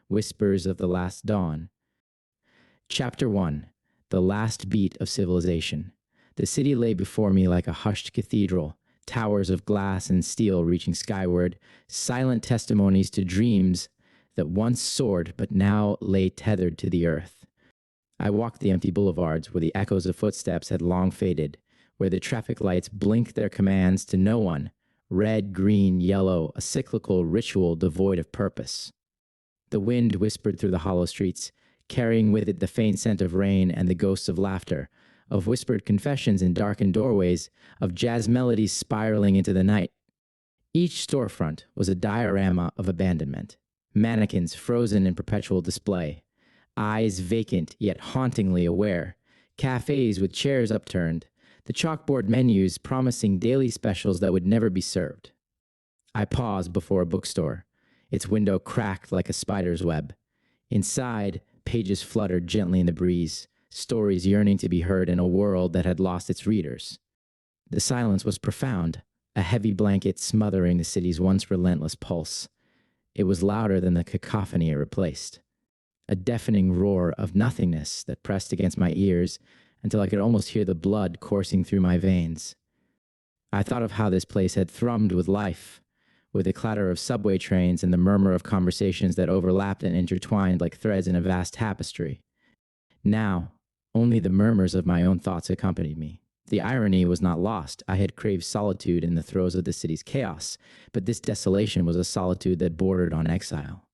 Whispers of the Last Dawn. Chapter 1. The Last Beat of Civilization. The city lay before me like a hushed cathedral, towers of glass and steel reaching skyward, silent testimonies to dreams that once soared but now lay tethered to the earth. I walked the empty boulevards where the echoes of footsteps had long faded, where the traffic lights blinked their commands to no one, red, green, yellow, a cyclical ritual devoid of purpose. The wind whispered through the hollow streets, carrying with it the faint scent of rain and the ghosts of laughter, of whispered confessions in darkened doorways, of jazz melodies spiraling into the night. Each storefront was a diorama of abandonment, mannequins frozen in perpetual display, eyes vacant yet hauntingly aware, cafes with chairs upturned, the chalkboard menus promising daily specials that would never be served. I paused before a bookstore, its window cracked like a spider's web. Inside, pages fluttered gently in the breeze, stories yearning to be heard in a world that had lost its readers. The silence was profound, a heavy blanket smothering the city's once relentless pulse. It was louder than the cacophony it replaced, a deafening roar of nothingness that pressed against my ears until I could almost hear the blood coursing through my veins. I thought of how this place had thrummed with life, with the clatter of subway trains and the murmur of conversations that overlapped and intertwined like threads in a vast tapestry. Now, only the murmurs of my own thoughts accompanied me. The irony was not lost. I had craved solitude in the throes of the city's chaos, but this desolation was a solitude that bordered on exile.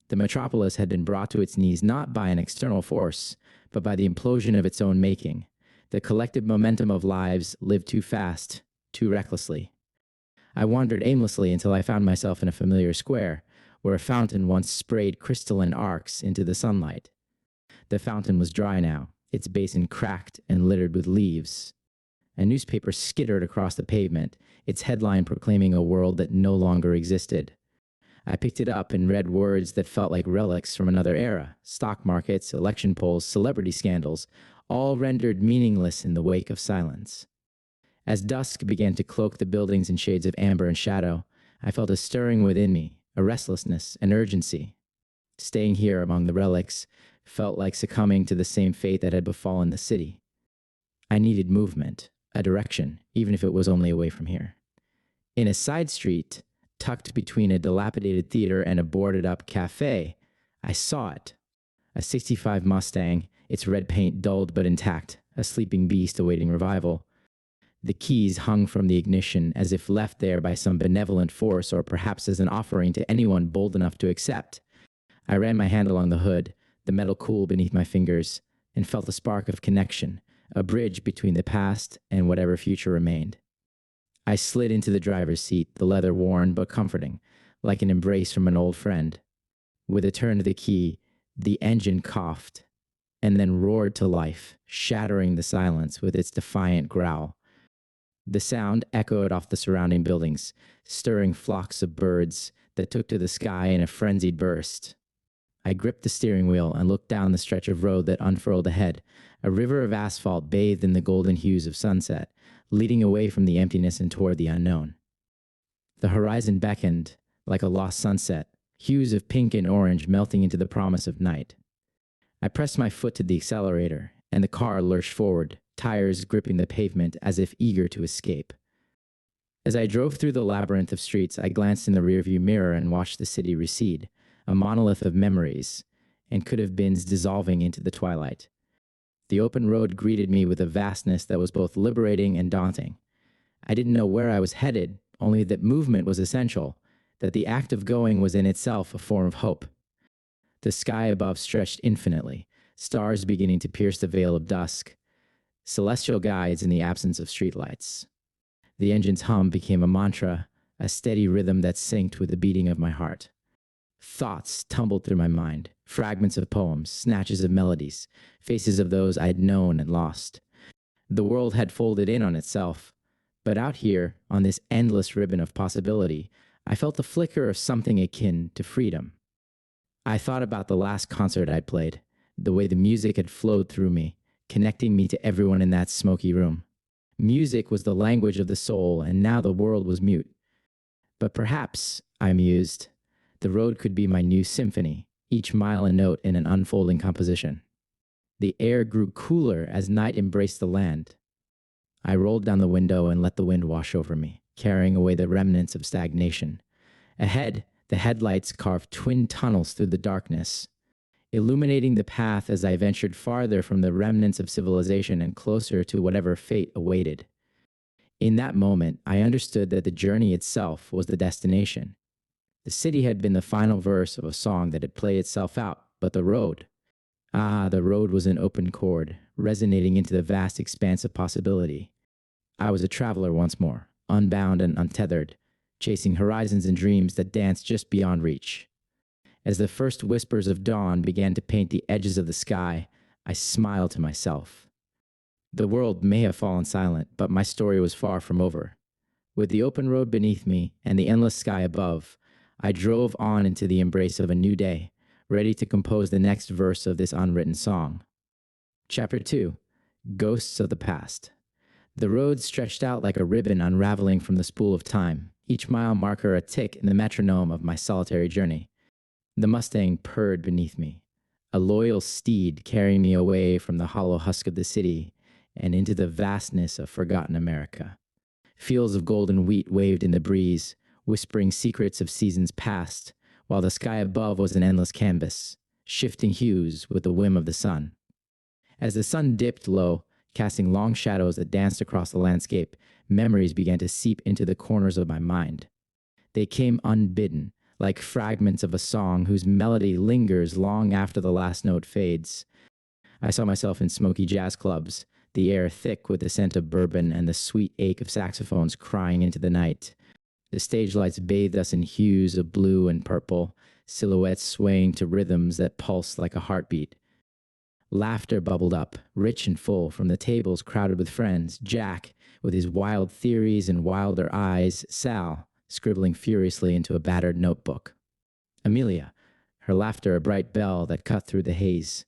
The metropolis had been brought to its knees not by an external force, but by the implosion of its own making. The collective momentum of lives lived too fast, too recklessly. I wandered aimlessly until I found myself in a familiar square, where a fountain once sprayed crystalline arcs into the sunlight. The fountain was dry now, its basin cracked and littered with leaves. A newspaper skittered across the pavement, its headline proclaiming a world that no longer existed. I picked it up and read words that felt like relics from another era: stock markets, election polls, celebrity scandals, all rendered meaningless in the wake of silence. As dusk began to cloak the buildings in shades of amber and shadow, I felt a stirring within me, a restlessness, an urgency. Staying here among the relics felt like succumbing to the same fate that had befallen the city. I needed movement, a direction, even if it was only away from here. In a side street, tucked between a dilapidated theater and a boarded-up cafe, I saw it. A '65 Mustang, its red paint dulled but intact, a sleeping beast awaiting revival. The keys hung from the ignition as if left there by some benevolent force or perhaps as an offering to anyone bold enough to accept. I ran my hand along the hood, the metal cool beneath my fingers, and felt a spark of connection, a bridge between the past and whatever future remained. I slid into the driver's seat, the leather worn but comforting, like an embrace from an old friend. With a turn of the key, the engine coughed, and then roared to life, shattering the silence with its defiant growl. The sound echoed off the surrounding buildings, stirring flocks of birds that took to the sky in a frenzied burst. I gripped the steering wheel and looked down the stretch of road that unfurled ahead, a river of asphalt bathed in the golden hues of sunset, leading away from the emptiness and toward the unknown. The horizon beckoned, like a lost sunset, hues of pink and orange melting into the promise of night. I pressed my foot to the accelerator, and the car lurched forward, tires gripping the pavement as if eager to escape. As I drove through the labyrinth of streets, I glanced in the rearview mirror and watched the city recede, a monolith of memories, and could-have-beens dissolving into the twilight. The open road greeted me with a vastness that was both liberating and daunting. I didn't know where I was headed, only that movement was essential, that the act of going was in itself a form of hope. The sky above stretched infinitely, stars beginning to pierce the veil of dusk, celestial guides in the absence of streetlights. The engine's hum became a mantra, a steady rhythm that synced with the beating of my heart. Thoughts tumbled through my mind, fragments of poems, snatches of melodies, faces of those I had known and lost. The world had folded in on itself, but out here, on this endless ribbon of possibility, I felt the flicker of something akin to freedom. I thought about the last concert I'd played, the way the music had flowed through me, connecting me to everyone in that smoky room. Music was the language of the soul, and now the world was mute. But perhaps, I mused, the road could be my new symphony, each mile a note in an unfolding composition. The air grew cooler as night embraced the land. I rolled down the window and let the wind wash over me, carrying away the remnants of stagnation. Ahead, the headlights carved twin tunnels through the darkness, illuminating the path as I ventured farther from the remnants of civilization and closer to whatever fate awaited. In that moment, I understood that the journey itself was the destination. The city had been the final verse of a song that had played itself out, but the road, the road was an open chord, resonating into the vast expanse of possibility. I was a traveler once more, unbound and untethered, chasing horizons and dreams that danced just beyond reach. As the first whispers of dawn began to paint the edges of the sky, I smiled to myself. The world may have fallen silent, but my story was far from over. With the open road beneath me and the endless sky above, I drove on into the embrace of a new day, ready to compose the next verse of this unwritten song. Chapter 2. Ghosts of the Past. The road stretched out like a ribbon unraveling from the spool of time, each mile marker a tick in the metronome of my solitary journey. The Mustang purred beneath me, a loyal steed carrying me away from the hollow husk of the city and into the vastness of forgotten America. Fields of golden wheat waved in the breeze, whispering secrets of seasons past, while the sky above was an endless canvas, shifting hues with the whim of the sun. As the sun dipped low, casting long shadows that danced across the landscape, memories began to seep into the corners of my mind. They came unbidden, like fragments of a song whose melody lingers long after the last note fades. I saw myself in smoky jazz clubs, the air thick with the scent of bourbon and the sweet ache of saxophones crying into the night. The stage lights bathed us in hues of blue and purple, silhouettes swaying to rhythms that pulsed like a heartbeat. Laughter bubbled up, rich and full, from the tables crowded with friends. Jack, with his wild theories and wilder eyes. Sal, scribbling furiously into a battered notebook. Amelia, her laughter a bright bell that cut through the haze.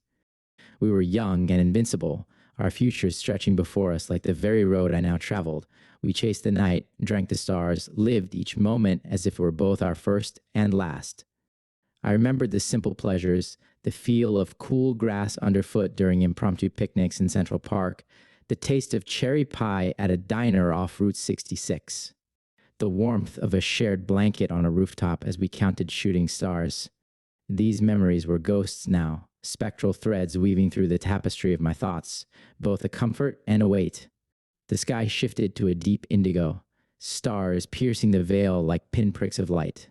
We were young and invincible, our futures stretching before us like the very road I now traveled. We chased the night, drank the stars, lived each moment as if it were both our first and last. I remembered the simple pleasures, the feel of cool grass underfoot during impromptu picnics in Central Park, the taste of cherry pie at a diner off Route 66, the warmth of a shared blanket on a rooftop as we counted shooting stars. These memories were ghosts now, spectral threads weaving through the tapestry of my thoughts, both a comfort and a weight. The sky shifted to a deep indigo, stars piercing the veil like pinpricks of light.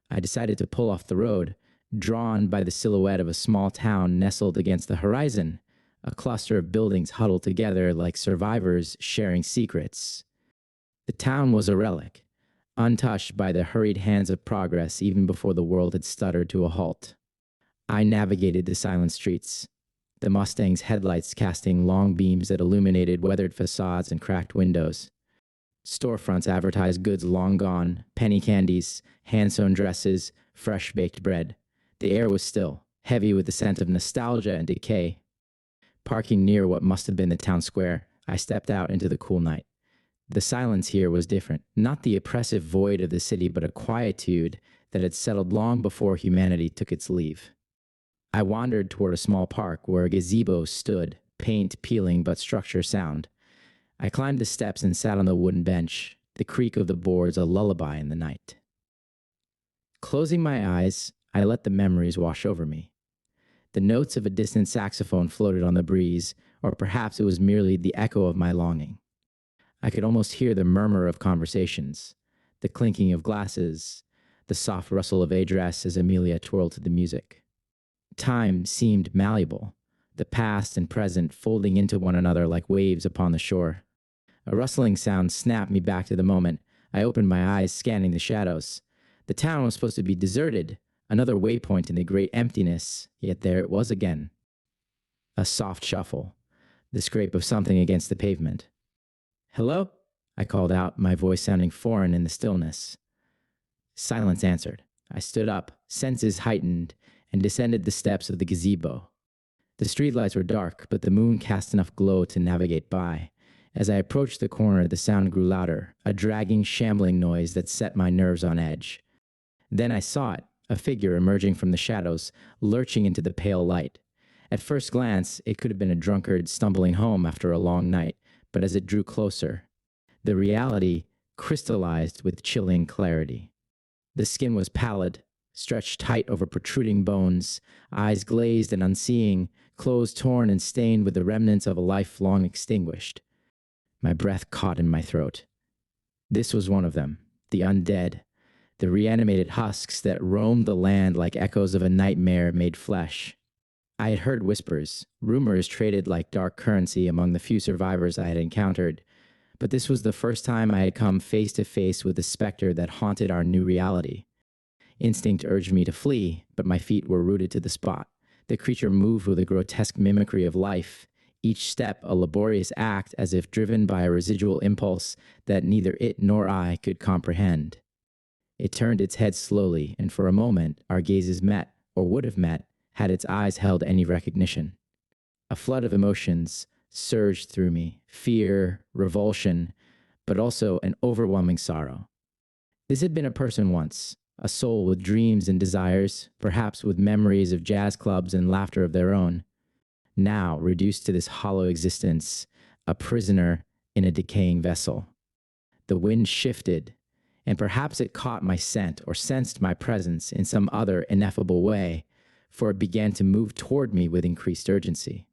I decided to pull off the road, drawn by the silhouette of a small town nestled against the horizon, a cluster of buildings huddled together like survivors sharing secrets. The town was a relic, untouched by the hurried hands of progress even before the world had stuttered to a halt. I navigated the silent streets, the Mustang's headlights casting long beams that illuminated weathered facades and cracked windows. Storefronts advertised goods long gone, penny candies, hand-sewn dresses, fresh-baked bread. The air was still, heavy with the scent of nostalgia and decay. Parking near what must have been the town square, I stepped out into the cool night. The silence here was different, not the oppressive void of the city, but a quietude that had settled long before humanity took its leave. I wandered toward a small park where a gazebo stood, paint peeling but structure sound. I climbed the steps and sat on the wooden bench, the creak of the boards a lullaby in the night. Closing my eyes, I let the memories wash over me. The notes of a distant saxophone floated on the breeze, or perhaps it was merely the echo of my longing. I could almost hear the murmur of conversations, the clinking of glasses, the soft rustle of a dress as Amelia twirled to the music. Time seemed malleable, the past and present folding into one another like waves upon the shore. A rustling sound snapped me back to the moment. I opened my eyes, scanning the shadows. The town was supposed to be deserted, another waypoint in the great emptiness, yet there it was again. A soft shuffle, the scrape of something against the pavement. "Hello?" I called out, my voice sounding foreign in the stillness. Silence answered. I stood up, senses heightened, and descended the steps of the gazebo. The streetlights were dark, but the moon cast enough glow to navigate by. As I approached the corner, the sound grew louder, a dragging, shambling noise that set my nerves on edge. Then I saw it, a figure emerging from the shadows, lurching into the pale light. At first glance, it could have been a drunkard stumbling home after a long night, but as it drew closer, the reality crystallized with chilling clarity. The skin was pallid, stretched tight over protruding bones, eyes glazed and unseeing, clothes torn and stained with the remnants of a life long extinguished. My breath caught in my throat. This was one of them, the undead, the reanimated husks that roamed the land like echoes of a nightmare made flesh. I had heard whispers, rumors traded like dark currency among the few survivors I had encountered, but this was the first time I had come face to face with the specter that haunted our new reality. Instinct urged me to flee, but my feet were rooted to the spot. The creature moved with a grotesque mimicry of life, each step a laborious act as if driven by a residual impulse that neither it nor I could comprehend. It turned its head slowly, and for a moment our gazes met, or would have met, had its eyes held any recognition. A flood of emotions surged through me, fear, revulsion, but also an overwhelming sorrow. This had been a person once, a soul with dreams and desires, perhaps with memories of jazz clubs and laughter of their own. Now, reduced to this hollow existence, a prisoner in a decaying vessel. The wind shifted, and perhaps it caught my scent or sensed my presence in some other ineffable way, for it began to move toward me with increased urgency.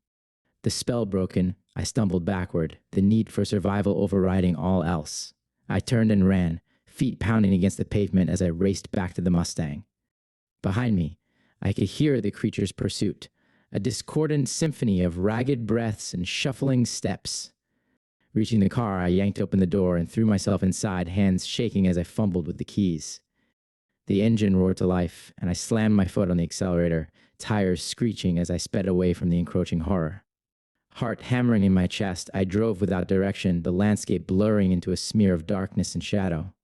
The spell broken, I stumbled backward, the need for survival overriding all else. I turned and ran, feet pounding against the pavement as I raced back to the Mustang. Behind me, I could hear the creature's pursuit, a discordant symphony of ragged breaths and shuffling steps. Reaching the car, I yanked open the door and threw myself inside, hands shaking as I fumbled with the keys. The engine roared to life, and I slammed my foot on the accelerator, tires screeching as I sped away from the encroaching horror. Heart hammering in my chest, I drove without direction, the landscape blurring into a smear of darkness and shadow.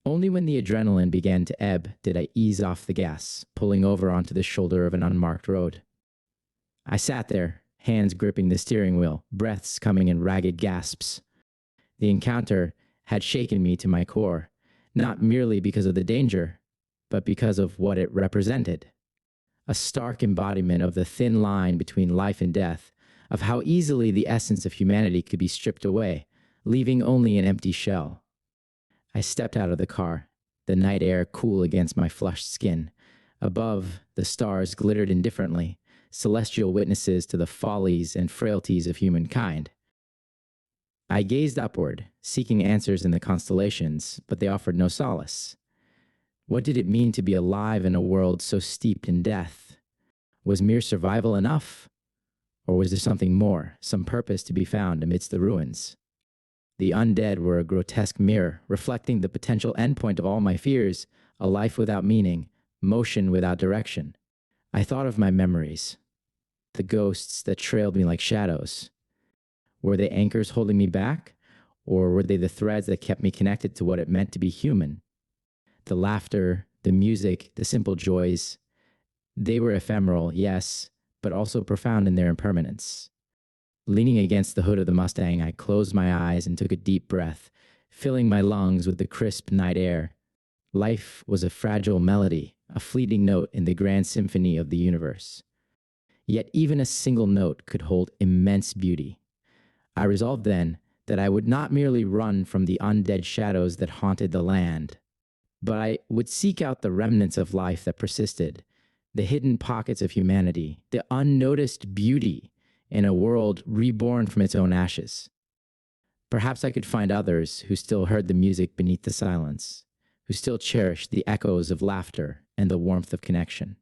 Only when the adrenaline began to ebb did I ease off the gas, pulling over onto the shoulder of an unmarked road. I sat there, hands gripping the steering wheel, breaths coming in ragged gasps. The encounter had shaken me to my core, not merely because of the danger, but because of what it represented. A stark embodiment of the thin line between life and death, of how easily the essence of humanity could be stripped away, leaving only an empty shell. I stepped out of the car, the night air cool against my flushed skin. Above, the stars glittered indifferently, celestial witnesses to the follies and frailties of humankind. I gazed upward, seeking answers in the constellations, but they offered no solace. What did it mean to be alive in a world so steeped in death? Was mere survival enough? Or was there something more, some purpose to be found amidst the ruins? The undead were a grotesque mirror, reflecting the potential endpoint of all my fears, a life without meaning, motion without direction. I thought of my memories, the ghosts that trailed me like shadows. Were they anchors holding me back, or were they the threads that kept me connected to what it meant to be human? The laughter, the music, the simple joys, they were ephemeral, yes, but also profound in their impermanence. Leaning against the hood of the Mustang, I closed my eyes and took a deep breath, filling my lungs with the crisp night air. Life was a fragile melody, a fleeting note in the grand symphony of the universe. Yet even a single note could hold immense beauty. I resolved then that I would not merely run from the undead shadows that haunted the land, but I would seek out the remnants of life that persisted, the hidden pockets of humanity, the unnoticed beauty in a world reborn from its own ashes. Perhaps I could find others who still heard the music beneath the silence, who still cherished the echoes of laughter and the warmth of connection.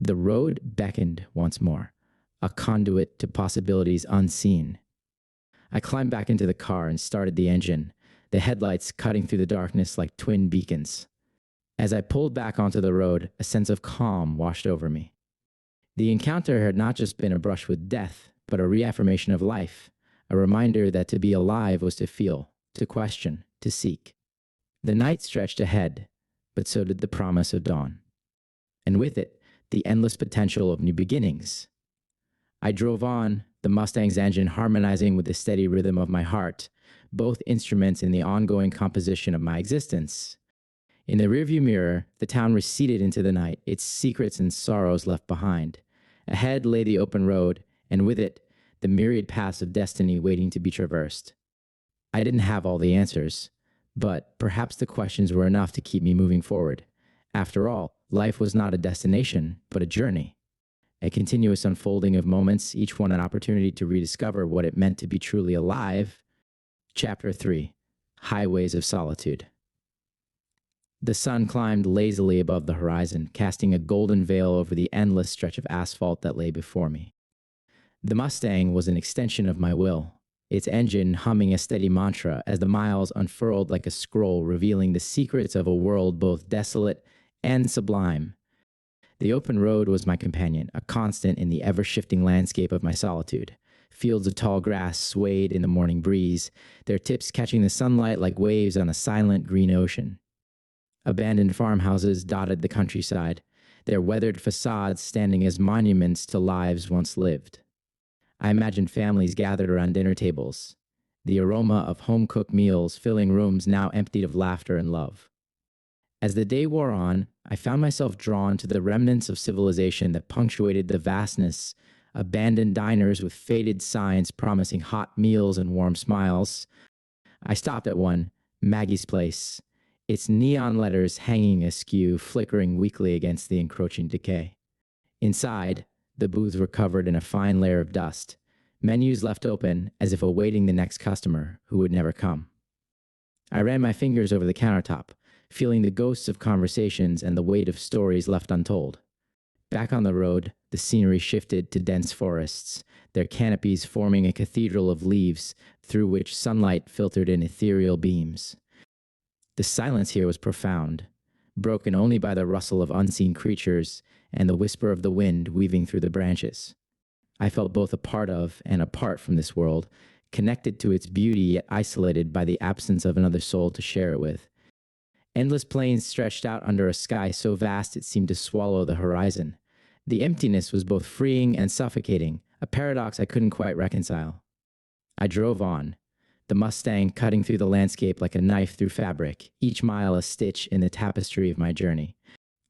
The road beckoned once more, a conduit to possibilities unseen. I climbed back into the car and started the engine, the headlights cutting through the darkness like twin beacons. As I pulled back onto the road, a sense of calm washed over me. The encounter had not just been a brush with death, but a reaffirmation of life, a reminder that to be alive was to feel, to question, to seek. The night stretched ahead, but so did the promise of dawn. And with it, the endless potential of new beginnings. I drove on, the Mustang's engine harmonizing with the steady rhythm of my heart, both instruments in the ongoing composition of my existence. In the rearview mirror, the town receded into the night, its secrets and sorrows left behind. Ahead lay the open road, and with it, the myriad paths of destiny waiting to be traversed. I didn't have all the answers, but perhaps the questions were enough to keep me moving forward. After all, life was not a destination, but a journey. A continuous unfolding of moments, each one an opportunity to rediscover what it meant to be truly alive. Chapter 3: Highways of Solitude. The sun climbed lazily above the horizon, casting a golden veil over the endless stretch of asphalt that lay before me. The Mustang was an extension of my will, its engine humming a steady mantra as the miles unfurled like a scroll revealing the secrets of a world both desolate and sublime. The open road was my companion, a constant in the ever-shifting landscape of my solitude. Fields of tall grass swayed in the morning breeze, their tips catching the sunlight like waves on a silent green ocean. Abandoned farmhouses dotted the countryside, their weathered facades standing as monuments to lives once lived. I imagined families gathered around dinner tables, the aroma of home-cooked meals filling rooms now emptied of laughter and love. As the day wore on, I found myself drawn to the remnants of civilization that punctuated the vastness: abandoned diners with faded signs promising hot meals and warm smiles. I stopped at one, Maggie's Place, its neon letters hanging askew, flickering weakly against the encroaching decay. Inside, the booths were covered in a fine layer of dust, menus left open as if awaiting the next customer who would never come. I ran my fingers over the countertop, feeling the ghosts of conversations and the weight of stories left untold. Back on the road, the scenery shifted to dense forests, their canopies forming a cathedral of leaves through which sunlight filtered in ethereal beams. The silence here was profound, broken only by the rustle of unseen creatures and the whisper of the wind weaving through the branches. I felt both a part of and apart from this world, connected to its beauty yet isolated by the absence of another soul to share it with. Endless plains stretched out under a sky so vast it seemed to swallow the horizon. The emptiness was both freeing and suffocating, a paradox I couldn't quite reconcile. I drove on, the Mustang cutting through the landscape like a knife through fabric, each mile a stitch in the tapestry of my journey.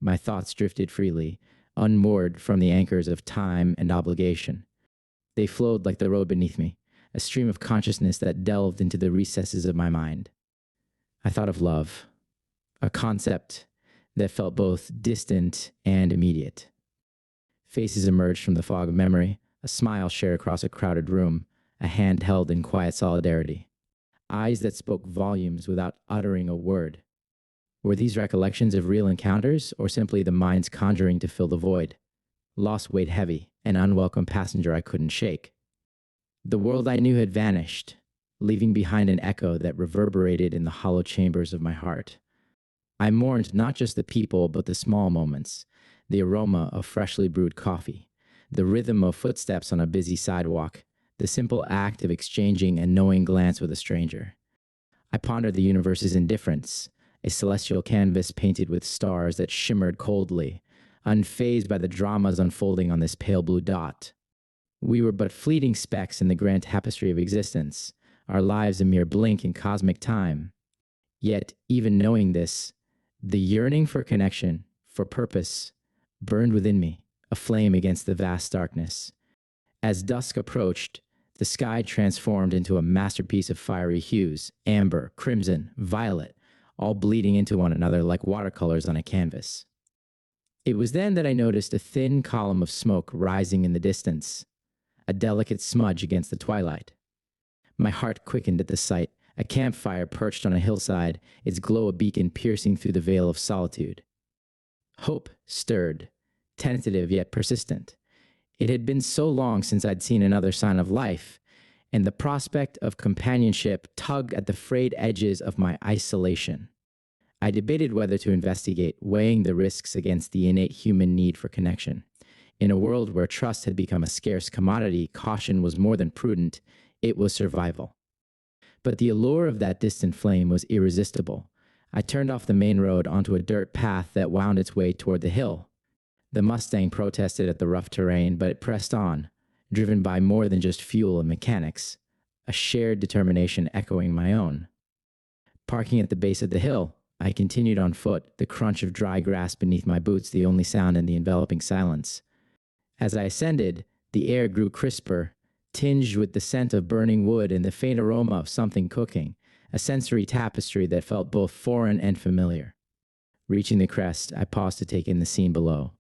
My thoughts drifted freely, unmoored from the anchors of time and obligation. They flowed like the road beneath me, a stream of consciousness that delved into the recesses of my mind. I thought of love, a concept that felt both distant and immediate. Faces emerged from the fog of memory, a smile shared across a crowded room, a hand held in quiet solidarity. Eyes that spoke volumes without uttering a word. Were these recollections of real encounters, or simply the mind's conjuring to fill the void? Loss weighed heavy, an unwelcome passenger I couldn't shake. The world I knew had vanished, leaving behind an echo that reverberated in the hollow chambers of my heart. I mourned not just the people, but the small moments, the aroma of freshly brewed coffee, the rhythm of footsteps on a busy sidewalk, the simple act of exchanging a knowing glance with a stranger. I pondered the universe's indifference, a celestial canvas painted with stars that shimmered coldly, unfazed by the dramas unfolding on this pale blue dot. We were but fleeting specks in the grand tapestry of existence, our lives a mere blink in cosmic time. Yet, even knowing this, the yearning for connection, for purpose, burned within me, a flame against the vast darkness. As dusk approached, the sky transformed into a masterpiece of fiery hues, amber, crimson, violet, all bleeding into one another like watercolors on a canvas. It was then that I noticed a thin column of smoke rising in the distance, a delicate smudge against the twilight. My heart quickened at the sight, a campfire perched on a hillside, its glow a beacon piercing through the veil of solitude. Hope stirred, tentative yet persistent. It had been so long since I'd seen another sign of life, and the prospect of companionship tugged at the frayed edges of my isolation. I debated whether to investigate, weighing the risks against the innate human need for connection. In a world where trust had become a scarce commodity, caution was more than prudent, it was survival. But the allure of that distant flame was irresistible. I turned off the main road onto a dirt path that wound its way toward the hill. The Mustang protested at the rough terrain, but it pressed on, driven by more than just fuel and mechanics, a shared determination echoing my own. Parking at the base of the hill, I continued on foot, the crunch of dry grass beneath my boots the only sound in the enveloping silence. As I ascended, the air grew crisper, tinged with the scent of burning wood and the faint aroma of something cooking, a sensory tapestry that felt both foreign and familiar. Reaching the crest, I paused to take in the scene below.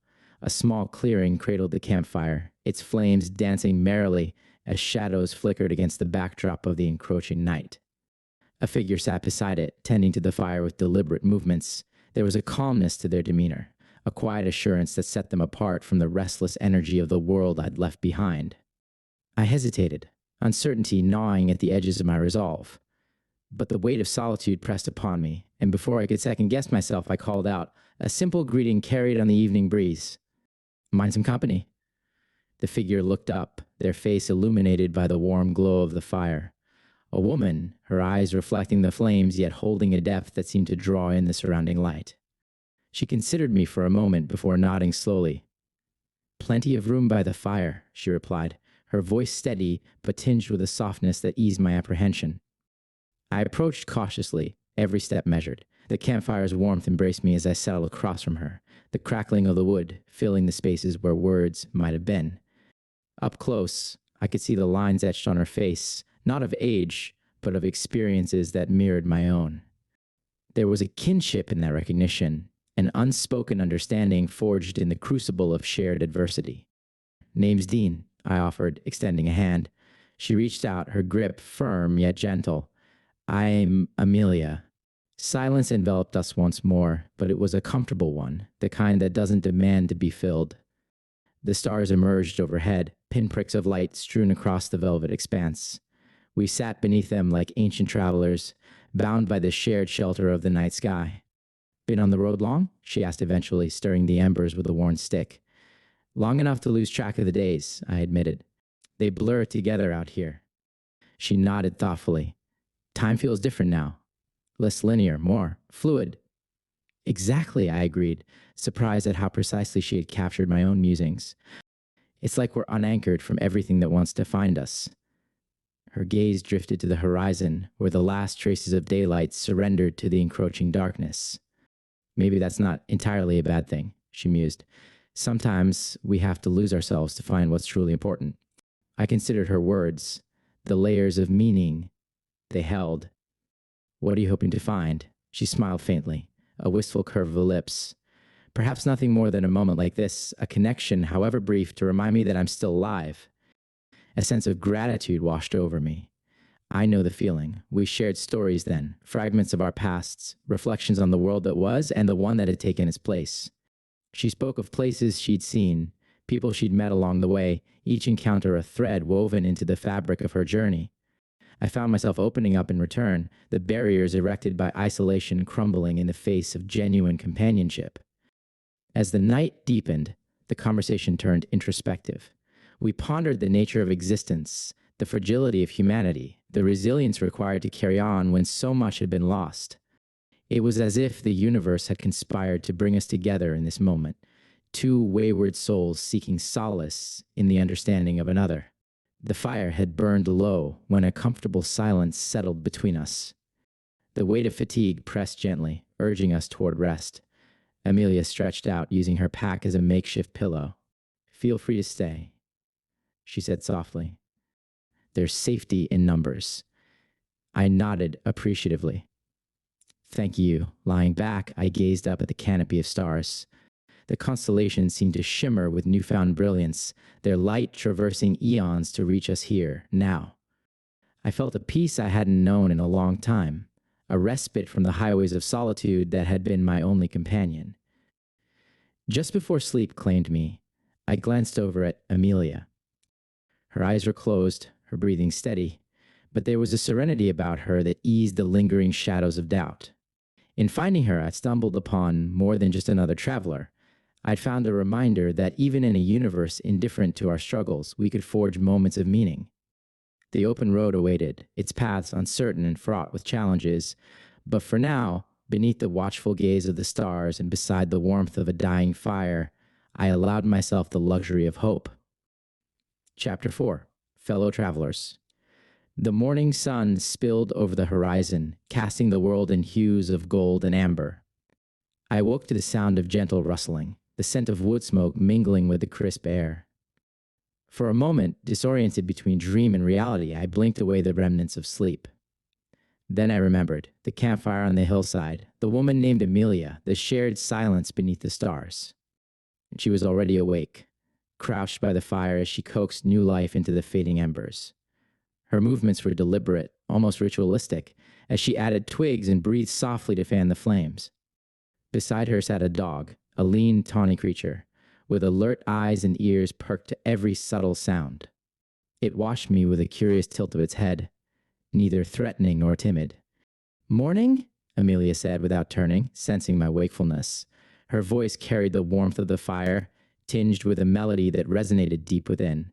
A small clearing cradled the campfire, its flames dancing merrily as shadows flickered against the backdrop of the encroaching night. A figure sat beside it, tending to the fire with deliberate movements. There was a calmness to their demeanor, a quiet assurance that set them apart from the restless energy of the world I'd left behind. I hesitated, uncertainty gnawing at the edges of my resolve. But the weight of solitude pressed upon me, and before I could second-guess myself, I called out, a simple greeting carried on the evening breeze. "Mind some company?" The figure looked up, their face illuminated by the warm glow of the fire. A woman, her eyes reflecting the flames yet holding a depth that seemed to draw in the surrounding light. She considered me for a moment before nodding slowly. "Plenty of room by the fire," she replied, her voice steady but tinged with a softness that eased my apprehension. I approached cautiously, every step measured. The campfire's warmth embraced me as I settled across from her, the crackling of the wood filling the spaces where words might have been. Up close, I could see the lines etched on her face, not of age, but of experiences that mirrored my own. There was a kinship in that recognition, an unspoken understanding forged in the crucible of shared adversity. "Name's Dean," I offered, extending a hand. She reached out, her grip firm yet gentle. "I'm Amelia." Silence enveloped us once more, but it was a comfortable one, the kind that doesn't demand to be filled. The stars emerged overhead, pinpricks of light strewn across the velvet expanse. We sat beneath them like ancient travelers, bound by the shared shelter of the night sky. "Been on the road long?" she asked eventually, stirring the embers with a worn stick. "Long enough to lose track of the days," I admitted. "They blur together out here." She nodded thoughtfully. "Time feels different now. Less linear, more fluid." "Exactly," I agreed, surprised at how precisely she had captured my own musings. "It's like we're unanchored from everything that wants to find us." Her gaze drifted to the horizon, where the last traces of daylight surrendered to the encroaching darkness. "Maybe that's not entirely a bad thing," she mused. "Sometimes we have to lose ourselves to find what's truly important." I considered her words, the layers of meaning they held. "What are you hoping to find?" She smiled faintly, a wistful curve of the lips. "Perhaps nothing more than a moment like this, a connection, however brief, to remind me that I'm still alive." A sense of gratitude washed over me. I know the feeling. We shared stories then, fragments of our pasts, reflections on the world that was and the one that had taken its place. She spoke of places she'd seen, people she'd met along the way, each encounter a thread woven into the fabric of her journey. I found myself opening up in return, the barriers erected by isolation crumbling in the face of genuine companionship. As the night deepened, the conversation turned introspective. We pondered the nature of existence, the fragility of humanity, the resilience required to carry on when so much had been lost. It was as if the universe had conspired to bring us together in this moment, two wayward souls seeking solace in the understanding of another. The fire had burned low when a comfortable silence settled between us. The weight of fatigue pressed gently, urging us toward rest. Amelia stretched out, using her pack as a makeshift pillow. "Feel free to stay," she said softly. "There's safety in numbers." I nodded appreciatively. "Thank you." Lying back, I gazed up at the canopy of stars. The constellations seemed to shimmer with newfound brilliance, their light traversing eons to reach us here, now. I felt a peace I hadn't known in a long time, a respite from the highways of solitude that had been my only companion. Just before sleep claimed me, I glanced over at Amelia. Her eyes were closed, her breathing steady, but there was a serenity about her that eased the lingering shadows of doubt. In finding her, I stumbled upon more than just another traveler. I'd found a reminder that even in a universe indifferent to our struggles, we could forge moments of meaning. The open road awaited, its paths uncertain and fraught with challenges, but for now, beneath the watchful gaze of the stars and beside the warmth of a dying fire, I allowed myself the luxury of hope. Chapter 4. Fellow Travelers. The morning sun spilled over the horizon, casting the world in hues of gold and amber. I woke to the sound of gentle rustling, the scent of wood smoke mingling with the crisp air. For a moment, disoriented between dream and reality, I blinked away the remnants of sleep. Then I remembered the campfire on the hillside, the woman named Amelia, the shared silence beneath the stars. She was already awake, crouched by the fire as she coaxed new life into the fading embers. Her movements were deliberate, almost ritualistic, as she added twigs and breathed softly to fan the flames. Beside her sat a dog, a lean, tawny creature, with alert eyes and ears perked to every subtle sound. It watched me with a curious tilt of its head, neither threatening nor timid. "Morning?" Amelia said without turning, sensing my wakefulness. Her voice carried the warmth of the fire, tinged with a melody that resonated deep within.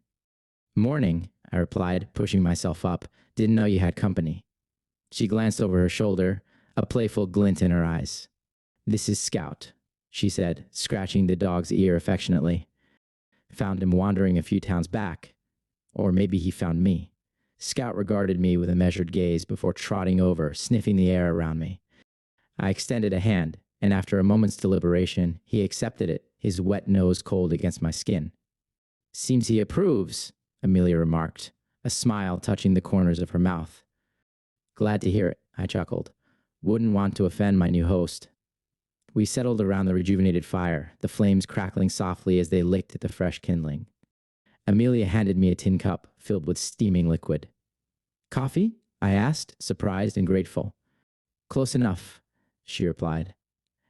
"Morning," I replied, pushing myself up. "Didn't know you had company." She glanced over her shoulder, a playful glint in her eyes. "This is Scout," she said, scratching the dog's ear affectionately. "Found him wandering a few towns back. Or maybe he found me." Scout regarded me with a measured gaze before trotting over, sniffing the air around me. I extended a hand, and after a moment's deliberation, he accepted it, his wet nose cold against my skin. "Seems he approves," Amelia remarked, a smile touching the corners of her mouth. "Glad to hear it," I chuckled. "Wouldn't want to offend my new host." We settled around the rejuvenated fire, the flames crackling softly as they licked at the fresh kindling. Amelia handed me a tin cup filled with steaming liquid. "Coffee?" I asked, surprised and grateful. "Close enough," she replied.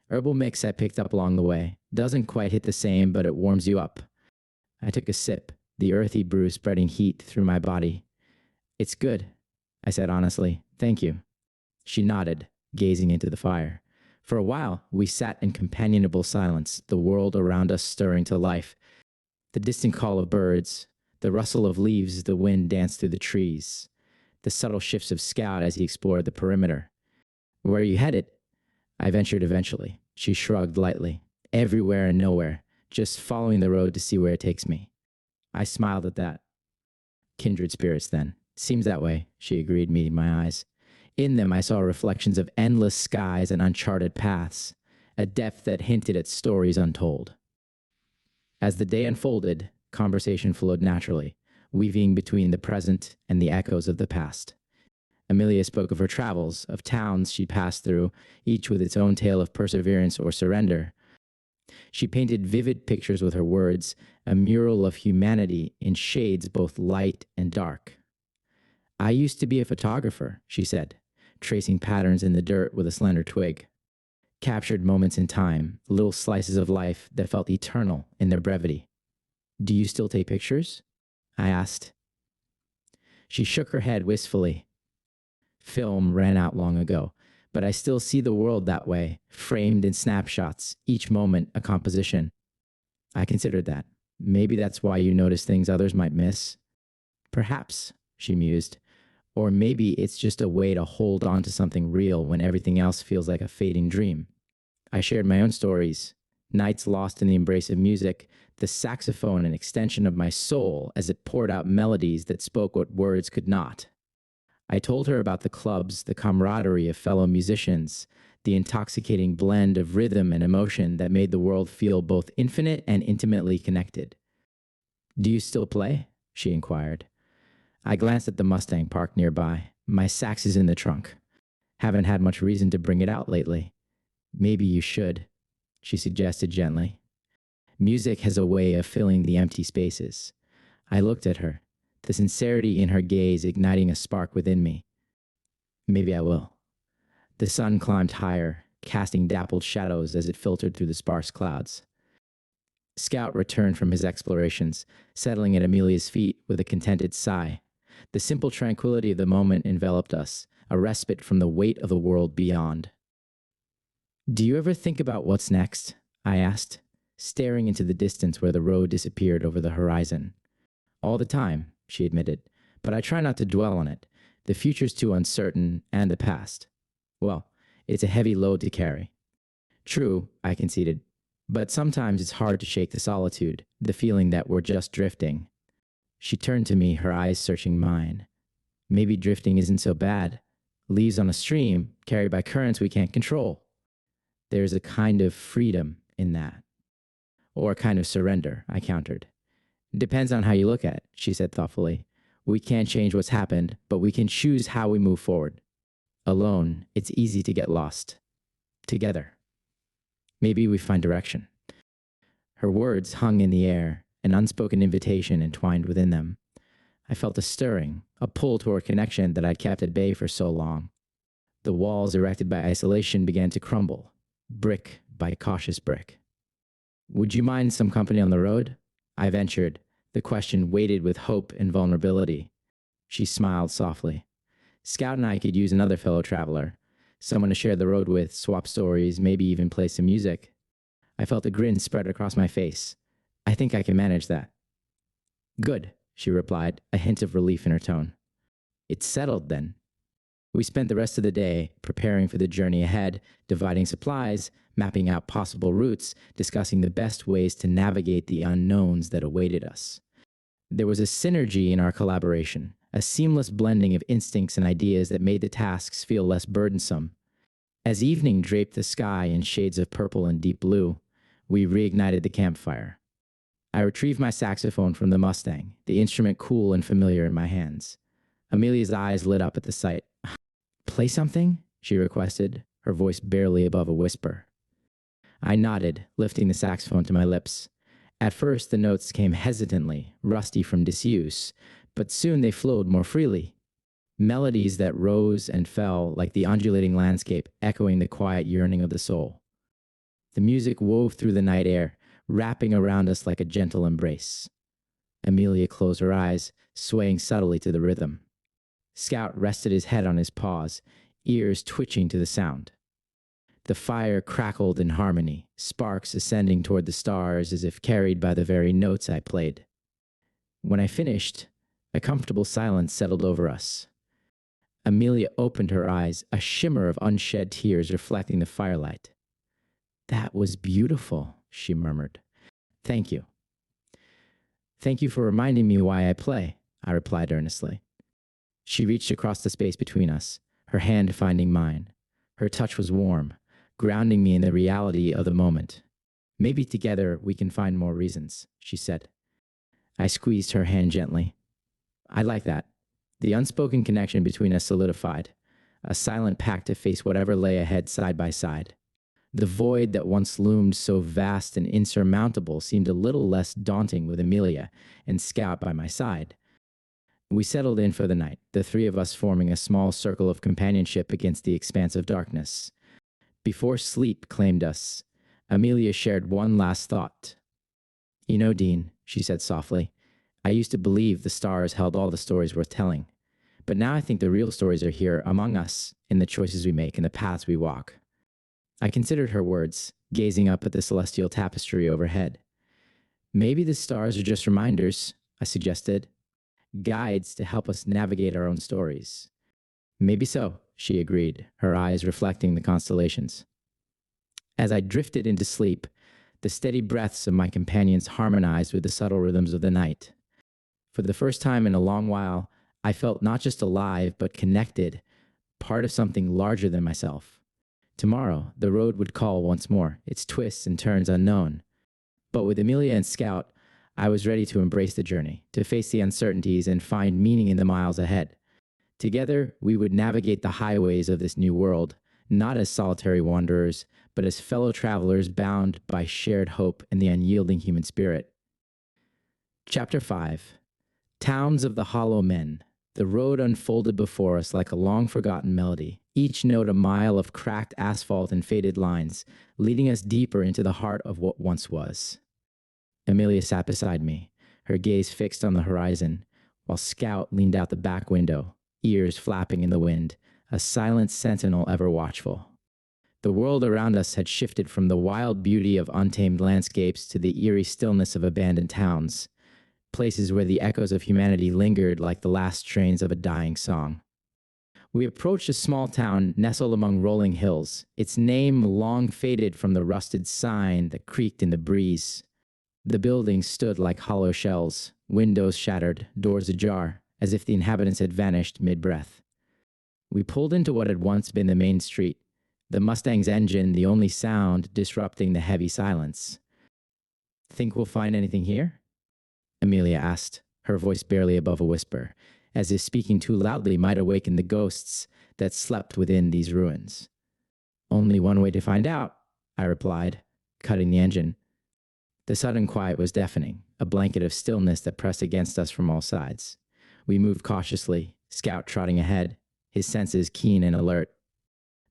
"Herbal mix I picked up along the way. Doesn't quite hit the same, but it warms you up." I took a sip, the earthy brew spreading heat through my body. "It's good," I said honestly. "Thank you." She nodded, gazing into the fire. For a while, we sat in companionable silence, the world around us stirring to life. The distant call of birds, the rustle of leaves as the wind danced through the trees, the subtle shifts of Scout as he explored the perimeter. "Where are you headed?" I ventured eventually. She shrugged lightly. "Everywhere and nowhere, just following the road to see where it takes me." I smiled at that. "Kindred spirits, then. Seems that way," she agreed, meeting my eyes. In them I saw reflections of endless skies and uncharted paths, a depth that hinted at stories untold. As the day unfolded, conversation flowed naturally, weaving between the present and the echoes of the past. Amelia spoke of her travels, of towns she'd passed through, each with its own tale of perseverance or surrender. She painted vivid pictures with her words, a mural of humanity in shades both light and dark. "I used to be a photographer," she said, tracing patterns in the dirt with a slender twig. "Captured moments in time, little slices of life that felt eternal in their brevity." "Do you still take pictures?" I asked. She shook her head wistfully. "Film ran out long ago, but I still see the world that way, framed in snapshots, each moment a composition." I considered that. "Maybe that's why you notice things others might miss." "Perhaps," she mused. "Or maybe it's just a way to hold on to something real when everything else feels like a fading dream." I shared my own stories, nights lost in the embrace of music, the saxophone an extension of my soul as it poured out melodies that spoke what words could not. I told her about the clubs, the camaraderie of fellow musicians, the intoxicating blend of rhythm and emotion that made the world feel both infinite and intimately connected. "Do you still play?" she inquired. I glanced at the Mustang parked nearby. "My sax is in the trunk. Haven't had much reason to bring it out lately." "Maybe you should," she suggested gently. "Music has a way of filling the empty spaces." I looked at her, the sincerity in her gaze igniting a spark within me. "Maybe I will." The sun climbed higher, casting dappled shadows as it filtered through the sparse clouds. Scout returned from his explorations, settling at Amelia's feet with a contented sigh. The simple tranquility of the moment enveloped us, a respite from the weight of the world beyond. "Do you ever think about what's next?" I asked, staring into the distance where the road disappeared over the horizon. "All the time," she admitted, "but I try not to dwell on it. The future's too uncertain, and the past. Well, it's a heavy load to carry." "True," I conceded, "but sometimes it's hard to shake the solitude, the feeling that we're just drifting." She turned to me, her eyes searching mine. Maybe drifting isn't so bad. Leaves on a stream, carried by currents we can't control. There's a kind of freedom in that. Or a kind of surrender, I countered. Depends on how you look at it, she said thoughtfully. We can't change what's happened, but we can choose how we move forward. Alone, it's easy to get lost. Together, maybe we find direction. Her words hung in the air, an unspoken invitation entwined within them. I felt a stirring, a pull toward connection that I'd kept at bay for so long. The walls erected by isolation began to crumble, brick by cautious brick. Would you mind some company on the road? I ventured, the question weighted with hope and vulnerability. She smiled softly. Scout and I could use another fellow traveler, someone to share the road with, swap stories, maybe even play some music. I felt a grin spread across my face. I think I can manage that. Good, she replied, a hint of relief in her tone. It's settled then. We spent the rest of the day preparing for the journey ahead, dividing supplies, mapping out possible routes, discussing the best ways to navigate the unknowns that awaited us. There was a synergy in our collaboration, a seamless blending of instincts and ideas that made the tasks feel less burdensome. As evening draped the sky in shades of purple and deep blue, we reignited the campfire. I retrieved my saxophone from the Mustang, the instrument cool and familiar in my hands. Amelia's eyes lit up at the sight. Play something? She requested, her voice barely above a whisper. I nodded, lifting the saxophone to my lips. At first, the notes came hesitantly, rusty from disuse, but soon they flowed more freely. Melodies that rose and fell like the undulating landscape, echoing the quiet yearning of the soul. The music wove through the night air, wrapping around us like a gentle embrace. Amelia closed her eyes, swaying subtly to the rhythm. Scout rested his head on his paws, ears twitching to the sound. The fire crackled in harmony, sparks ascending toward the stars as if carried by the very notes I played. When I finished, a comfortable silence settled over us. Amelia opened her eyes, a shimmer of unshed tears reflecting the firelight. That was beautiful, she murmured. Thank you. Thank you for reminding me why I play, I replied earnestly. She reached across the space between us, her hand finding mine. Her touch was warm, grounding me in the reality of the moment. Maybe together we can find more reasons, she said. I squeezed her hand gently. I like that. The unspoken connection between us solidified, a silent pact to face whatever lay ahead side by side. The void that once loomed so vast and insurmountable seemed a little less daunting with Amelia and Scout by my side. We settled in for the night, the three of us forming a small circle of companionship against the expanse of darkness. Before sleep claimed us, Amelia shared one last thought. You know, Dean, she said softly, I used to believe the stars held all the stories worth telling. But now I think the real stories are here among us, in the choices we make and the paths we walk. I considered her words, gazing up at the celestial tapestry overhead. Maybe the stars are just reminders, I suggested. Guides to help us navigate our own stories. Maybe so, she agreed, her eyes reflecting the constellations. As I drifted into sleep, the steady breaths of my companions harmonized with the subtle rhythms of the night. For the first time in a long while, I felt not just alive, but connected, part of something larger than myself. Tomorrow, the road would call once more, its twists and turns unknown. But with Amelia and Scout, I was ready to embrace the journey, to face the uncertainties and find meaning in the miles ahead. Together, we would navigate the highways of this new world, not as solitary wanderers, but as fellow travelers bound by shared hope and the unyielding human spirit. Chapter 5. Towns of the Hollow Men. The road unfolded before us like a long-forgotten melody, each note a mile of cracked asphalt and faded lines, leading us deeper into the heart of what once was. Amelia sat beside me, her gaze fixed on the horizon, while Scout leaned out the back window, ears flapping in the wind, a silent sentinel ever watchful. The world around us had shifted from the wild beauty of untamed landscapes to the eerie stillness of abandoned towns, places where the echoes of humanity lingered like the last strains of a dying song. We approached a small town nestled among rolling hills, its name long faded from the rusted sign that creaked in the breeze. The buildings stood like hollow shells, windows shattered, doors ajar, as if the inhabitants had vanished mid-breath. We pulled into what had once been the main street, the Mustang's engine the only sound disrupting the heavy silence. "Think we'll find anything here?" Amelia asked, her voice barely above a whisper, as if speaking too loudly might awaken the ghosts that slept within these ruins. "Only one way to find out," I replied, cutting the engine. The sudden quiet was deafening, a blanket of stillness that pressed against us from all sides. We moved cautiously, Scout trotting ahead, his senses keen and alert.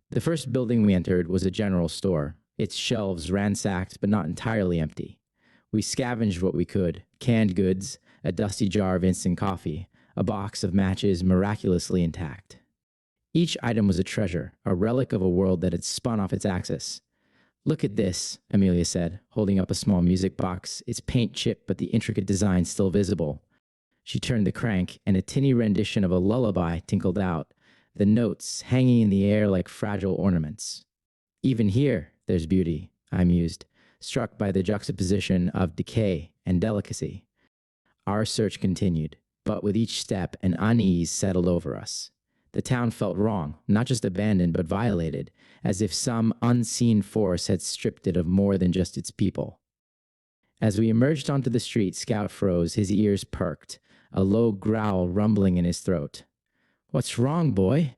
The first building we entered was a general store, its shelves ransacked but not entirely empty. We scavenged what we could: canned goods, a dusty jar of instant coffee, a box of matches miraculously intact. Each item was a treasure, a relic of a world that had spun off its axis. "Look at this," Amelia said, holding up a small music box, its paint chipped but the intricate design still visible. She turned the crank, and a tinny rendition of a lullaby tinkled out, the notes hanging in the air like fragile ornaments. "Even here, there's beauty," I mused, struck by the juxtaposition of decay and delicacy. Our search continued, but with each step an unease settled over us. The town felt wrong, not just abandoned but violated, as if some unseen force had stripped it of more than just its people. As we emerged onto the street, Scout froze, his ears perked, a low growl rumbling in his throat. "What's wrong, boy?"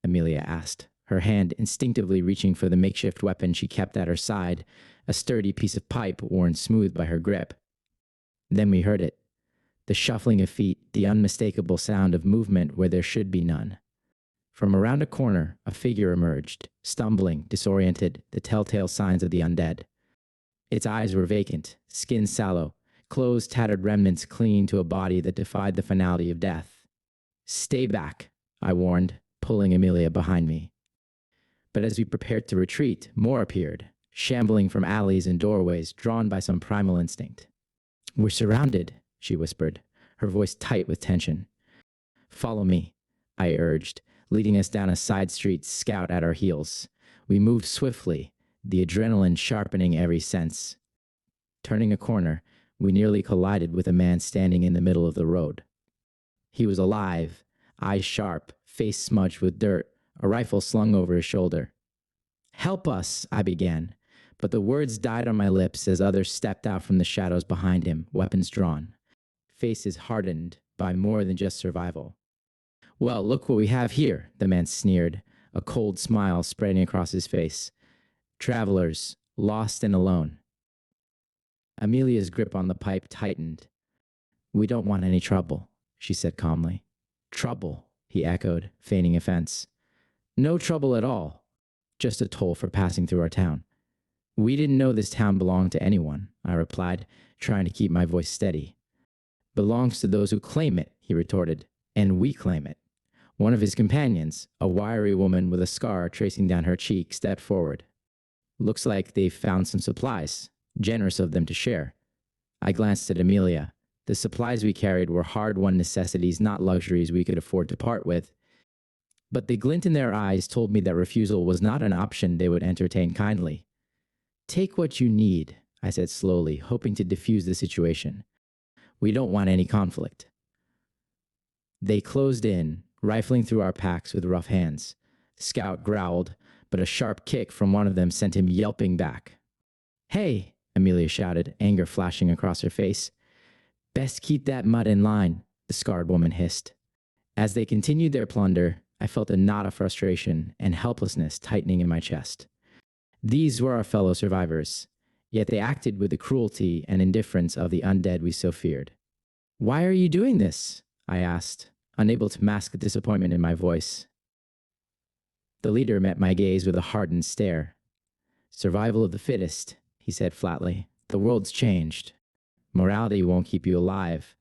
Amelia asked, her hand instinctively reaching for the makeshift weapon she kept at her side, a sturdy piece of pipe worn smooth by her grip. Then we heard it. The shuffling of feet, the unmistakable sound of movement where there should be none. From around a corner, a figure emerged, stumbling, disoriented, the telltale signs of the undead. Its eyes were vacant, skin sallow, clothes tattered remnants clinging to a body that defied the finality of death. "Stay back," I warned, pulling Amelia behind me. But as we prepared to retreat, more appeared, shambling from alleys and doorways, drawn by some primal instinct. "We're surrounded," she whispered, her voice tight with tension. "Follow me," I urged, leading us down a side street, Scout at our heels. We moved swiftly, the adrenaline sharpening every sense. Turning a corner, we nearly collided with a man standing in the middle of the road. He was alive, eyes sharp, face smudged with dirt, a rifle slung over his shoulder. "Help us," I began, but the words died on my lips as others stepped out from the shadows behind him, weapons drawn. Faces hardened by more than just survival. "Well, look what we have here," the man sneered, a cold smile spreading across his face. "Travelers, lost and alone." Amelia's grip on the pipe tightened. "We don't want any trouble," she said calmly. "Trouble," he echoed, feigning offense. "No trouble at all. Just a toll for passing through our town." "We didn't know this town belonged to anyone," I replied, trying to keep my voice steady. "Belongs to those who claim it," he retorted, "and we claim it." One of his companions, a wiry woman with a scar tracing down her cheek, stepped forward. "Looks like they've found some supplies. Generous of them to share." I glanced at Amelia. The supplies we carried were hard-won necessities, not luxuries we could afford to part with. But the glint in their eyes told me that refusal was not an option they would entertain kindly. "Take what you need," I said slowly, hoping to diffuse the situation. "We don't want any conflict." They closed in, rifling through our packs with rough hands. Scout growled, but a sharp kick from one of them sent him yelping back. "Hey," Amelia shouted, anger flashing across her face. "Best keep that mutt in line," the scarred woman hissed. As they continued their plunder, I felt a knot of frustration and helplessness tightening in my chest. These were our fellow survivors, yet they acted with the cruelty and indifference of the undead we so feared. "Why are you doing this?" I asked, unable to mask the disappointment in my voice. The leader met my gaze with a hardened stare. "Survival of the fittest," he said flatly. "The world's changed. Morality won't keep you alive."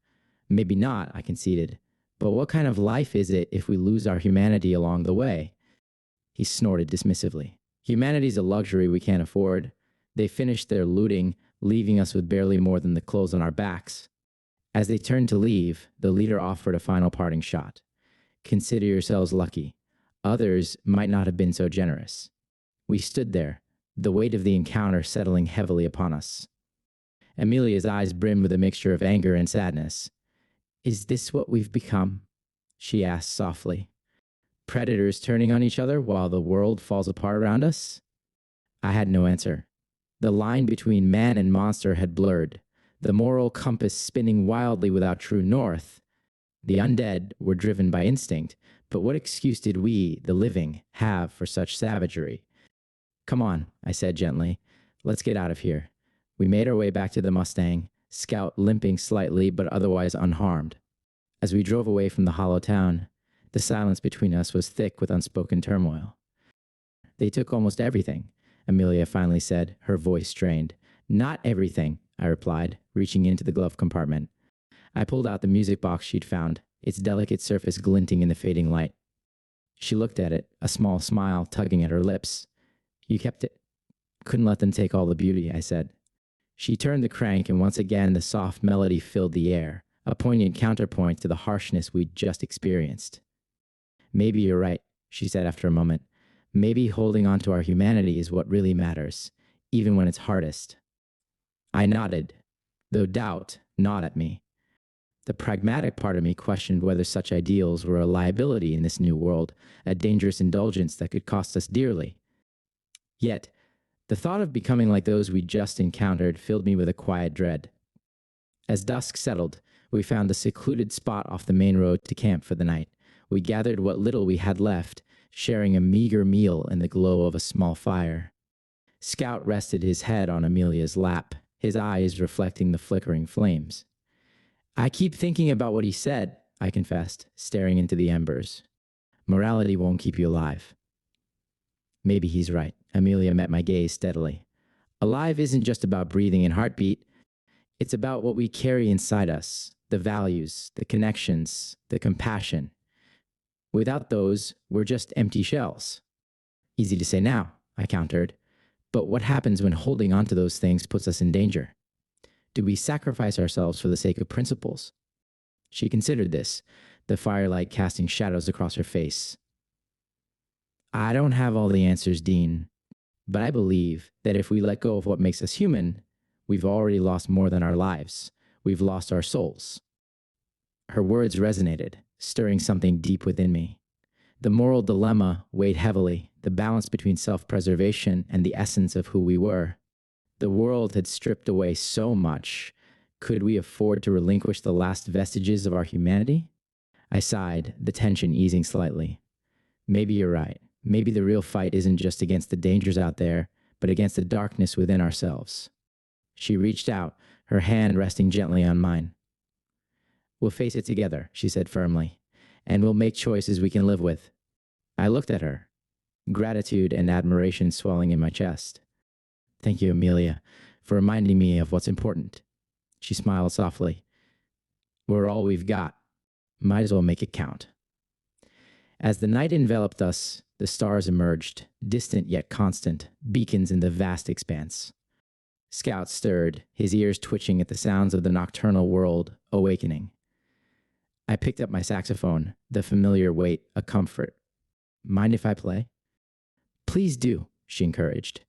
"Maybe not," I conceded. "But what kind of life is it if we lose our humanity along the way?" He snorted dismissively. "Humanity's a luxury we can't afford. They finished their looting, leaving us with barely more than the clothes on our backs." As they turned to leave, the leader offered a final parting shot. "Consider yourselves lucky. Others might not have been so generous." We stood there, the weight of the encounter settling heavily upon us. Amelia's eyes brimmed with a mixture of anger and sadness. Is this what we've become? She asked softly. Predators turning on each other while the world falls apart around us? I had no answer. The line between man and monster had blurred, the moral compass spinning wildly without true north. The undead were driven by instinct, but what excuse did we, the living, have for such savagery? Come on, I said gently. Let's get out of here. We made our way back to the Mustang, Scout limping slightly but otherwise unharmed. As we drove away from the hollow town, the silence between us was thick with unspoken turmoil. They took almost everything, Amelia finally said, her voice strained. Not everything, I replied, reaching into the glove compartment. I pulled out the music box she'd found, its delicate surface glinting in the fading light. She looked at it, a small smile tugging at her lips. You kept it? Couldn't let them take all the beauty, I said. She turned the crank, and once again the soft melody filled the air, a poignant counterpoint to the harshness we'd just experienced. Maybe you're right, she said after a moment. Maybe holding on to our humanity is what really matters, even when it's hardest. I nodded, though doubt gnawed at me. The pragmatic part of me questioned whether such ideals were a liability in this new world, a dangerous indulgence that could cost us dearly. Yet, the thought of becoming like those we'd just encountered filled me with a quiet dread. As dusk settled, we found a secluded spot off the main road to camp for the night. We gathered what little we had left, sharing a meager meal in the glow of a small fire. Scout rested his head on Amelia's lap, his eyes reflecting the flickering flames. I keep thinking about what he said, I confessed, staring into the embers. Morality won't keep you alive. Maybe he's right. Amelia met my gaze steadily. Alive isn't just about breathing and heartbeat. It's about what we carry inside us, the values, the connections, the compassion. Without those, we're just empty shells. Easy to say now, I countered. But what happens when holding on to those things puts us in danger? Do we sacrifice ourselves for the sake of principles? She considered this, the firelight casting shadows across her face. I don't have all the answers, Dean, but I believe that if we let go of what makes us human, we've already lost more than our lives. We've lost our souls. Her words resonated, stirring something deep within me. The moral dilemma weighed heavily, the balance between self-preservation and the essence of who we were. The world had stripped away so much. Could we afford to relinquish the last vestiges of our humanity? I sighed, the tension easing slightly. Maybe you're right. Maybe the real fight isn't just against the dangers out there, but against the darkness within ourselves. She reached out, her hand resting gently on mine. We'll face it together, she said firmly, and we'll make choices we can live with. I looked at her, gratitude and admiration swelling in my chest. Thank you, Amelia, for reminding me of what's important. She smiled softly. We're all we've got. Might as well make it count. As the night enveloped us, the stars emerged, distant yet constant, beacons in the vast expanse. Scout stirred, his ears twitching at the sounds of the nocturnal world awakening. I picked up my saxophone, the familiar weight a comfort. Mind if I play? Please do, she encouraged.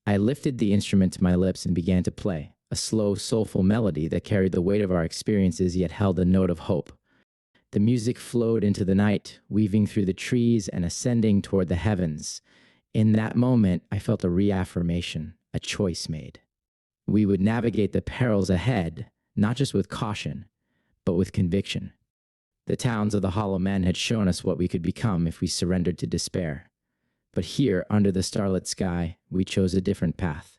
I lifted the instrument to my lips and began to play, a slow, soulful melody that carried the weight of our experiences yet held a note of hope. The music flowed into the night, weaving through the trees and ascending toward the heavens. In that moment, I felt a reaffirmation, a choice made. We would navigate the perils ahead, not just with caution, but with conviction. The towns of the Hollow Men had shown us what we could become if we surrendered to despair. But here, under the starlit sky, we chose a different path.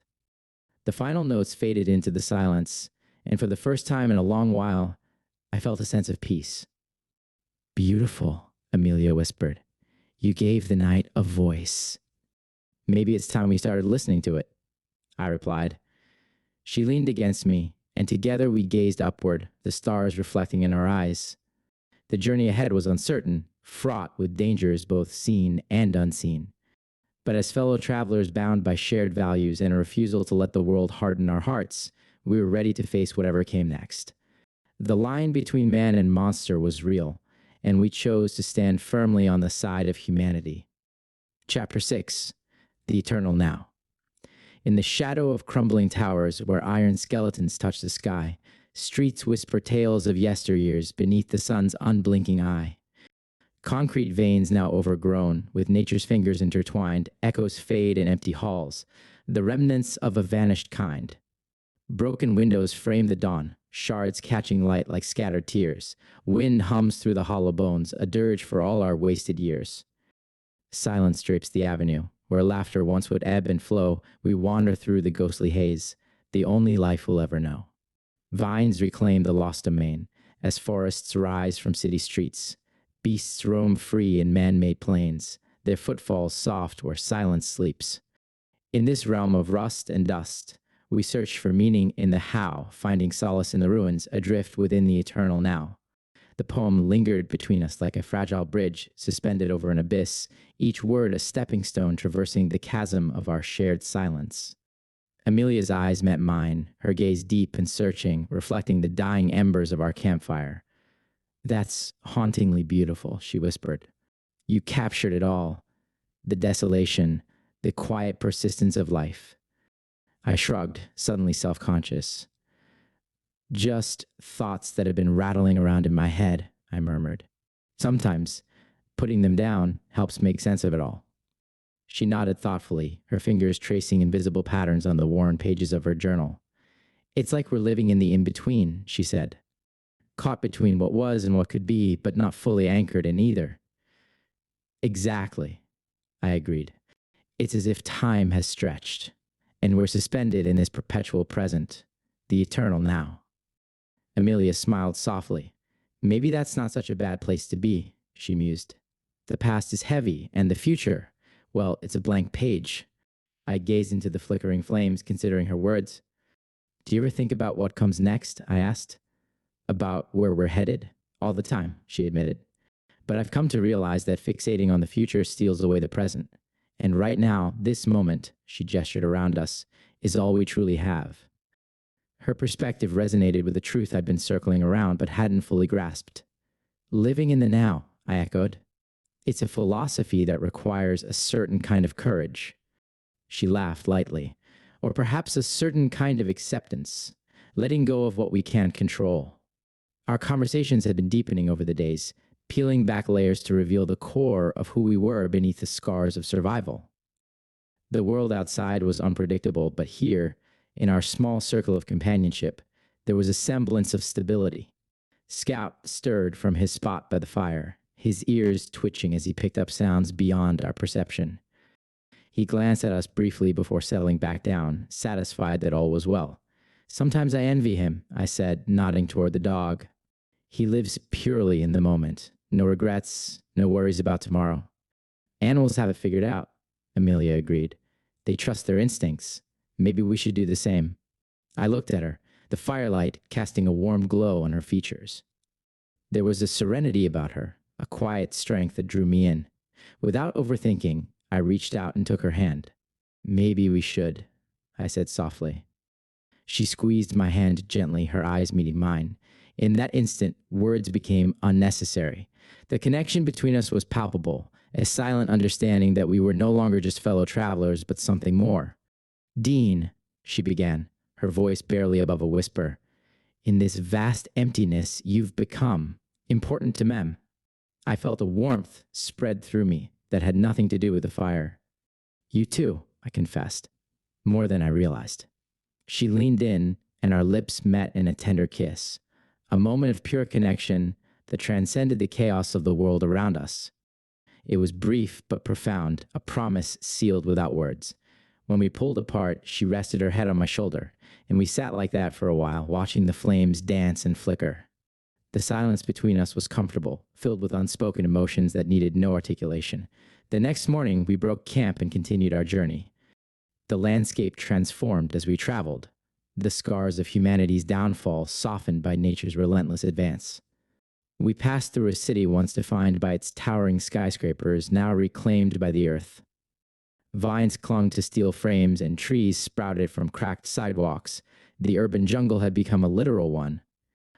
The final notes faded into the silence, and for the first time in a long while, I felt a sense of peace. Beautiful, Amelia whispered. You gave the night a voice. Maybe it's time we started listening to it, I replied. She leaned against me, and together we gazed upward, the stars reflecting in our eyes. The journey ahead was uncertain, fraught with dangers both seen and unseen. But as fellow travelers bound by shared values and a refusal to let the world harden our hearts, we were ready to face whatever came next. The line between man and monster was real, and we chose to stand firmly on the side of humanity. Chapter 6. The Eternal Now. In the shadow of crumbling towers where iron skeletons touched the sky, Streets whisper tales of yesteryears beneath the sun's unblinking eye. Concrete veins now overgrown, with nature's fingers intertwined, echoes fade in empty halls, the remnants of a vanished kind. Broken windows frame the dawn, shards catching light like scattered tears. Wind hums through the hollow bones, a dirge for all our wasted years. Silence drapes the avenue, where laughter once would ebb and flow. We wander through the ghostly haze, the only life we'll ever know. Vines reclaim the lost domain, as forests rise from city streets. Beasts roam free in man-made plains, their footfalls soft where silence sleeps. In this realm of rust and dust, we search for meaning in the how, finding solace in the ruins, adrift within the eternal now. The poem lingered between us like a fragile bridge suspended over an abyss, each word a stepping stone traversing the chasm of our shared silence. Amelia's eyes met mine, her gaze deep and searching, reflecting the dying embers of our campfire. "That's hauntingly beautiful," she whispered. "You captured it all. The desolation, the quiet persistence of life." I shrugged, suddenly self-conscious. "Just thoughts that have been rattling around in my head," I murmured. "Sometimes putting them down helps make sense of it all." She nodded thoughtfully, her fingers tracing invisible patterns on the worn pages of her journal. "It's like we're living in the in-between," she said. "Caught between what was and what could be, but not fully anchored in either." "Exactly," I agreed. "It's as if time has stretched, and we're suspended in this perpetual present, the eternal now." Amelia smiled softly. "Maybe that's not such a bad place to be," she mused. "The past is heavy, and the future, well, it's a blank page." I gazed into the flickering flames, considering her words. "Do you ever think about what comes next?" I asked. "About where we're headed?" "All the time," she admitted. "But I've come to realize that fixating on the future steals away the present. And right now, this moment," she gestured around us, "is all we truly have." Her perspective resonated with the truth I'd been circling around but hadn't fully grasped. "Living in the now," I echoed. "It's a philosophy that requires a certain kind of courage." She laughed lightly. "Or perhaps a certain kind of acceptance, letting go of what we can't control." Our conversations had been deepening over the days, peeling back layers to reveal the core of who we were beneath the scars of survival. The world outside was unpredictable, but here, in our small circle of companionship, there was a semblance of stability. Scout stirred from his spot by the fire, his ears twitching as he picked up sounds beyond our perception. He glanced at us briefly before settling back down, satisfied that all was well. "Sometimes I envy him," I said, nodding toward the dog. "He lives purely in the moment. No regrets, no worries about tomorrow." "Animals have it figured out," Amelia agreed. "They trust their instincts. Maybe we should do the same." I looked at her, the firelight casting a warm glow on her features. There was a serenity about her, a quiet strength that drew me in. Without overthinking, I reached out and took her hand. "Maybe we should," I said softly. She squeezed my hand gently, her eyes meeting mine. In that instant, words became unnecessary. The connection between us was palpable, a silent understanding that we were no longer just fellow travelers, but something more. "Dean," she began, her voice barely above a whisper, "in this vast emptiness, you've become important to Mem." I felt a warmth spread through me that had nothing to do with the fire. "You too," I confessed, more than I realized. She leaned in, and our lips met in a tender kiss, a moment of pure connection that transcended the chaos of the world around us. It was brief but profound, a promise sealed without words. When we pulled apart, she rested her head on my shoulder, and we sat like that for a while, watching the flames dance and flicker. The silence between us was comfortable, filled with unspoken emotions that needed no articulation. The next morning, we broke camp and continued our journey. The landscape transformed as we traveled, the scars of humanity's downfall softened by nature's relentless advance. We passed through a city once defined by its towering skyscrapers, now reclaimed by the earth. Vines clung to steel frames and trees sprouted from cracked sidewalks. The urban jungle had become a literal one.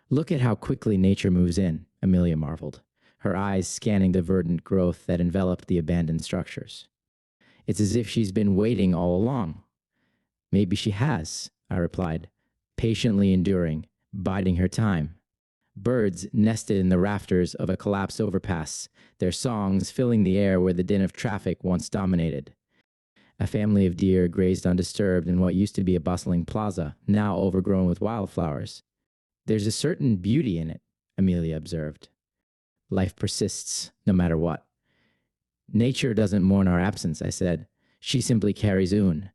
"Look at how quickly nature moves in," Amelia marveled, her eyes scanning the verdant growth that enveloped the abandoned structures. "It's as if she's been waiting all along." "Maybe she has," I replied, "patiently enduring, biding her time. Birds nested in the rafters of a collapsed overpass, their songs filling the air where the din of traffic once dominated. A family of deer grazed undisturbed in what used to be a bustling plaza, now overgrown with wildflowers. There's a certain beauty in it, Amelia observed. Life persists, no matter what. Nature doesn't mourn our absence, I said. She simply carries on.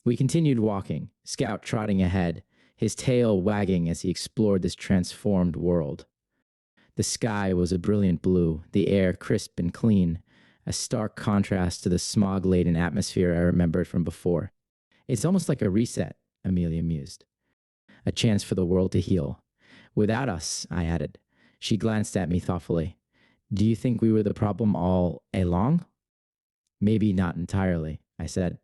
We continued walking, Scout trotting ahead, his tail wagging as he explored this transformed world. The sky was a brilliant blue, the air crisp and clean, a stark contrast to the smog-laden atmosphere I remembered from before. It's almost like a reset, Amelia mused. A chance for the world to heal. Without us, I added. She glanced at me thoughtfully. Do you think we were the problem all along? Maybe not entirely, I said.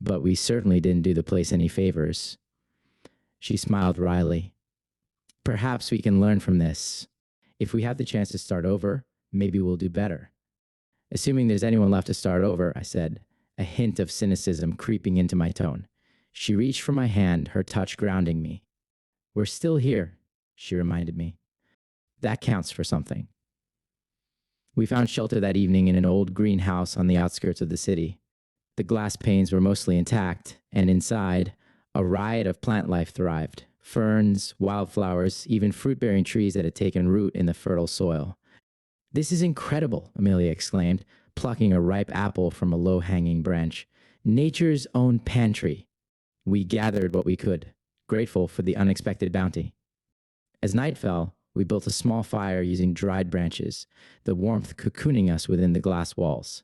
But we certainly didn't do the place any favors. She smiled wryly. Perhaps we can learn from this. If we have the chance to start over, maybe we'll do better. Assuming there's anyone left to start over, I said, a hint of cynicism creeping into my tone. She reached for my hand, her touch grounding me. We're still here, she reminded me. That counts for something. We found shelter that evening in an old greenhouse on the outskirts of the city. The glass panes were mostly intact, and inside, a riot of plant life thrived. Ferns, wildflowers, even fruit-bearing trees that had taken root in the fertile soil. This is incredible, Amelia exclaimed, plucking a ripe apple from a low-hanging branch. Nature's own pantry. We gathered what we could, grateful for the unexpected bounty. As night fell, we built a small fire using dried branches, the warmth cocooning us within the glass walls.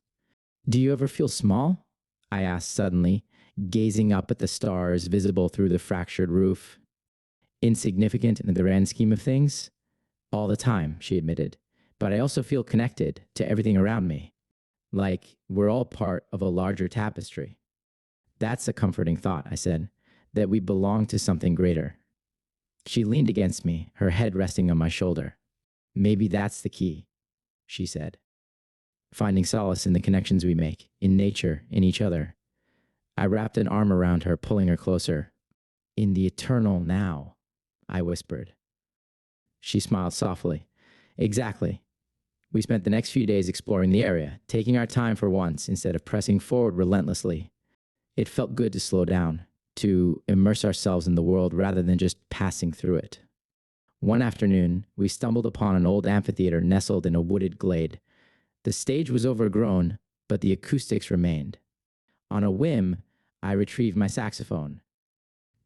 Do you ever feel small? I asked suddenly, gazing up at the stars visible through the fractured roof. Insignificant in the grand scheme of things? All the time, she admitted. But I also feel connected to everything around me, like we're all part of a larger tapestry. That's a comforting thought, I said, that we belong to something greater. She leaned against me, her head resting on my shoulder. Maybe that's the key, she said. Finding solace in the connections we make, in nature, in each other. I wrapped an arm around her, pulling her closer. In the eternal now, I whispered. She smiled softly. Exactly. We spent the next few days exploring the area, taking our time for once instead of pressing forward relentlessly. It felt good to slow down, to immerse ourselves in the world rather than just passing through it. One afternoon, we stumbled upon an old amphitheater nestled in a wooded glade. The stage was overgrown, but the acoustics remained. On a whim, I retrieved my saxophone.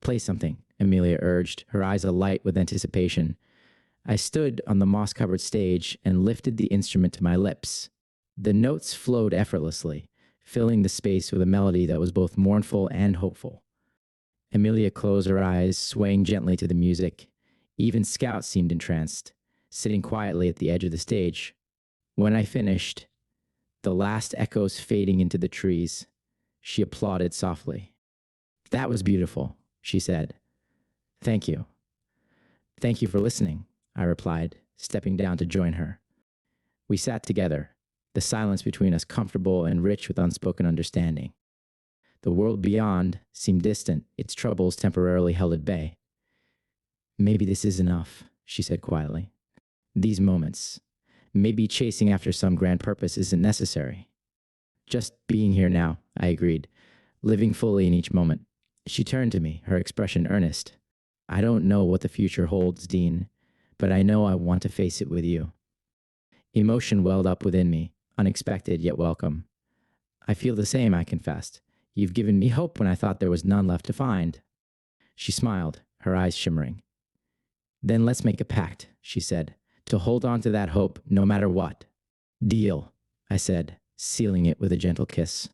Play something, Amelia urged, her eyes alight with anticipation. I stood on the moss-covered stage and lifted the instrument to my lips. The notes flowed effortlessly, filling the space with a melody that was both mournful and hopeful. Amelia closed her eyes, swaying gently to the music. Even Scout seemed entranced, sitting quietly at the edge of the stage. When I finished, the last echoes fading into the trees, she applauded softly. That was beautiful, she said. Thank you. Thank you for listening, I replied, stepping down to join her. We sat together, the silence between us comfortable and rich with unspoken understanding. The world beyond seemed distant, its troubles temporarily held at bay. Maybe this is enough, she said quietly. These moments, maybe chasing after some grand purpose isn't necessary. Just being here now, I agreed, living fully in each moment. She turned to me, her expression earnest. I don't know what the future holds, Dean, but I know I want to face it with you. Emotion welled up within me, unexpected yet welcome. I feel the same, I confessed. You've given me hope when I thought there was none left to find. She smiled, her eyes shimmering. Then let's make a pact, she said, to hold on to that hope no matter what. Deal, I said, sealing it with a gentle kiss.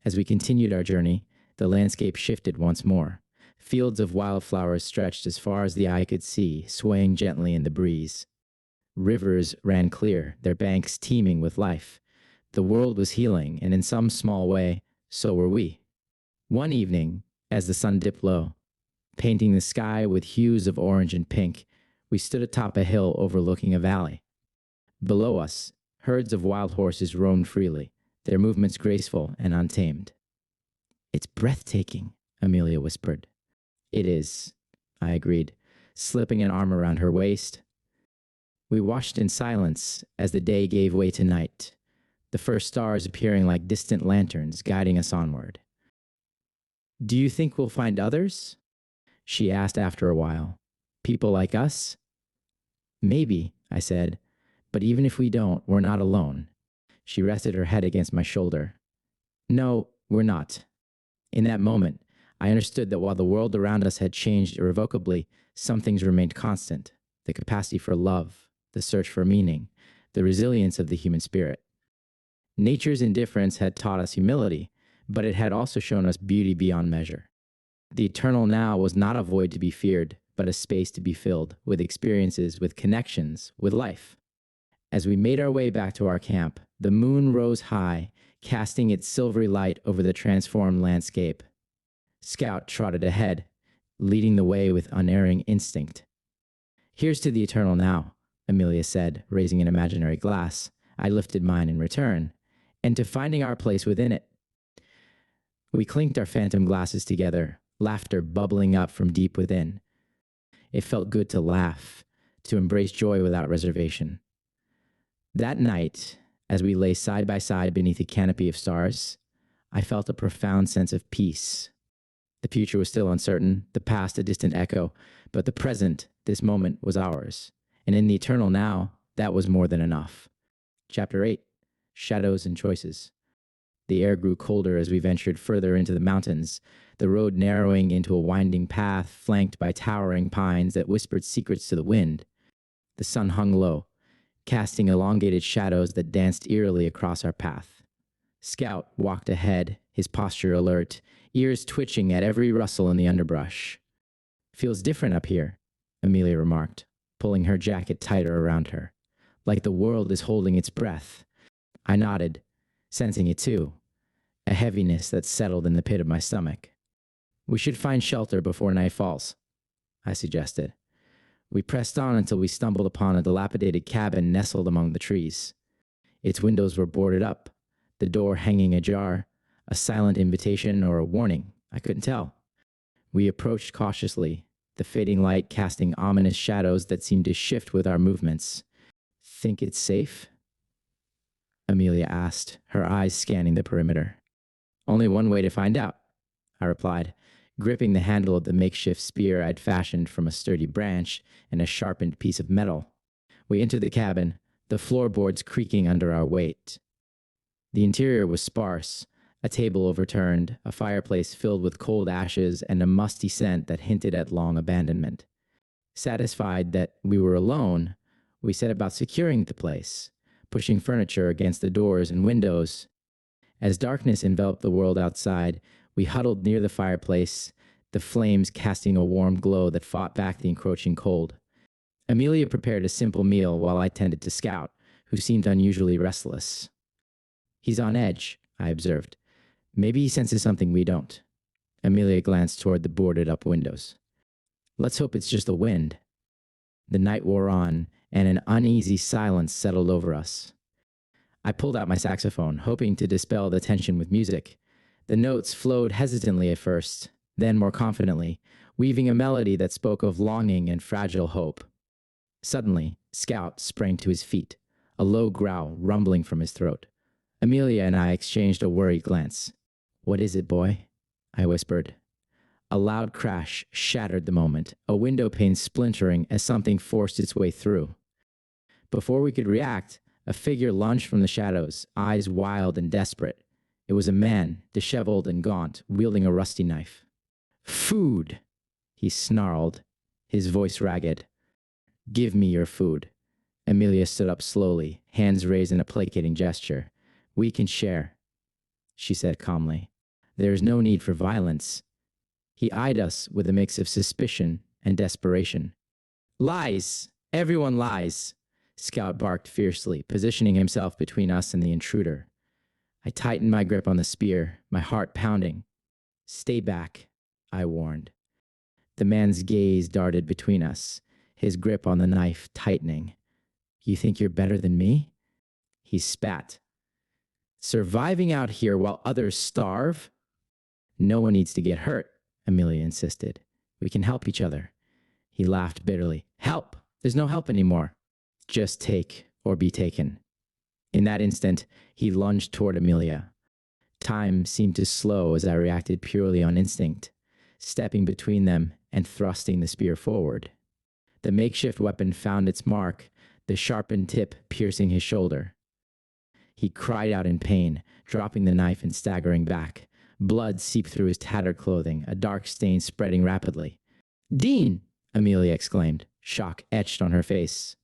As we continued our journey, the landscape shifted once more. Fields of wildflowers stretched as far as the eye could see, swaying gently in the breeze. Rivers ran clear, their banks teeming with life. The world was healing, and in some small way, so were we. One evening, as the sun dipped low, painting the sky with hues of orange and pink, we stood atop a hill overlooking a valley. Below us, herds of wild horses roamed freely, their movements graceful and untamed. It's breathtaking, Amelia whispered. It is, I agreed. slipping an arm around her waist. We watched in silence as the day gave way to night, the first stars appearing like distant lanterns guiding us onward. "Do you think we'll find others?" she asked after a while. "People like us?" "Maybe," I said, "but even if we don't, we're not alone." She rested her head against my shoulder. "No, we're not." In that moment, I understood that while the world around us had changed irrevocably, some things remained constant: the capacity for love, the search for meaning, the resilience of the human spirit. Nature's indifference had taught us humility, but it had also shown us beauty beyond measure. The eternal now was not a void to be feared, but a space to be filled with experiences, with connections, with life. As we made our way back to our camp, the moon rose high, casting its silvery light over the transformed landscape. Scout trotted ahead, leading the way with unerring instinct. "Here's to the eternal now," Amelia said, raising an imaginary glass. I lifted mine in return, "and to finding our place within it." We clinked our phantom glasses together, laughter bubbling up from deep within. It felt good to laugh, to embrace joy without reservation. That night, as we lay side by side beneath a canopy of stars, I felt a profound sense of peace. The future was still uncertain, the past a distant echo, but the present, this moment, was ours. And in the eternal now, that was more than enough. Chapter 8. Shadows and Choices. The air grew colder as we ventured further into the mountains, the road narrowing into a winding path flanked by towering pines that whispered secrets to the wind. The sun hung low, casting elongated shadows that danced eerily across our path. Scout walked ahead, his posture alert, ears twitching at every rustle in the underbrush. "Feels different up here," Amelia remarked, pulling her jacket tighter around her. "Like the world is holding its breath." I nodded, sensing it too, a heaviness that settled in the pit of my stomach. "We should find shelter before night falls," I suggested. We pressed on until we stumbled upon a dilapidated cabin nestled among the trees. Its windows were boarded up, the door hanging ajar, a silent invitation or a warning, I couldn't tell. We approached cautiously, the fading light casting ominous shadows that seemed to shift with our movements. "Think it's safe?" Amelia asked, her eyes scanning the perimeter. "Only one way to find out," I replied, gripping the handle of the makeshift spear I'd fashioned from a sturdy branch and a sharpened piece of metal. We entered the cabin, the floorboards creaking under our weight. The interior was sparse, a table overturned, a fireplace filled with cold ashes, and a musty scent that hinted at long abandonment. Satisfied that we were alone, we set about securing the place, pushing furniture against the doors and windows. As darkness enveloped the world outside, we huddled near the fireplace, the flames casting a warm glow that fought back the encroaching cold. Amelia prepared a simple meal while I tended to Scout, who seemed unusually restless. "He's on edge," I observed. "Maybe he senses something we don't." Amelia glanced toward the boarded-up windows. "Let's hope it's just the wind." The night wore on, and an uneasy silence settled over us. I pulled out my saxophone, hoping to dispel the tension with music. The notes flowed hesitantly at first, then more confidently, weaving a melody that spoke of longing and fragile hope. Suddenly, Scout sprang to his feet, a low growl rumbling from his throat. Amelia and I exchanged a worried glance. "What is it, boy?" I whispered. A loud crash shattered the moment, a window pane splintering as something forced its way through. Before we could react, a figure lunged from the shadows, eyes wild and desperate. It was a man, disheveled and gaunt, wielding a rusty knife. "Food!" he snarled, his voice ragged. "Give me your food." Amelia stood up slowly, hands raised in a placating gesture. "We can share," she said calmly. "There is no need for violence." He eyed us with a mix of suspicion and desperation. "Lies! Everyone lies!" Scout barked fiercely, positioning himself between us and the intruder. I tightened my grip on the spear, my heart pounding. "Stay back," I warned. The man's gaze darted between us, his grip on the knife tightening. "You think you're better than me?" He spat. "Surviving out here while others starve?" "No one needs to get hurt," Amelia insisted. "We can help each other." He laughed bitterly. Help! There's no help anymore. Just take or be taken. In that instant, he lunged toward Amelia. Time seemed to slow as I reacted purely on instinct, stepping between them and thrusting the spear forward. The makeshift weapon found its mark, the sharpened tip piercing his shoulder. He cried out in pain, dropping the knife and staggering back. Blood seeped through his tattered clothing, a dark stain spreading rapidly. Dean! Amelia exclaimed, shock etched on her face.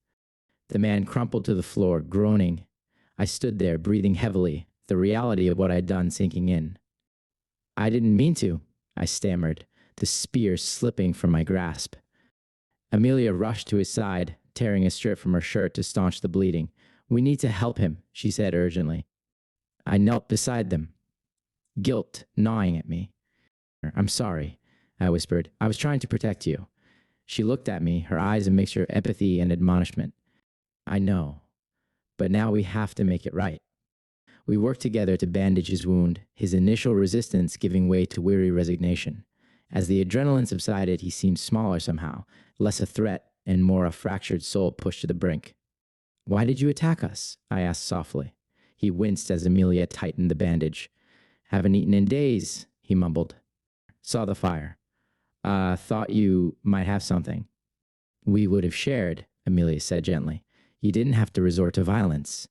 The man crumpled to the floor, groaning. I stood there, breathing heavily, the reality of what I'd done sinking in. I didn't mean to, I stammered, the spear slipping from my grasp. Amelia rushed to his side, tearing a strip from her shirt to staunch the bleeding. We need to help him, she said urgently. I knelt beside them, guilt gnawing at me. I'm sorry, I whispered. I was trying to protect you. She looked at me, her eyes a mixture of empathy and admonishment. I know, but now we have to make it right. We worked together to bandage his wound, his initial resistance giving way to weary resignation. As the adrenaline subsided, he seemed smaller somehow, less a threat and more a fractured soul pushed to the brink. Why did you attack us? I asked softly. He winced as Amelia tightened the bandage. Haven't eaten in days, he mumbled. Saw the fire. Thought you might have something. We would have shared, Amelia said gently. You didn't have to resort to violence.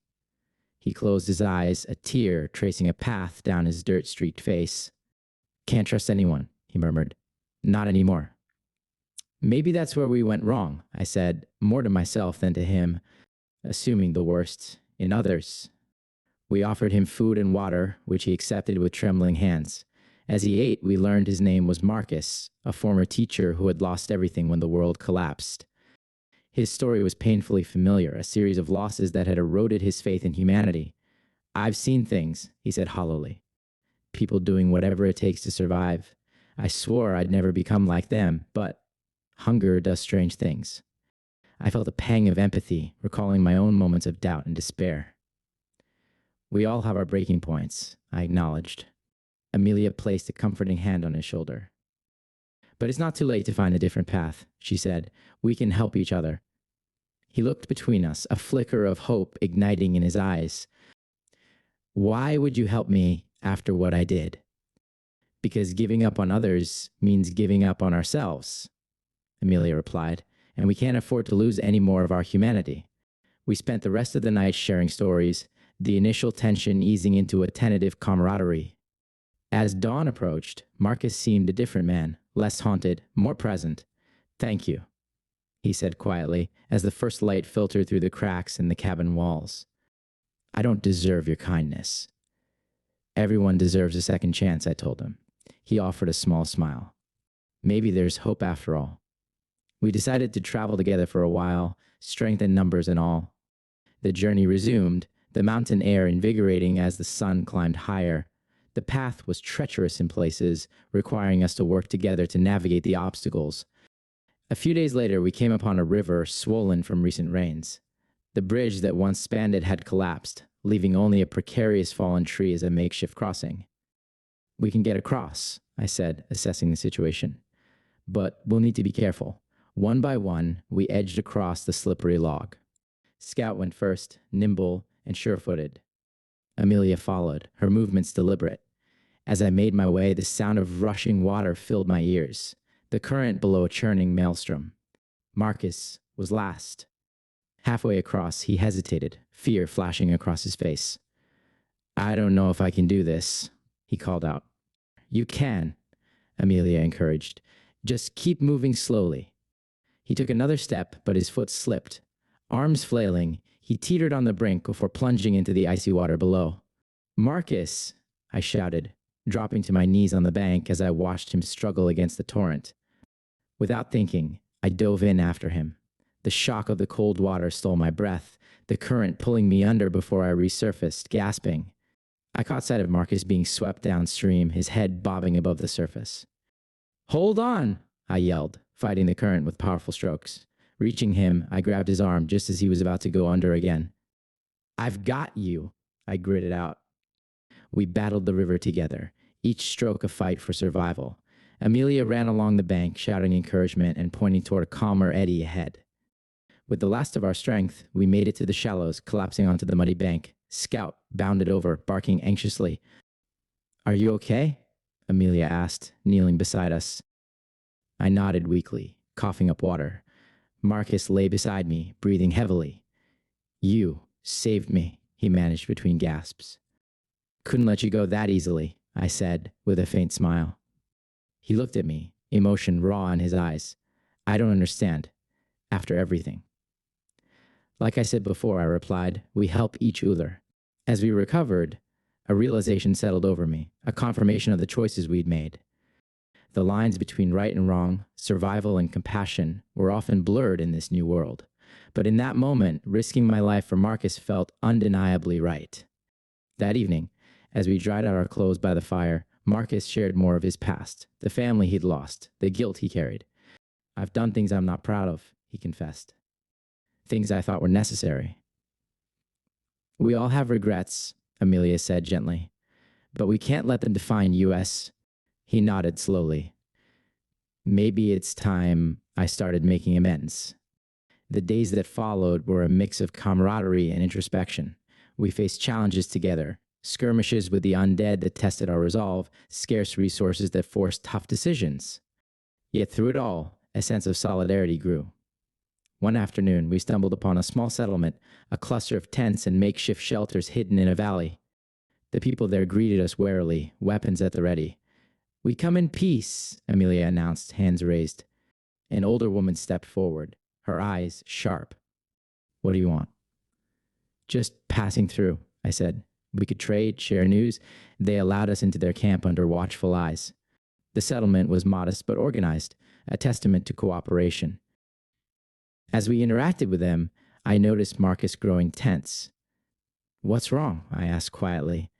He closed his eyes, a tear tracing a path down his dirt-streaked face. Can't trust anyone, he murmured. Not anymore. Maybe that's where we went wrong, I said, more to myself than to him, assuming the worst in others. We offered him food and water, which he accepted with trembling hands. As he ate, we learned his name was Marcus, a former teacher who had lost everything when the world collapsed. His story was painfully familiar, a series of losses that had eroded his faith in humanity. I've seen things, he said hollowly. People doing whatever it takes to survive. I swore I'd never become like them, but hunger does strange things. I felt a pang of empathy, recalling my own moments of doubt and despair. We all have our breaking points, I acknowledged. Amelia placed a comforting hand on his shoulder. But it's not too late to find a different path, she said. We can help each other. He looked between us, a flicker of hope igniting in his eyes. Why would you help me after what I did? Because giving up on others means giving up on ourselves, Amelia replied, and we can't afford to lose any more of our humanity. We spent the rest of the night sharing stories, the initial tension easing into a tentative camaraderie. As dawn approached, Marcus seemed a different man, less haunted, more present. Thank you, he said quietly, as the first light filtered through the cracks in the cabin walls. I don't deserve your kindness. Everyone deserves a second chance, I told him. He offered a small smile. Maybe there's hope after all. We decided to travel together for a while, strength in numbers and all. The journey resumed, the mountain air invigorating as the sun climbed higher. The path was treacherous in places, requiring us to work together to navigate the obstacles. A few days later, we came upon a river swollen from recent rains. The bridge that once spanned it had collapsed, leaving only a precarious fallen tree as a makeshift crossing. We can get across, I said, assessing the situation. But we'll need to be careful. One by one, we edged across the slippery log. Scout went first, nimble and sure-footed. Amelia followed, her movements deliberate. As I made my way, the sound of rushing water filled my ears, the current below a churning maelstrom. Marcus was last. Halfway across, he hesitated, fear flashing across his face. I don't know if I can do this, he called out. You can, Amelia encouraged. Just keep moving slowly. He took another step, but his foot slipped. Arms flailing, he teetered on the brink before plunging into the icy water below. Marcus, I shouted, dropping to my knees on the bank as I watched him struggle against the torrent. Without thinking, I dove in after him. The shock of the cold water stole my breath, the current pulling me under before I resurfaced, gasping. I caught sight of Marcus being swept downstream, his head bobbing above the surface. Hold on, I yelled, fighting the current with powerful strokes. Reaching him, I grabbed his arm just as he was about to go under again. I've got you, I gritted out. We battled the river together, each stroke a fight for survival. Amelia ran along the bank, shouting encouragement and pointing toward a calmer eddy ahead. With the last of our strength, we made it to the shallows, collapsing onto the muddy bank. Scout bounded over, barking anxiously. "Are you okay?" Amelia asked, kneeling beside us. I nodded weakly, coughing up water. Marcus lay beside me, breathing heavily. "You saved me," he managed between gasps. "Couldn't let you go that easily," I said, with a faint smile. He looked at me, emotion raw in his eyes. "I don't understand. After everything." "Like I said before," I replied, "we help each other." As we recovered, a realization settled over me, a confirmation of the choices we'd made. The lines between right and wrong, survival and compassion, were often blurred in this new world. But in that moment, risking my life for Marcus felt undeniably right. That evening, as we dried out our clothes by the fire, Marcus shared more of his past, the family he'd lost, the guilt he carried. "I've done things I'm not proud of," he confessed. "Things I thought were necessary." "We all have regrets," Amelia said gently. "But we can't let them define us." He nodded slowly. "Maybe it's time I started making amends." The days that followed were a mix of camaraderie and introspection. We faced challenges together, skirmishes with the undead that tested our resolve, scarce resources that forced tough decisions. Yet through it all, a sense of solidarity grew. One afternoon, we stumbled upon a small settlement, a cluster of tents and makeshift shelters hidden in a valley. The people there greeted us warily, weapons at the ready. "We come in peace," Amelia announced, hands raised. An older woman stepped forward, her eyes sharp. "What do you want?" "Just passing through," I said. We could trade, share news. They allowed us into their camp under watchful eyes. The settlement was modest but organized, a testament to cooperation. As we interacted with them, I noticed Marcus growing tense. "What's wrong?" I asked quietly.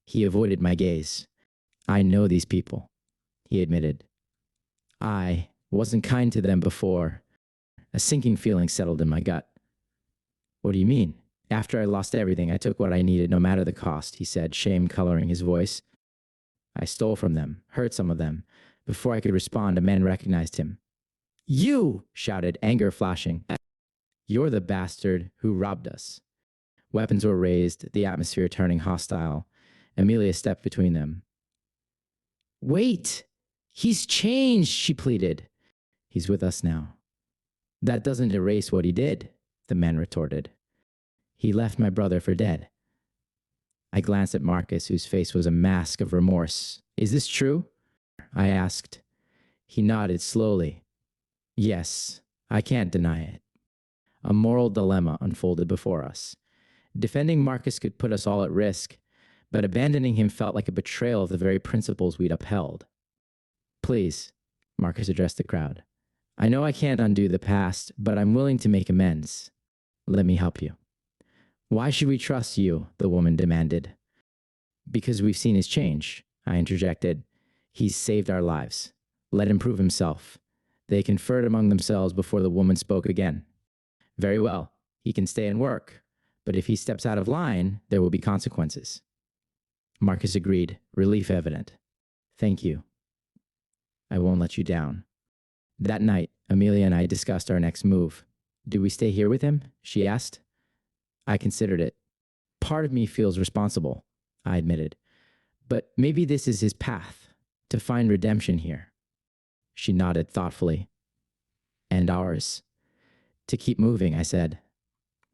He avoided my gaze. "I know these people," he admitted. "I wasn't kind to them before." A sinking feeling settled in my gut. "What do you mean?" "After I lost everything, I took what I needed, no matter the cost," he said, shame coloring his voice. "I stole from them, hurt some of them." Before I could respond, a man recognized him. "You!" shouted, anger flashing. "You're the bastard who robbed us." Weapons were raised, the atmosphere turning hostile. Amelia stepped between them. "Wait! He's changed," she pleaded. "He's with us now." "That doesn't erase what he did," the man retorted. "He left my brother for dead." I glanced at Marcus, whose face was a mask of remorse. "Is this true?" I asked. He nodded slowly. "Yes, I can't deny it." A moral dilemma unfolded before us. Defending Marcus could put us all at risk, but abandoning him felt like a betrayal of the very principles we'd upheld. "Please," Marcus addressed the crowd. "I know I can't undo the past, but I'm willing to make amends. Let me help you." "Why should we trust you?" the woman demanded. "Because we've seen his change," I interjected. "He's saved our lives. Let him prove himself." They conferred among themselves before the woman spoke again. "Very well, he can stay and work, but if he steps out of line, there will be consequences." Marcus agreed, relief evident. "Thank you. I won't let you down." That night, Amelia and I discussed our next move. "Do we stay here with him?" she asked. I considered it. "Part of me feels responsible," I admitted. "But maybe this is his path, to find redemption here." She nodded thoughtfully. "And ours." "To keep moving," I said.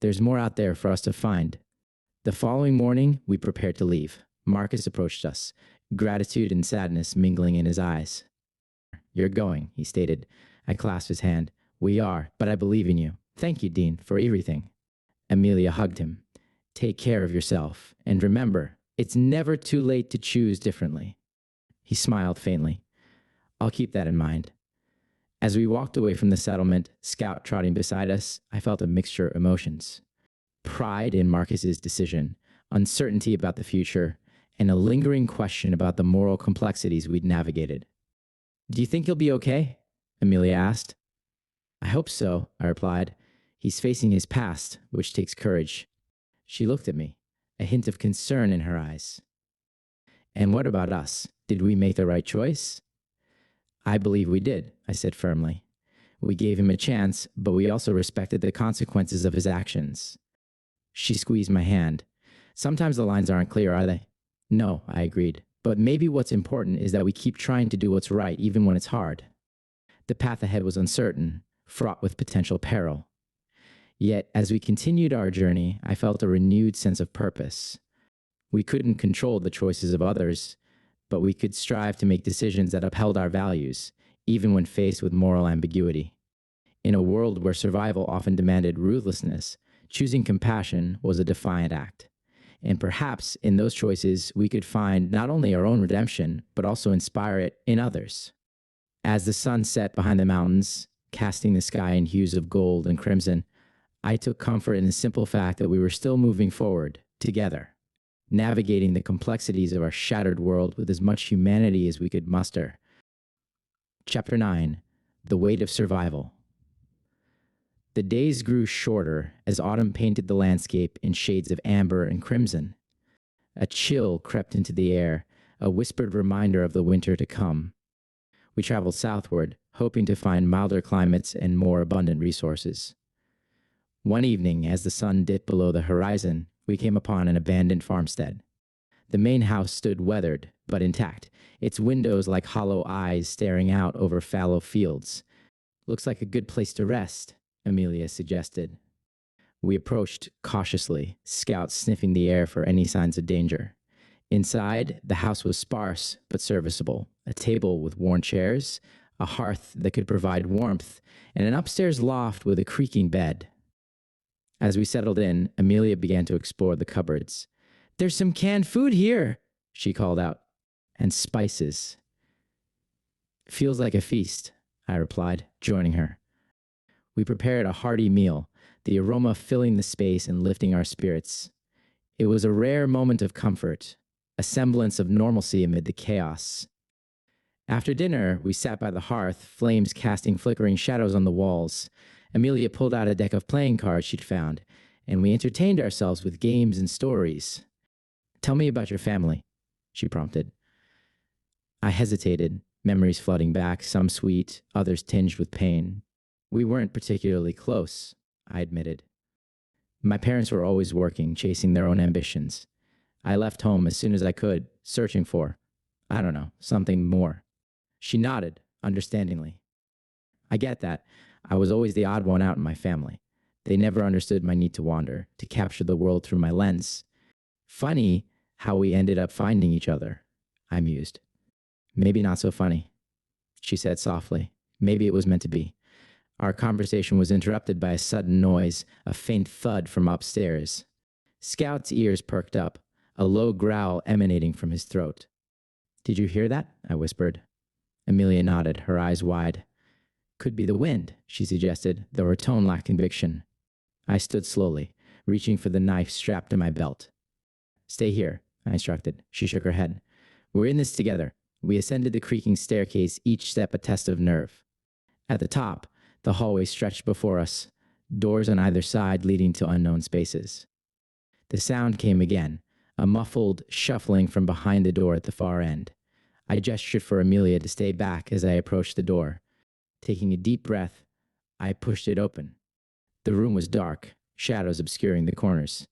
"There's more out there for us to find." The following morning, we prepared to leave. Marcus approached us, gratitude and sadness mingling in his eyes. "You're going," he stated. I clasped his hand. "We are, but I believe in you. Thank you, Dean, for everything." Amelia hugged him. "Take care of yourself, and remember, it's never too late to choose differently." He smiled faintly. "I'll keep that in mind." As we walked away from the settlement, Scout trotting beside us, I felt a mixture of emotions. Pride in Marcus's decision, uncertainty about the future, and a lingering question about the moral complexities we'd navigated. "Do you think he'll be okay?" Amelia asked. "I hope so," I replied. "He's facing his past, which takes courage." She looked at me, a hint of concern in her eyes. "And what about us? Did we make the right choice?" I believe we did, I said firmly. We gave him a chance, but we also respected the consequences of his actions. She squeezed my hand. Sometimes the lines aren't clear, are they? No, I agreed. But maybe what's important is that we keep trying to do what's right, even when it's hard. The path ahead was uncertain, fraught with potential peril. Yet, as we continued our journey, I felt a renewed sense of purpose. We couldn't control the choices of others, but we could strive to make decisions that upheld our values, even when faced with moral ambiguity. In a world where survival often demanded ruthlessness, choosing compassion was a defiant act. And perhaps in those choices, we could find not only our own redemption, but also inspire it in others. As the sun set behind the mountains, casting the sky in hues of gold and crimson, I took comfort in the simple fact that we were still moving forward, together, navigating the complexities of our shattered world with as much humanity as we could muster. Chapter 9. The Weight of Survival. The days grew shorter as autumn painted the landscape in shades of amber and crimson. A chill crept into the air, a whispered reminder of the winter to come. We traveled southward, hoping to find milder climates and more abundant resources. One evening, as the sun dipped below the horizon, we came upon an abandoned farmstead. The main house stood weathered, but intact, its windows like hollow eyes staring out over fallow fields. Looks like a good place to rest, Amelia suggested. We approached cautiously, scouts sniffing the air for any signs of danger. Inside, the house was sparse but serviceable, a table with worn chairs, a hearth that could provide warmth, and an upstairs loft with a creaking bed. As we settled in, Amelia began to explore the cupboards. "There's some canned food here," she called out. "And spices." "Feels like a feast," I replied, joining her. We prepared a hearty meal, the aroma filling the space and lifting our spirits. It was a rare moment of comfort, a semblance of normalcy amid the chaos. After dinner, we sat by the hearth, flames casting flickering shadows on the walls. Amelia pulled out a deck of playing cards she'd found, and we entertained ourselves with games and stories. "Tell me about your family," she prompted. I hesitated, memories flooding back, some sweet, others tinged with pain. "We weren't particularly close," I admitted. "My parents were always working, chasing their own ambitions. I left home as soon as I could, searching for, I don't know, something more." She nodded, understandingly. "I get that. I was always the odd one out in my family. They never understood my need to wander, to capture the world through my lens. Funny how we ended up finding each other," I mused. "Maybe not so funny," she said softly. "Maybe it was meant to be." Our conversation was interrupted by a sudden noise, a faint thud from upstairs. Scout's ears perked up, a low growl emanating from his throat. "Did you hear that?" I whispered. Amelia nodded, her eyes wide. "Could be the wind," she suggested, though her tone lacked conviction. I stood slowly, reaching for the knife strapped to my belt. "Stay here," I instructed. She shook her head. "We're in this together." We ascended the creaking staircase, each step a test of nerve. At the top, the hallway stretched before us, doors on either side leading to unknown spaces. The sound came again, a muffled shuffling from behind the door at the far end. I gestured for Amelia to stay back as I approached the door. Taking a deep breath, I pushed it open. The room was dark, shadows obscuring the corners.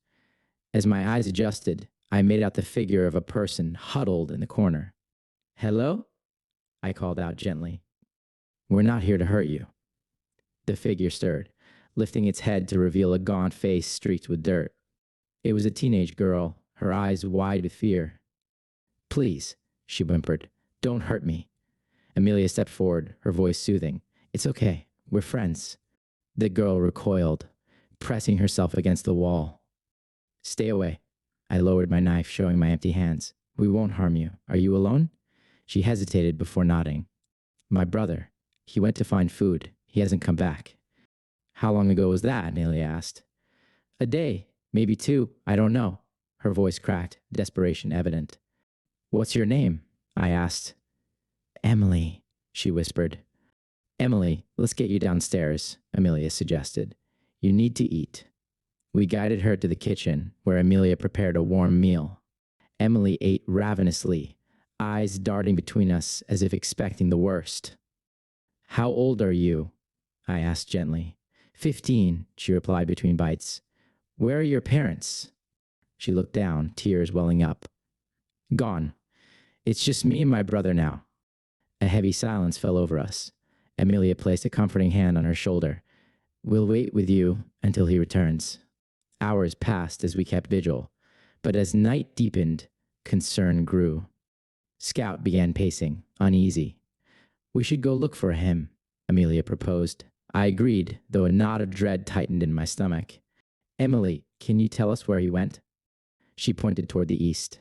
As my eyes adjusted, I made out the figure of a person huddled in the corner. "Hello?" I called out gently. "We're not here to hurt you." The figure stirred, lifting its head to reveal a gaunt face streaked with dirt. It was a teenage girl, her eyes wide with fear. "Please," she whimpered, "don't hurt me." Amelia stepped forward, her voice soothing. "It's okay. We're friends." The girl recoiled, pressing herself against the wall. "Stay away." I lowered my knife, showing my empty hands. "We won't harm you. Are you alone?" She hesitated before nodding. "My brother. He went to find food. He hasn't come back." "How long ago was that?" Amelia asked. "A day, maybe 2. I don't know." Her voice cracked, desperation evident. "What's your name?" I asked. "Emily," she whispered. "Emily, let's get you downstairs," Amelia suggested. "You need to eat." We guided her to the kitchen, where Amelia prepared a warm meal. Emily ate ravenously, eyes darting between us as if expecting the worst. How old are you? I asked gently. 15, she replied between bites. Where are your parents? She looked down, tears welling up. Gone. It's just me and my brother now. A heavy silence fell over us. Amelia placed a comforting hand on her shoulder. We'll wait with you until he returns. Hours passed as we kept vigil, but as night deepened, concern grew. Scout began pacing, uneasy. We should go look for him, Amelia proposed. I agreed, though a knot of dread tightened in my stomach. Emily, can you tell us where he went? She pointed toward the east.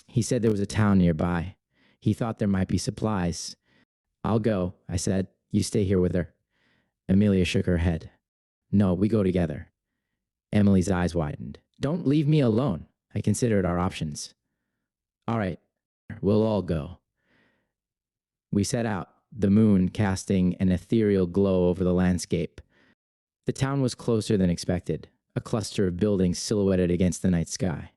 He said there was a town nearby. He thought there might be supplies. I'll go, I said. You stay here with her. Amelia shook her head. No, we go together. Emily's eyes widened. Don't leave me alone. I considered our options. All right, we'll all go. We set out, the moon casting an ethereal glow over the landscape. The town was closer than expected, a cluster of buildings silhouetted against the night sky.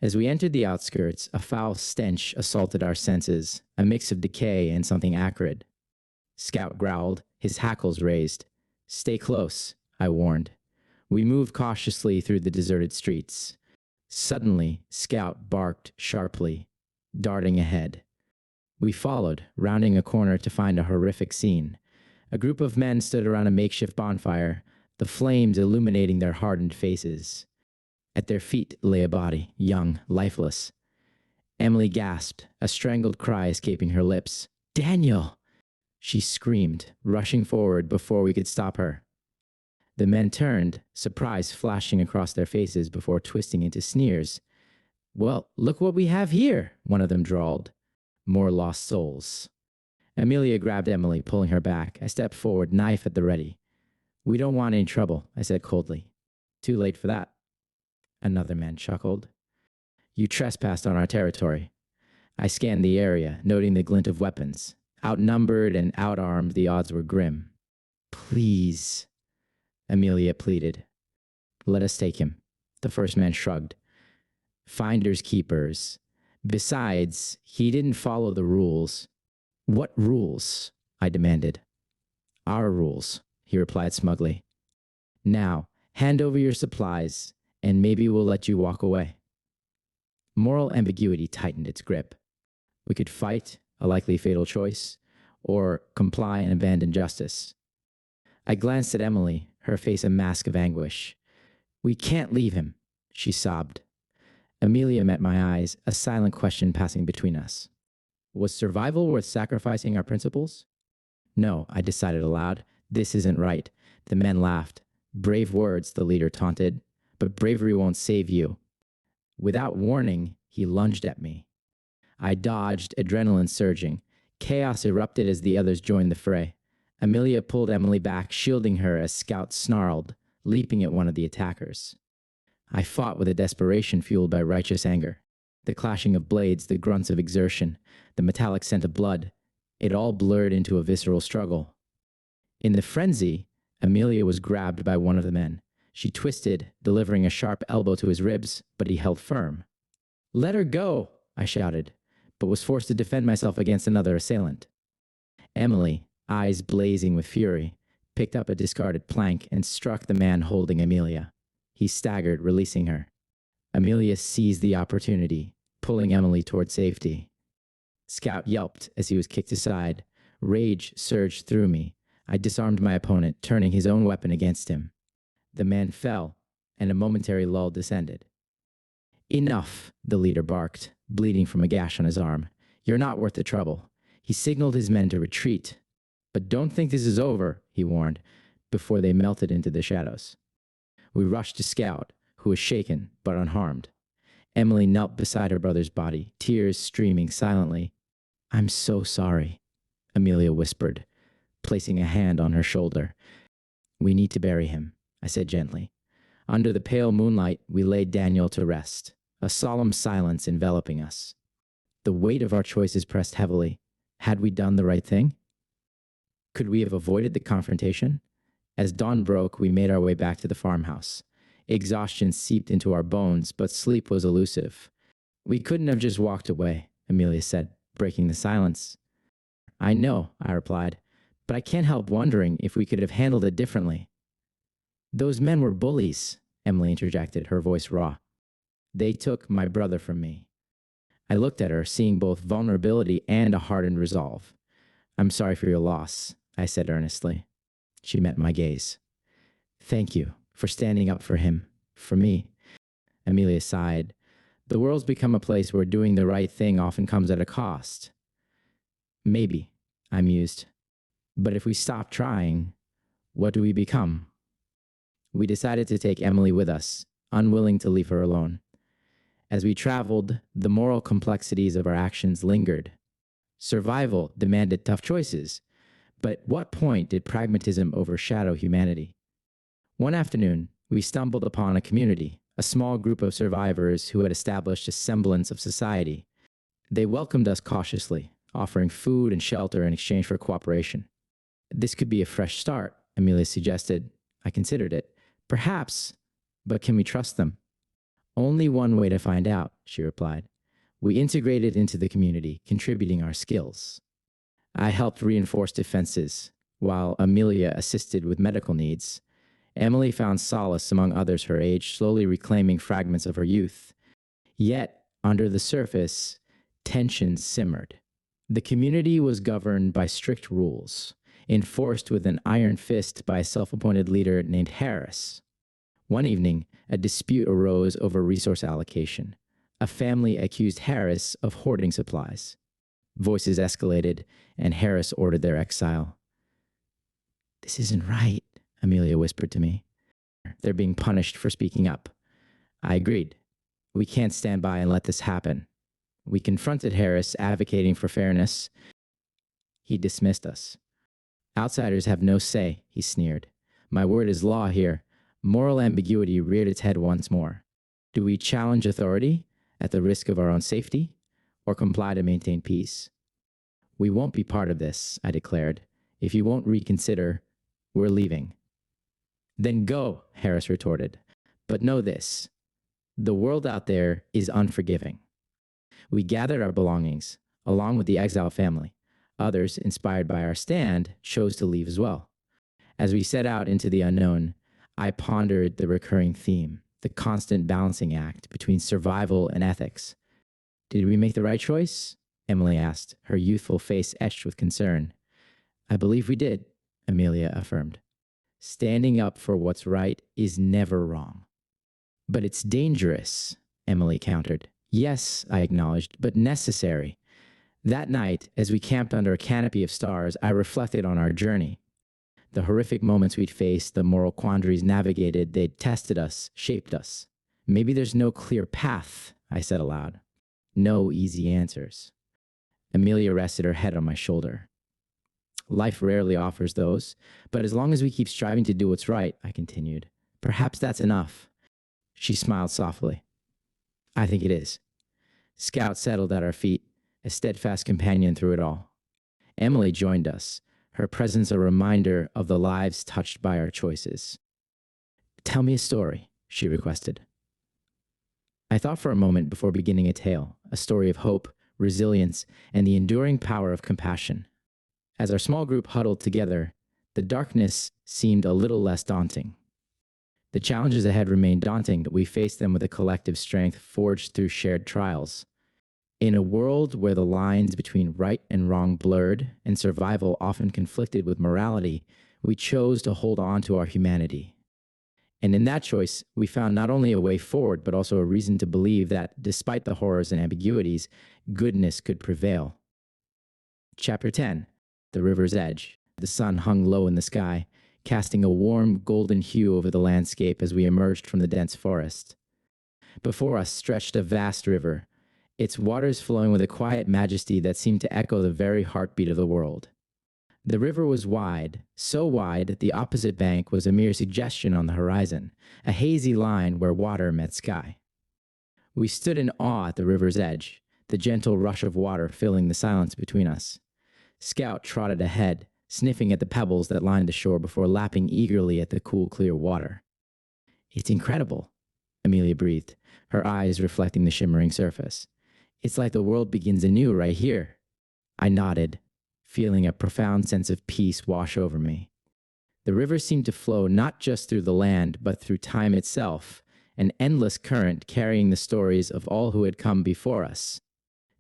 As we entered the outskirts, a foul stench assaulted our senses, a mix of decay and something acrid. Scout growled, his hackles raised. Stay close, I warned. We moved cautiously through the deserted streets. Suddenly, Scout barked sharply, darting ahead. We followed, rounding a corner to find a horrific scene. A group of men stood around a makeshift bonfire, the flames illuminating their hardened faces. At their feet lay a body, young, lifeless. Emily gasped, a strangled cry escaping her lips. Daniel! She screamed, rushing forward before we could stop her. The men turned, surprise flashing across their faces before twisting into sneers. Well, look what we have here, one of them drawled. More lost souls. Amelia grabbed Emily, pulling her back. I stepped forward, knife at the ready. We don't want any trouble, I said coldly. Too late for that. Another man chuckled. You trespassed on our territory. I scanned the area, noting the glint of weapons. Outnumbered and outarmed, the odds were grim. Please, Amelia pleaded. Let us take him. The first man shrugged. Finders keepers. Besides, he didn't follow the rules. What rules? I demanded. Our rules, he replied smugly. Now, hand over your supplies, and maybe we'll let you walk away. Moral ambiguity tightened its grip. We could fight, a likely fatal choice, or comply and abandon justice. I glanced at Emily, her face a mask of anguish. We can't leave him, she sobbed. Amelia met my eyes, a silent question passing between us. Was survival worth sacrificing our principles? No, I decided aloud. This isn't right. The men laughed. Brave words, the leader taunted. But bravery won't save you. Without warning, he lunged at me. I dodged, adrenaline surging. Chaos erupted as the others joined the fray. Amelia pulled Emily back, shielding her as Scout snarled, leaping at one of the attackers. I fought with a desperation fueled by righteous anger. The clashing of blades, the grunts of exertion, the metallic scent of blood, it all blurred into a visceral struggle. In the frenzy, Amelia was grabbed by one of the men. She twisted, delivering a sharp elbow to his ribs, but he held firm. Let her go, I shouted, but was forced to defend myself against another assailant. Emily, eyes blazing with fury, picked up a discarded plank and struck the man holding Amelia. He staggered, releasing her. Amelia seized the opportunity, pulling Emily toward safety. Scout yelped as he was kicked aside. Rage surged through me. I disarmed my opponent, turning his own weapon against him. The man fell, and a momentary lull descended. Enough, the leader barked, bleeding from a gash on his arm. You're not worth the trouble. He signaled his men to retreat. But don't think this is over, he warned, before they melted into the shadows. We rushed to Scout, who was shaken but unharmed. Emily knelt beside her brother's body, tears streaming silently. I'm so sorry, Amelia whispered, placing a hand on her shoulder. We need to bury him, I said gently. Under the pale moonlight, we laid Daniel to rest, a solemn silence enveloping us. The weight of our choices pressed heavily. Had we done the right thing? Could we have avoided the confrontation? As dawn broke, we made our way back to the farmhouse. Exhaustion seeped into our bones, but sleep was elusive. We couldn't have just walked away, Amelia said, breaking the silence. I know, I replied, but I can't help wondering if we could have handled it differently. Those men were bullies, Emily interjected, her voice raw. They took my brother from me. I looked at her, seeing both vulnerability and a hardened resolve. I'm sorry for your loss, I said earnestly. She met my gaze. Thank you for standing up for him, for me. Amelia sighed. The world's become a place where doing the right thing often comes at a cost. Maybe, I mused. But if we stop trying, what do we become? We decided to take Emily with us, unwilling to leave her alone. As we traveled, the moral complexities of our actions lingered. Survival demanded tough choices, but at what point did pragmatism overshadow humanity? One afternoon, we stumbled upon a community, a small group of survivors who had established a semblance of society. They welcomed us cautiously, offering food and shelter in exchange for cooperation. This could be a fresh start, Amelia suggested. I considered it. Perhaps, but can we trust them? Only one way to find out, she replied. We integrated into the community, contributing our skills. I helped reinforce defenses, while Amelia assisted with medical needs. Emily found solace among others her age, slowly reclaiming fragments of her youth. Yet, under the surface, tension simmered. The community was governed by strict rules, enforced with an iron fist by a self-appointed leader named Harris. One evening, a dispute arose over resource allocation. A family accused Harris of hoarding supplies. Voices escalated, and Harris ordered their exile. This isn't right, Amelia whispered to me. They're being punished for speaking up. I agreed. We can't stand by and let this happen. We confronted Harris, advocating for fairness. He dismissed us. Outsiders have no say, he sneered. My word is law here. Moral ambiguity reared its head once more. Do we challenge authority at the risk of our own safety, or comply to maintain peace? We won't be part of this, I declared. If you won't reconsider, we're leaving. Then go, Harris retorted. But know this, the world out there is unforgiving. We gathered our belongings, along with the exiled family. Others, inspired by our stand, chose to leave as well. As we set out into the unknown, I pondered the recurring theme, the constant balancing act between survival and ethics. Did we make the right choice? Emily asked, her youthful face etched with concern. I believe we did, Amelia affirmed. Standing up for what's right is never wrong. But it's dangerous, Emily countered. Yes, I acknowledged, but necessary. That night, as we camped under a canopy of stars, I reflected on our journey. The horrific moments we'd faced, the moral quandaries navigated, they'd tested us, shaped us. Maybe there's no clear path, I said aloud. No easy answers. Amelia rested her head on my shoulder. Life rarely offers those, but as long as we keep striving to do what's right, I continued, perhaps that's enough. She smiled softly. I think it is. Scout settled at our feet, a steadfast companion through it all. Emily joined us, her presence a reminder of the lives touched by our choices. Tell me a story, she requested. I thought for a moment before beginning a tale, a story of hope, resilience, and the enduring power of compassion. As our small group huddled together, the darkness seemed a little less daunting. The challenges ahead remained daunting, but we faced them with a collective strength forged through shared trials. In a world where the lines between right and wrong blurred and survival often conflicted with morality, we chose to hold on to our humanity. And in that choice, we found not only a way forward, but also a reason to believe that, despite the horrors and ambiguities, goodness could prevail. Chapter 10. The River's Edge. The sun hung low in the sky, casting a warm golden hue over the landscape as we emerged from the dense forest. Before us stretched a vast river, its waters flowing with a quiet majesty that seemed to echo the very heartbeat of the world. The river was wide, so wide that the opposite bank was a mere suggestion on the horizon, a hazy line where water met sky. We stood in awe at the river's edge, the gentle rush of water filling the silence between us. Scout trotted ahead, sniffing at the pebbles that lined the shore before lapping eagerly at the cool, clear water. It's incredible, Amelia breathed, her eyes reflecting the shimmering surface. It's like the world begins anew right here. I nodded, feeling a profound sense of peace wash over me. The river seemed to flow not just through the land, but through time itself, an endless current carrying the stories of all who had come before us.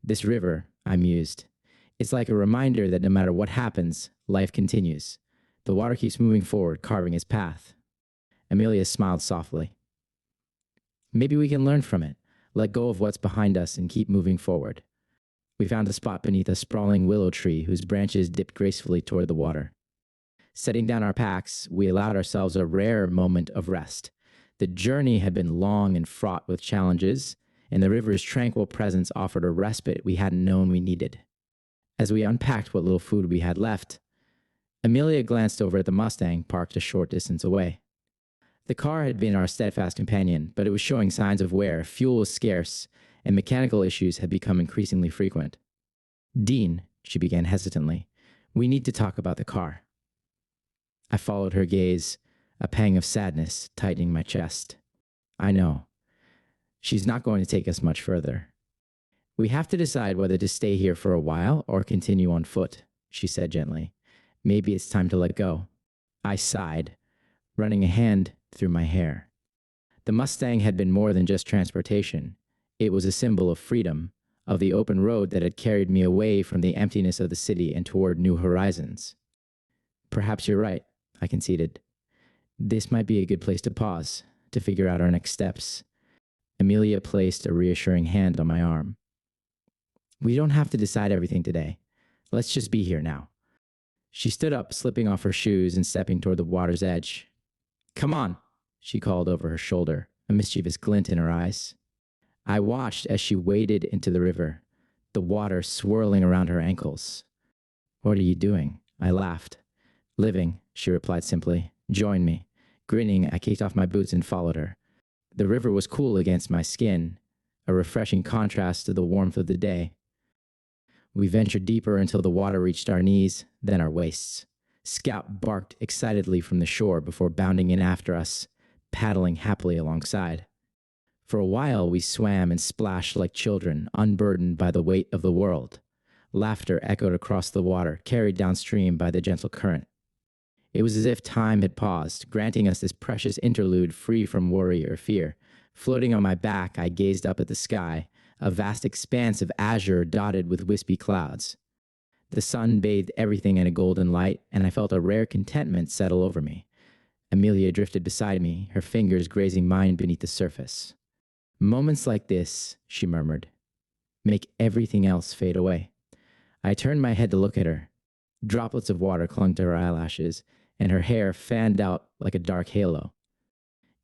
This river, I mused, it's like a reminder that no matter what happens, life continues. The water keeps moving forward, carving its path. Amelia smiled softly. Maybe we can learn from it, let go of what's behind us, and keep moving forward. We found a spot beneath a sprawling willow tree whose branches dipped gracefully toward the water. Setting down our packs, we allowed ourselves a rare moment of rest. The journey had been long and fraught with challenges, and the river's tranquil presence offered a respite we hadn't known we needed. As we unpacked what little food we had left, Amelia glanced over at the Mustang parked a short distance away. The car had been our steadfast companion, but it was showing signs of wear, fuel was scarce, and mechanical issues had become increasingly frequent. "Dean," she began hesitantly, "we need to talk about the car." I followed her gaze, a pang of sadness tightening my chest. I know. She's not going to take us much further. "We have to decide whether to stay here for a while or continue on foot," she said gently. "Maybe it's time to let go." I sighed, running a hand through my hair. The Mustang had been more than just transportation. It was a symbol of freedom, of the open road that had carried me away from the emptiness of the city and toward new horizons. "Perhaps you're right," I conceded. "This might be a good place to pause, to figure out our next steps." Amelia placed a reassuring hand on my arm. "We don't have to decide everything today. Let's just be here now." She stood up, slipping off her shoes and stepping toward the water's edge. "Come on," she called over her shoulder, a mischievous glint in her eyes. I watched as she waded into the river, the water swirling around her ankles. "What are you doing?" I laughed. "Living," she replied simply. "Join me." Grinning, I kicked off my boots and followed her. The river was cool against my skin, a refreshing contrast to the warmth of the day. We ventured deeper until the water reached our knees, then our waists. Scout barked excitedly from the shore before bounding in after us, paddling happily alongside. For a while we swam and splashed like children, unburdened by the weight of the world. Laughter echoed across the water, carried downstream by the gentle current. It was as if time had paused, granting us this precious interlude free from worry or fear. Floating on my back, I gazed up at the sky, a vast expanse of azure dotted with wispy clouds. The sun bathed everything in a golden light, and I felt a rare contentment settle over me. Amelia drifted beside me, her fingers grazing mine beneath the surface. "Moments like this," she murmured, "make everything else fade away." I turned my head to look at her. Droplets of water clung to her eyelashes, and her hair fanned out like a dark halo.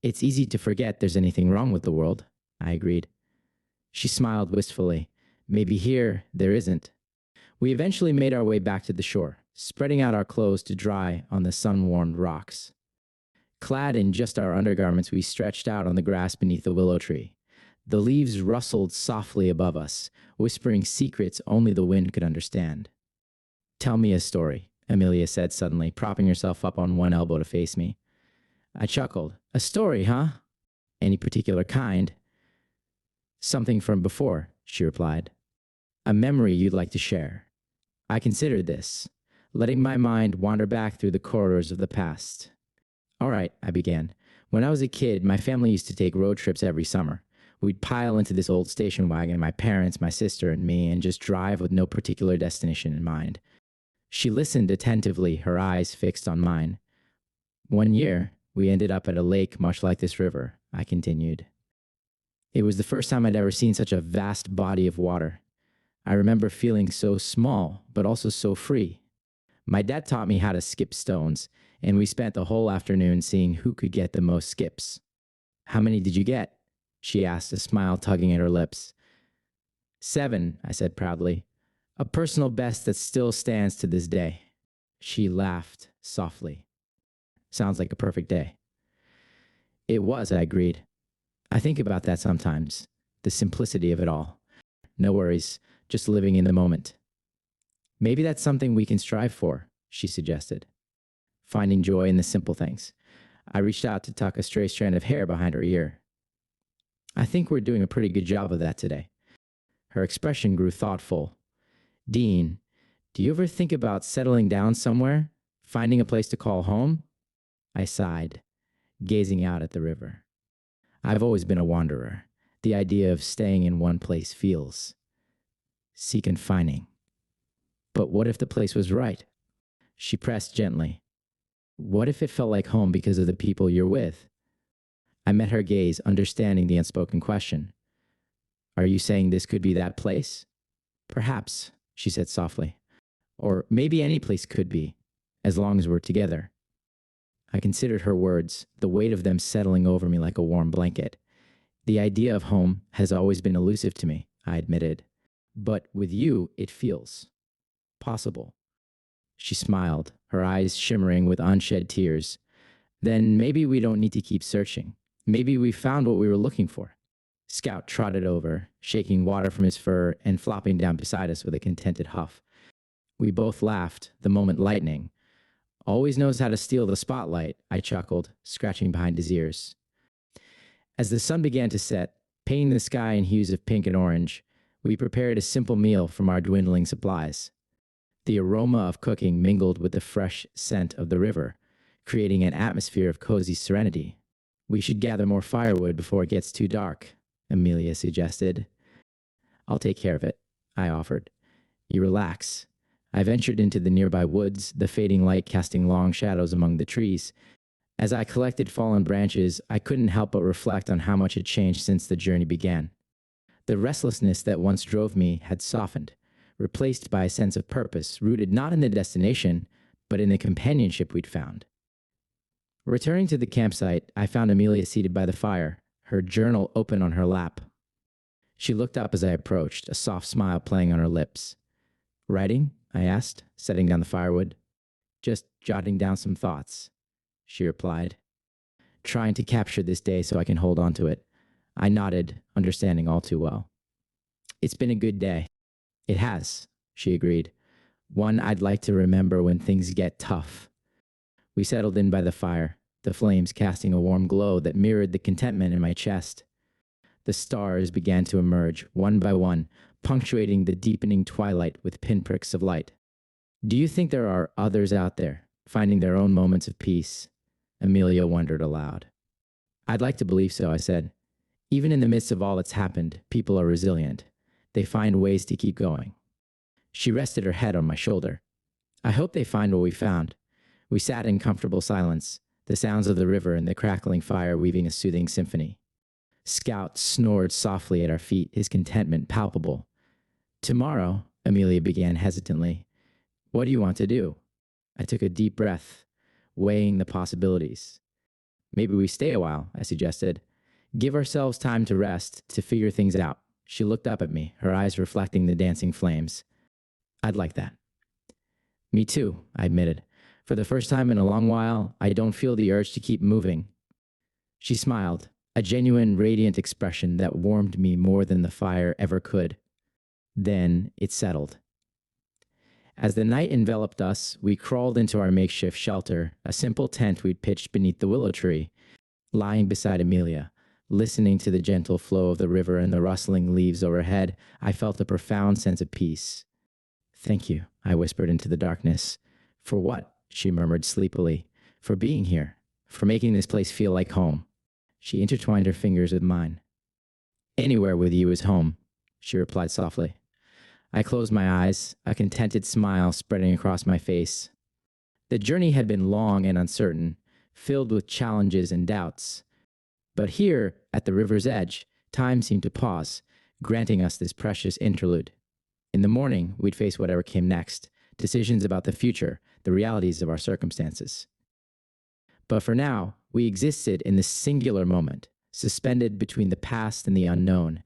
"It's easy to forget there's anything wrong with the world," I agreed. She smiled wistfully. "Maybe here there isn't." We eventually made our way back to the shore, spreading out our clothes to dry on the sun-warmed rocks. Clad in just our undergarments, we stretched out on the grass beneath the willow tree. The leaves rustled softly above us, whispering secrets only the wind could understand. "Tell me a story," Amelia said suddenly, propping herself up on one elbow to face me. I chuckled. "A story, huh? Any particular kind?" "Something from before," she replied. "A memory you'd like to share." I considered this, letting my mind wander back through the corridors of the past. "All right," I began. "When I was a kid, my family used to take road trips every summer. We'd pile into this old station wagon, my parents, my sister, and me, and just drive with no particular destination in mind." She listened attentively, her eyes fixed on mine. "One year, we ended up at a lake much like this river," I continued. "It was the first time I'd ever seen such a vast body of water. I remember feeling so small, but also so free. My dad taught me how to skip stones, and we spent the whole afternoon seeing who could get the most skips." "How many did you get?" she asked, a smile tugging at her lips. 7, I said proudly. "A personal best that still stands to this day." She laughed softly. "Sounds like a perfect day." It was, I agreed. I think about that sometimes, the simplicity of it all. No worries, just living in the moment. "Maybe that's something we can strive for," she suggested. Finding joy in the simple things. I reached out to tuck a stray strand of hair behind her ear. "I think we're doing a pretty good job of that today." Her expression grew thoughtful. "Dean, Do you ever think about settling down somewhere, finding a place to call home? I sighed, gazing out at the river. I've always been a wanderer. The idea of staying in one place feels confining. But what if the place was right? She pressed gently. What if it felt like home because of the people you're with? I met her gaze, understanding the unspoken question. Are you saying this could be that place? Perhaps, she said softly. Or maybe any place could be, as long as we're together. I considered her words, the weight of them settling over me like a warm blanket. The idea of home has always been elusive to me, I admitted. But with you, it feels possible. She smiled, her eyes shimmering with unshed tears. Then maybe we don't need to keep searching. Maybe we found what we were looking for. Scout trotted over, shaking water from his fur and flopping down beside us with a contented huff. We both laughed, the moment lightning. Always knows how to steal the spotlight, I chuckled, scratching behind his ears. As the sun began to set, painting the sky in hues of pink and orange, we prepared a simple meal from our dwindling supplies. The aroma of cooking mingled with the fresh scent of the river, creating an atmosphere of cozy serenity. We should gather more firewood before it gets too dark, Amelia suggested. I'll take care of it, I offered. You relax. I ventured into the nearby woods, the fading light casting long shadows among the trees. As I collected fallen branches, I couldn't help but reflect on how much had changed since the journey began. The restlessness that once drove me had softened, replaced by a sense of purpose, rooted not in the destination, but in the companionship we'd found. Returning to the campsite, I found Amelia seated by the fire, her journal open on her lap. She looked up as I approached, a soft smile playing on her lips. Writing? I asked, setting down the firewood. Just jotting down some thoughts, she replied. Trying to capture this day so I can hold on to it. I nodded, understanding all too well. It's been a good day. It has, she agreed. One I'd like to remember when things get tough. We settled in by the fire, the flames casting a warm glow that mirrored the contentment in my chest. The stars began to emerge, one by one, punctuating the deepening twilight with pinpricks of light. Do you think there are others out there, finding their own moments of peace? Amelia wondered aloud. I'd like to believe so, I said. Even in the midst of all that's happened, people are resilient. They find ways to keep going. She rested her head on my shoulder. I hope they find what we found. We sat in comfortable silence, the sounds of the river and the crackling fire weaving a soothing symphony. Scout snored softly at our feet, his contentment palpable. Tomorrow, Amelia began hesitantly. What do you want to do? I took a deep breath, weighing the possibilities. Maybe we stay a while, I suggested. Give ourselves time to rest, to figure things out. She looked up at me, her eyes reflecting the dancing flames. I'd like that. Me too, I admitted. For the first time in a long while, I don't feel the urge to keep moving. She smiled, a genuine, radiant expression that warmed me more than the fire ever could. Then it settled. As the night enveloped us, we crawled into our makeshift shelter, a simple tent we'd pitched beneath the willow tree. Lying beside Amelia, listening to the gentle flow of the river and the rustling leaves overhead, I felt a profound sense of peace. Thank you, I whispered into the darkness. For what? She murmured sleepily. For being here. For making this place feel like home. She intertwined her fingers with mine. Anywhere with you is home, she replied softly. I closed my eyes, a contented smile spreading across my face. The journey had been long and uncertain, filled with challenges and doubts. But here, at the river's edge, time seemed to pause, granting us this precious interlude. In the morning, we'd face whatever came next, decisions about the future, the realities of our circumstances. But for now, we existed in this singular moment, suspended between the past and the unknown,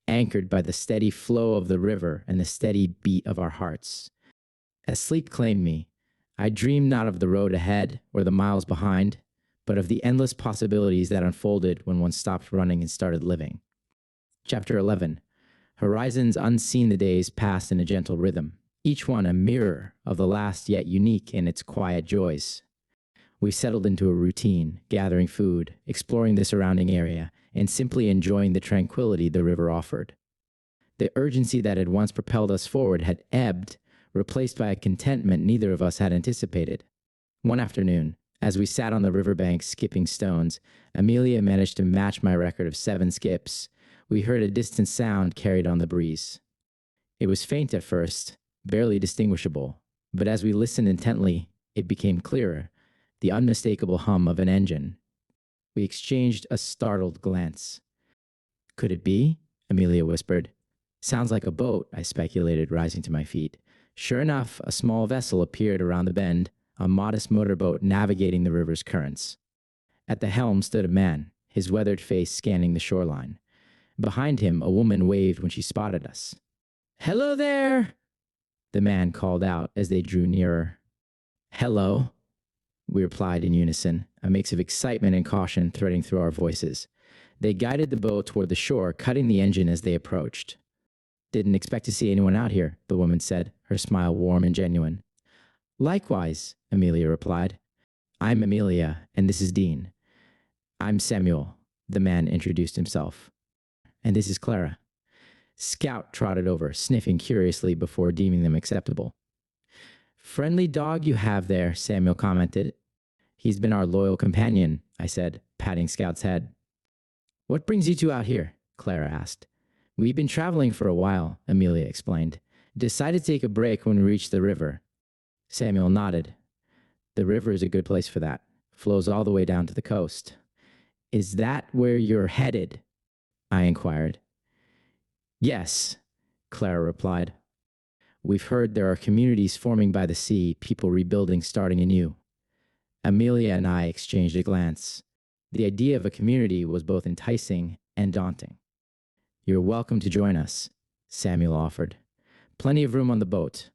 anchored by the steady flow of the river and the steady beat of our hearts. As sleep claimed me, I dreamed not of the road ahead or the miles behind, but of the endless possibilities that unfolded when one stopped running and started living. Chapter 11. Horizons unseen, the days passed in a gentle rhythm, each one a mirror of the last, yet unique in its quiet joys. We settled into a routine, gathering food, exploring the surrounding area, and simply enjoying the tranquility the river offered. The urgency that had once propelled us forward had ebbed, replaced by a contentment neither of us had anticipated. One afternoon, as we sat on the riverbank skipping stones, Amelia managed to match my record of 7 skips. We heard a distant sound carried on the breeze. It was faint at first, barely distinguishable, but as we listened intently, it became clearer, the unmistakable hum of an engine. We exchanged a startled glance. Could it be? Amelia whispered. Sounds like a boat, I speculated, rising to my feet. Sure enough, a small vessel appeared around the bend, a modest motorboat navigating the river's currents. At the helm stood a man, his weathered face scanning the shoreline. Behind him, a woman waved when she spotted us. "Hello there!" the man called out as they drew nearer. "Hello," we replied in unison, a mix of excitement and caution threading through our voices. They guided the boat toward the shore, cutting the engine as they approached. "Didn't expect to see anyone out here," the woman said, her smile warm and genuine. "Likewise," Amelia replied. "I'm Amelia, and this is Dean." "I'm Samuel," the man introduced himself. "And this is Clara." Scout trotted over, sniffing curiously before deeming them acceptable. "Friendly dog you have there," Samuel commented. "He's been our loyal companion," I said, patting Scout's head. "What brings you two out here?" Clara asked. "We've been traveling for a while," Amelia explained. "Decided to take a break when we reached the river." Samuel nodded. "The river is a good place for that. Flows all the way down to the coast." "Is that where you're headed?" I inquired. "Yes," Clara replied. "We've heard there are communities forming by the sea, people rebuilding, starting anew." Amelia and I exchanged a glance. The idea of a community was both enticing and daunting. "You're welcome to join us," Samuel offered. "Plenty of room on the boat."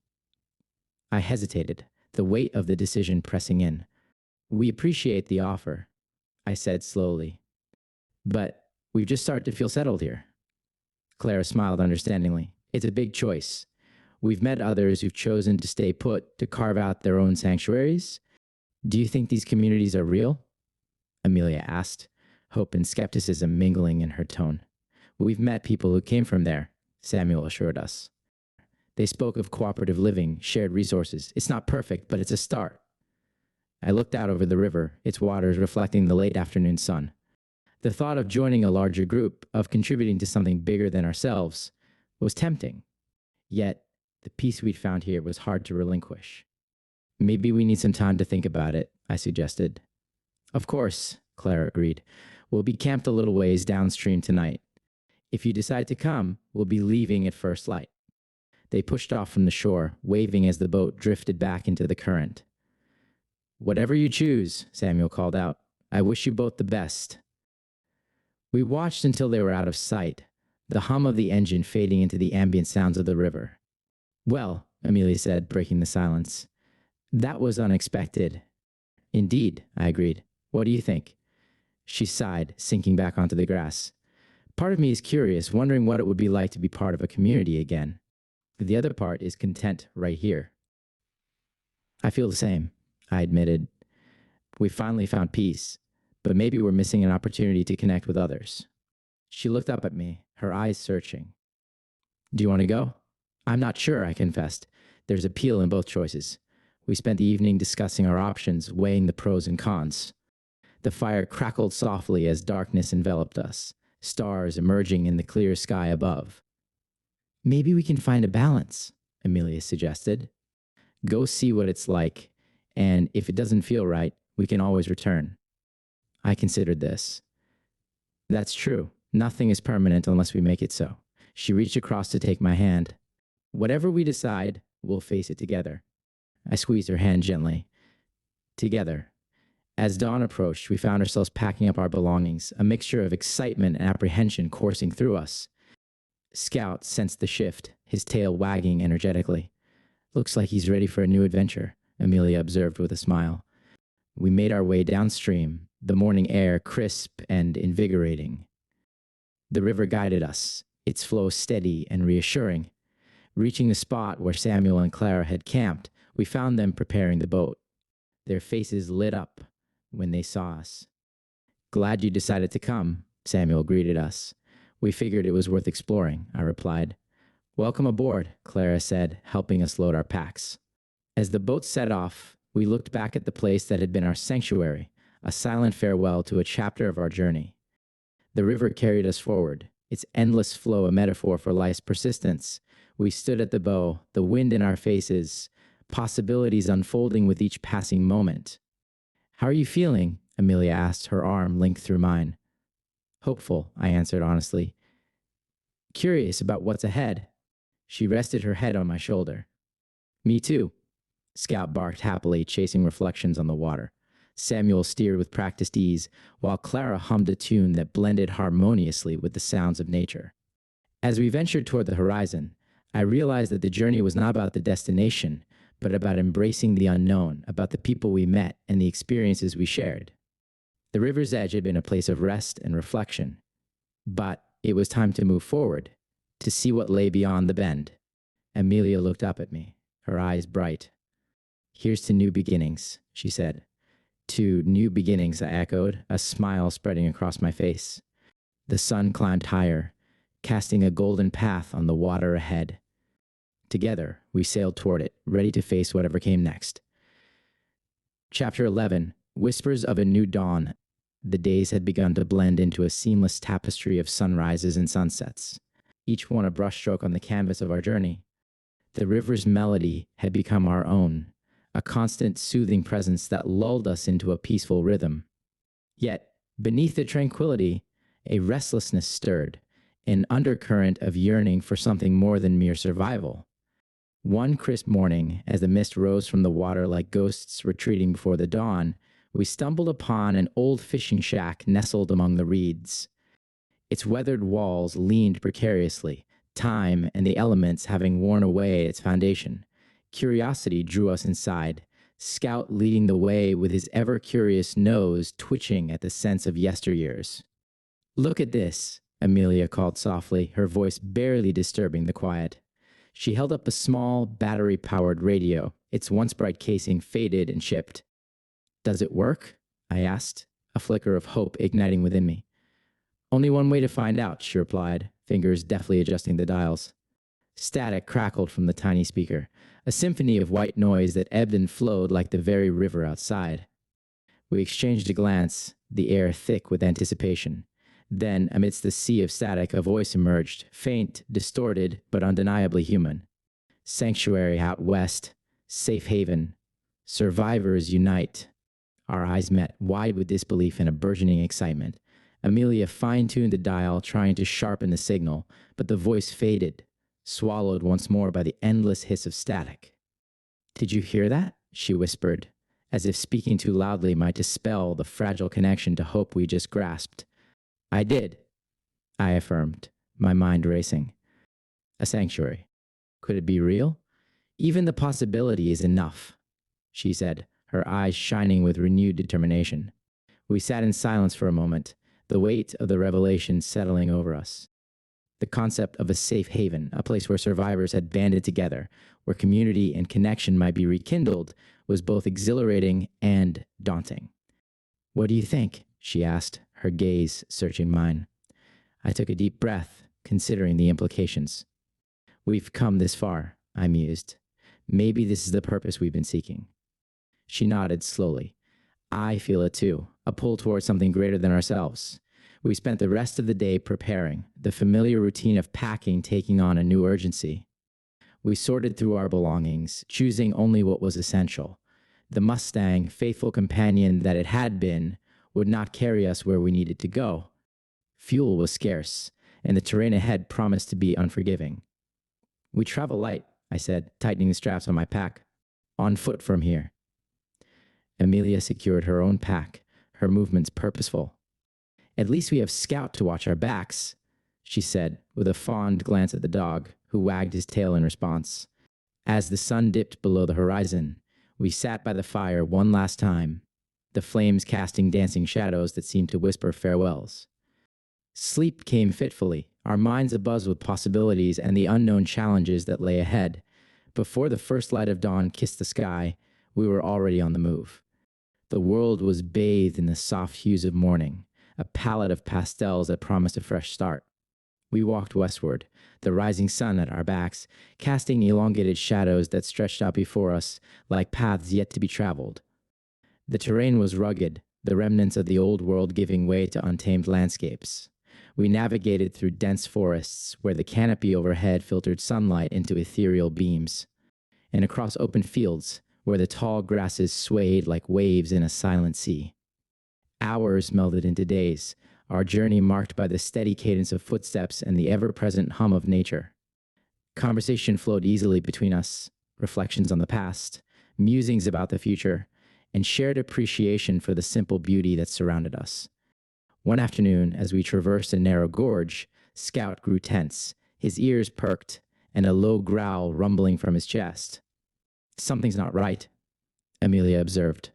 I hesitated, the weight of the decision pressing in. "We appreciate the offer," I said slowly. "But we've just started to feel settled here." Clara smiled understandingly. "It's a big choice. We've met others who've chosen to stay put, to carve out their own sanctuaries. Do you think these communities are real?" Amelia asked, hope and skepticism mingling in her tone. "We've met people who came from there," Samuel assured us. "They spoke of cooperative living, shared resources. It's not perfect, but it's a start." I looked out over the river, its waters reflecting the late afternoon sun. The thought of joining a larger group, of contributing to something bigger than ourselves, was tempting. Yet, the peace we'd found here was hard to relinquish. "Maybe we need some time to think about it," I suggested. "Of course," Clara agreed. "We'll be camped a little ways downstream tonight. If you decide to come, we'll be leaving at first light." They pushed off from the shore, waving as the boat drifted back into the current. "Whatever you choose," Samuel called out. "I wish you both the best." We watched until they were out of sight, the hum of the engine fading into the ambient sounds of the river. "Well," Amelia said, breaking the silence, "that was unexpected." "Indeed," I agreed. "What do you think?" She sighed, sinking back onto the grass. "Part of me is curious, wondering what it would be like to be part of a community again. The other part is content right here." "I feel the same," I admitted. "We finally found peace, but maybe we're missing an opportunity to connect with others." She looked up at me, her eyes searching. "Do you want to go?" "I'm not sure," I confessed. "There's appeal in both choices." We spent the evening discussing our options, weighing the pros and cons. The fire crackled softly as darkness enveloped us, stars emerging in the clear sky above. "Maybe we can find a balance," Amelia suggested. "Go see what it's like, and if it doesn't feel right, we can always return." I considered this. "That's true. Nothing is permanent unless we make it so." She reached across to take my hand. "Whatever we decide, we'll face it together." I squeezed her hand gently. Together. As dawn approached, we found ourselves packing up our belongings, a mixture of excitement and apprehension coursing through us. Scout sensed the shift, his tail wagging energetically. "Looks like he's ready for a new adventure," Amelia observed with a smile. We made our way downstream, the morning air crisp and invigorating. The river guided us, its flow steady and reassuring. Reaching the spot where Samuel and Clara had camped, we found them preparing the boat. Their faces lit up when they saw us. "Glad you decided to come," Samuel greeted us. "We figured it was worth exploring," I replied. Welcome aboard, Clara said, helping us load our packs. As the boat set off, we looked back at the place that had been our sanctuary, a silent farewell to a chapter of our journey. The river carried us forward, its endless flow a metaphor for life's persistence. We stood at the bow, the wind in our faces, possibilities unfolding with each passing moment. How are you feeling? Amelia asked, her arm linked through mine. Hopeful, I answered honestly. Curious about what's ahead. She rested her head on my shoulder. Me too, Scout barked happily, chasing reflections on the water. Samuel steered with practiced ease, while Clara hummed a tune that blended harmoniously with the sounds of nature. As we ventured toward the horizon, I realized that the journey was not about the destination, but about embracing the unknown, about the people we met and the experiences we shared. The river's edge had been a place of rest and reflection, but it was time to move forward, to see what lay beyond the bend. Amelia looked up at me, her eyes bright. Here's to new beginnings, she said. To new beginnings, I echoed, a smile spreading across my face. The sun climbed higher, casting a golden path on the water ahead. Together, we sailed toward it, ready to face whatever came next. Chapter 11, Whispers of a New Dawn. The days had begun to blend into a seamless tapestry of sunrises and sunsets, each one a brushstroke on the canvas of our journey. The river's melody had become our own, a constant soothing presence that lulled us into a peaceful rhythm. Yet, beneath the tranquility, a restlessness stirred, an undercurrent of yearning for something more than mere survival. One crisp morning, as the mist rose from the water like ghosts retreating before the dawn, we stumbled upon an old fishing shack nestled among the reeds. Its weathered walls leaned precariously, time and the elements having worn away its foundation. Curiosity drew us inside, Scout leading the way with his ever-curious nose twitching at the sense of yesteryears. Look at this, Amelia called softly, her voice barely disturbing the quiet. She held up a small, battery-powered radio, its once bright casing faded and chipped. Does it work? I asked, a flicker of hope igniting within me. Only one way to find out, she replied, fingers deftly adjusting the dials. Static crackled from the tiny speaker, a symphony of white noise that ebbed and flowed like the very river outside. We exchanged a glance, the air thick with anticipation. Then, amidst the sea of static, a voice emerged, faint, distorted, but undeniably human. Sanctuary out west, safe haven, survivors unite. Our eyes met, wide with disbelief and a burgeoning excitement. Amelia fine-tuned the dial, trying to sharpen the signal, but the voice faded, swallowed once more by the endless hiss of static. Did you hear that? She whispered, as if speaking too loudly might dispel the fragile connection to hope we just grasped. I did, I affirmed, my mind racing. A sanctuary. Could it be real? Even the possibility is enough, she said, her eyes shining with renewed determination. We sat in silence for a moment, the weight of the revelation settling over us. The concept of a safe haven, a place where survivors had banded together, where community and connection might be rekindled, was both exhilarating and daunting. What do you think? She asked, her gaze searching mine. I took a deep breath, considering the implications. We've come this far, I mused. Maybe this is the purpose we've been seeking. She nodded slowly. I feel it too, a pull towards something greater than ourselves. We spent the rest of the day preparing, the familiar routine of packing taking on a new urgency. We sorted through our belongings, choosing only what was essential. The Mustang, faithful companion that it had been, would not carry us where we needed to go. Fuel was scarce, and the terrain ahead promised to be unforgiving. We travel light, I said, tightening the straps on my pack. On foot from here. Amelia secured her own pack, her movements purposeful. At least we have Scout to watch our backs, she said, with a fond glance at the dog, who wagged his tail in response. As the sun dipped below the horizon, we sat by the fire one last time, the flames casting dancing shadows that seemed to whisper farewells. Sleep came fitfully, our minds abuzz with possibilities and the unknown challenges that lay ahead. Before the first light of dawn kissed the sky, we were already on the move. The world was bathed in the soft hues of morning, a palette of pastels that promised a fresh start. We walked westward, the rising sun at our backs, casting elongated shadows that stretched out before us like paths yet to be traveled. The terrain was rugged, the remnants of the old world giving way to untamed landscapes. We navigated through dense forests where the canopy overhead filtered sunlight into ethereal beams, and across open fields where the tall grasses swayed like waves in a silent sea. Hours melded into days, our journey marked by the steady cadence of footsteps and the ever-present hum of nature. Conversation flowed easily between us, reflections on the past, musings about the future, and shared appreciation for the simple beauty that surrounded us. One afternoon, as we traversed a narrow gorge, Scout grew tense, his ears perked, and a low growl rumbling from his chest. "Something's not right," Amelia observed,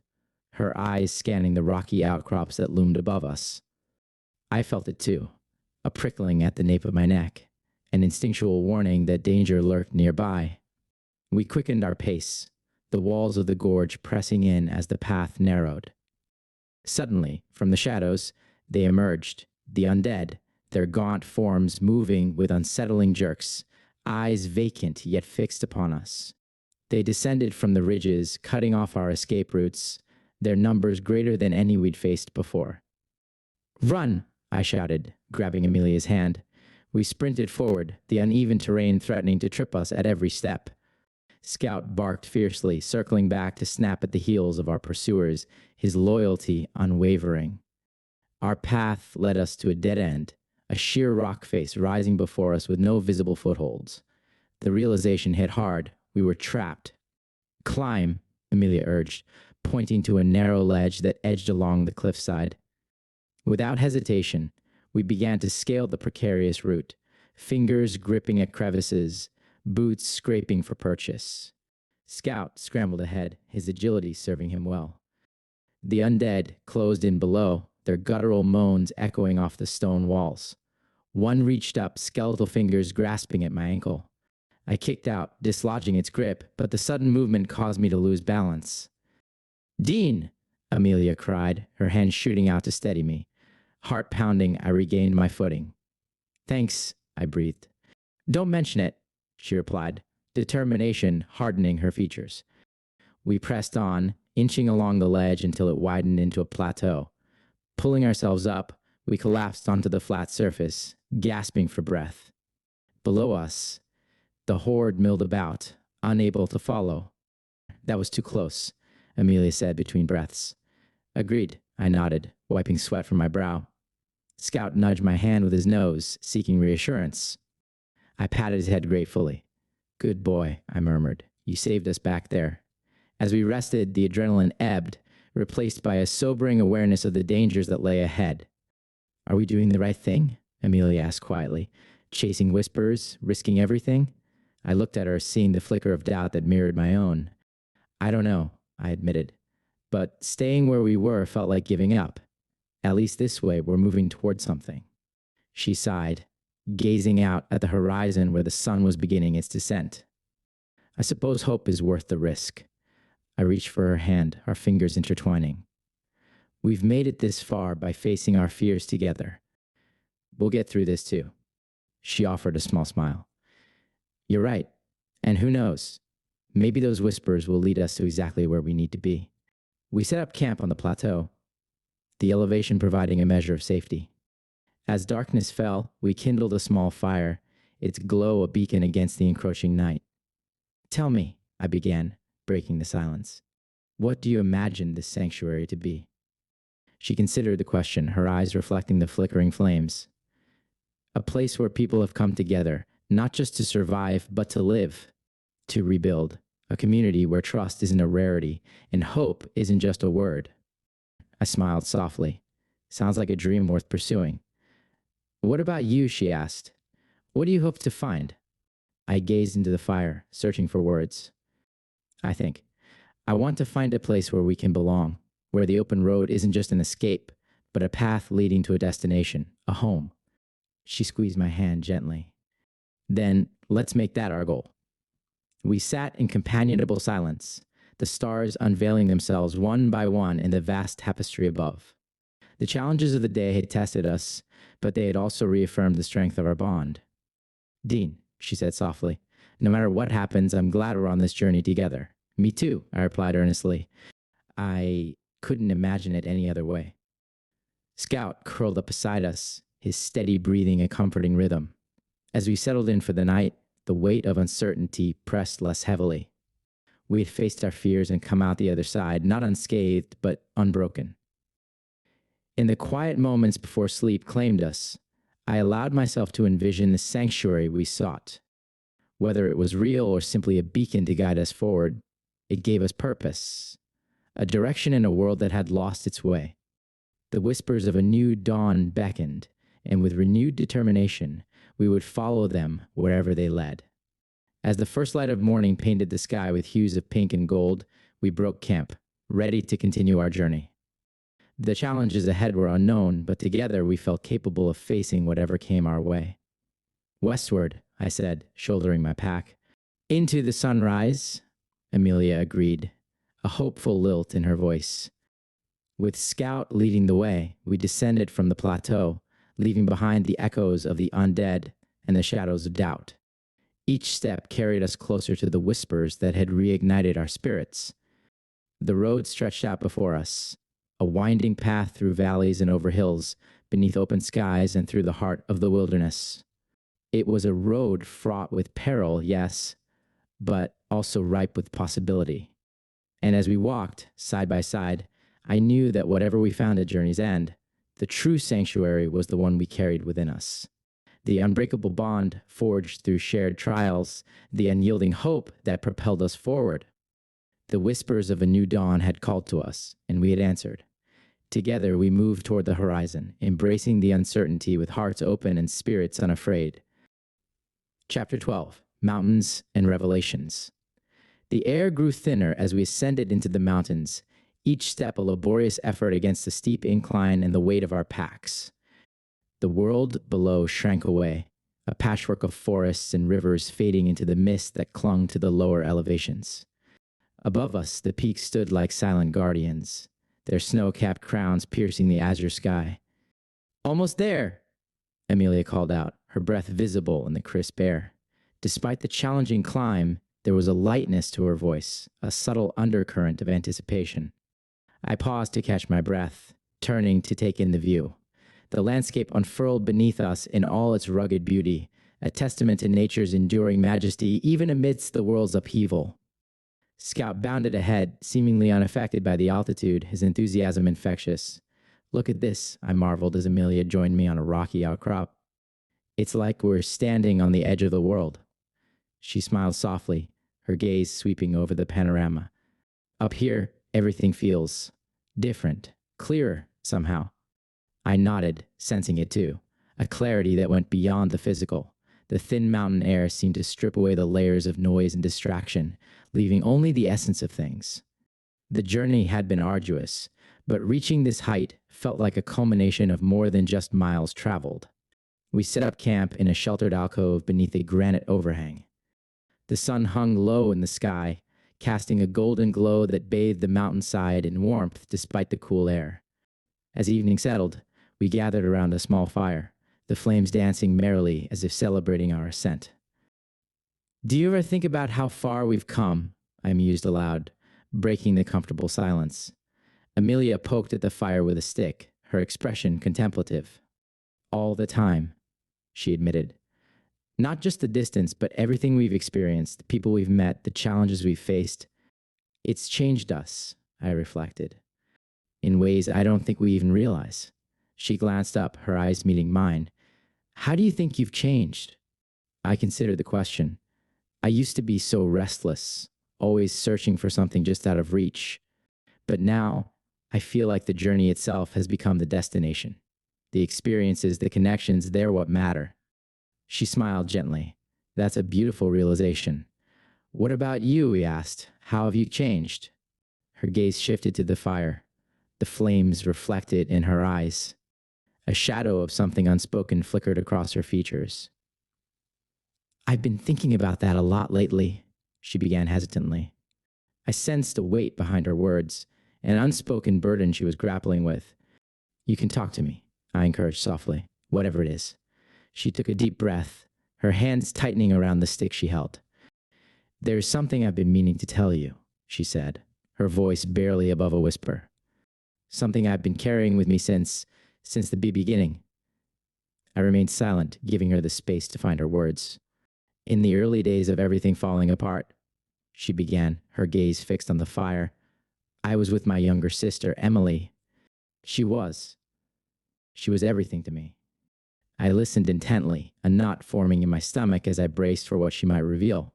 her eyes scanning the rocky outcrops that loomed above us. I felt it too, a prickling at the nape of my neck, an instinctual warning that danger lurked nearby. We quickened our pace, the walls of the gorge pressing in as the path narrowed. Suddenly, from the shadows, they emerged, the undead, their gaunt forms moving with unsettling jerks, eyes vacant yet fixed upon us. They descended from the ridges, cutting off our escape routes, their numbers greater than any we'd faced before. "Run!" I shouted, grabbing Amelia's hand. We sprinted forward, the uneven terrain threatening to trip us at every step. Scout barked fiercely, circling back to snap at the heels of our pursuers, his loyalty unwavering. Our path led us to a dead end, a sheer rock face rising before us with no visible footholds. The realization hit hard. We were trapped. "Climb," Amelia urged, pointing to a narrow ledge that edged along the cliffside. Without hesitation, we began to scale the precarious route, fingers gripping at crevices, boots scraping for purchase. Scout scrambled ahead, his agility serving him well. The undead closed in below, their guttural moans echoing off the stone walls. One reached up, skeletal fingers grasping at my ankle. I kicked out, dislodging its grip, but the sudden movement caused me to lose balance. "Dean!" Amelia cried, her hand shooting out to steady me. Heart pounding, I regained my footing. "Thanks," I breathed. "Don't mention it," she replied, determination hardening her features. We pressed on, inching along the ledge until it widened into a plateau. Pulling ourselves up, we collapsed onto the flat surface, gasping for breath. Below us, the horde milled about, unable to follow. "That was too close," Amelia said between breaths. "Agreed," I nodded, wiping sweat from my brow. Scout nudged my hand with his nose, seeking reassurance. I patted his head gratefully. "Good boy," I murmured. "You saved us back there." As we rested, the adrenaline ebbed, replaced by a sobering awareness of the dangers that lay ahead. "Are we doing the right thing?" Amelia asked quietly. "Chasing whispers, risking everything?" I looked at her, seeing the flicker of doubt that mirrored my own. "I don't know," I admitted. "But staying where we were felt like giving up. At least this way, we're moving toward something." She sighed, gazing out at the horizon where the sun was beginning its descent. "I suppose hope is worth the risk." I reached for her hand, our fingers intertwining. "We've made it this far by facing our fears together. We'll get through this too." She offered a small smile. "You're right. And who knows? Maybe those whispers will lead us to exactly where we need to be." We set up camp on the plateau, the elevation providing a measure of safety. As darkness fell, we kindled a small fire, its glow a beacon against the encroaching night. "Tell me," I began, breaking the silence, "what do you imagine this sanctuary to be?" She considered the question, her eyes reflecting the flickering flames. "A place where people have come together, not just to survive, but to live, to rebuild. A community where trust isn't a rarity, and hope isn't just a word." I smiled softly. "Sounds like a dream worth pursuing." "What about you?" she asked. "What do you hope to find?" I gazed into the fire, searching for words. I want to find a place where we can belong, where the open road isn't just an escape, but a path leading to a destination, a home." She squeezed my hand gently. "Then let's make that our goal." We sat in companionable silence, the stars unveiling themselves one by one in the vast tapestry above. The challenges of the day had tested us, but they had also reaffirmed the strength of our bond. Dean, she said softly, no matter what happens, I'm glad we're on this journey together. Me too, I replied earnestly. I couldn't imagine it any other way. Scout curled up beside us, his steady breathing a comforting rhythm. As we settled in for the night, the weight of uncertainty pressed less heavily. We had faced our fears and come out the other side, not unscathed, but unbroken. In the quiet moments before sleep claimed us, I allowed myself to envision the sanctuary we sought. Whether it was real or simply a beacon to guide us forward, it gave us purpose, a direction in a world that had lost its way. The whispers of a new dawn beckoned, and with renewed determination, we would follow them wherever they led. As the first light of morning painted the sky with hues of pink and gold, we broke camp, ready to continue our journey. The challenges ahead were unknown, but together we felt capable of facing whatever came our way. Westward, I said, shouldering my pack. Into the sunrise, Amelia agreed, a hopeful lilt in her voice. With Scout leading the way, we descended from the plateau, leaving behind the echoes of the undead and the shadows of doubt. Each step carried us closer to the whispers that had reignited our spirits. The road stretched out before us, a winding path through valleys and over hills, beneath open skies and through the heart of the wilderness. It was a road fraught with peril, yes, but also ripe with possibility. And as we walked, side by side, I knew that whatever we found at journey's end, the true sanctuary was the one we carried within us. The unbreakable bond forged through shared trials, the unyielding hope that propelled us forward. The whispers of a new dawn had called to us, and we had answered. Together we moved toward the horizon, embracing the uncertainty with hearts open and spirits unafraid. Chapter 12. Mountains and Revelations. The air grew thinner as we ascended into the mountains, each step a laborious effort against the steep incline and the weight of our packs. The world below shrank away, a patchwork of forests and rivers fading into the mist that clung to the lower elevations. Above us, the peaks stood like silent guardians, their snow-capped crowns piercing the azure sky. Almost there, Amelia called out, her breath visible in the crisp air. Despite the challenging climb, there was a lightness to her voice, a subtle undercurrent of anticipation. I paused to catch my breath, turning to take in the view. The landscape unfurled beneath us in all its rugged beauty, a testament to nature's enduring majesty even amidst the world's upheaval. Scout bounded ahead, seemingly unaffected by the altitude, his enthusiasm infectious. Look at this, I marveled as Amelia joined me on a rocky outcrop. It's like we're standing on the edge of the world. She smiled softly, her gaze sweeping over the panorama. Up here, everything feels different, clearer somehow. I nodded, sensing it too, a clarity that went beyond the physical. The thin mountain air seemed to strip away the layers of noise and distraction, leaving only the essence of things. The journey had been arduous, but reaching this height felt like a culmination of more than just miles traveled. We set up camp in a sheltered alcove beneath a granite overhang. The sun hung low in the sky, casting a golden glow that bathed the mountainside in warmth despite the cool air. As evening settled, we gathered around a small fire, the flames dancing merrily as if celebrating our ascent. Do you ever think about how far we've come? I mused aloud, breaking the comfortable silence. Amelia poked at the fire with a stick, her expression contemplative. All the time, she admitted. Not just the distance, but everything we've experienced, the people we've met, the challenges we've faced. It's changed us, I reflected, in ways I don't think we even realize. She glanced up, her eyes meeting mine. How do you think you've changed? I considered the question. I used to be so restless, always searching for something just out of reach. But now, I feel like the journey itself has become the destination. The experiences, the connections, they're what matter. She smiled gently. That's a beautiful realization. What about you? We asked. How have you changed? Her gaze shifted to the fire. The flames reflected in her eyes. A shadow of something unspoken flickered across her features. I've been thinking about that a lot lately, she began hesitantly. I sensed a weight behind her words, an unspoken burden she was grappling with. You can talk to me, I encouraged softly. whatever it is. She took a deep breath, her hands tightening around the stick she held. There's something I've been meaning to tell you, she said, her voice barely above a whisper. Something I've been carrying with me since the beginning. I remained silent, giving her the space to find her words. In the early days of everything falling apart, she began, her gaze fixed on the fire, I was with my younger sister, Emily. She was everything to me. I listened intently, a knot forming in my stomach as I braced for what she might reveal.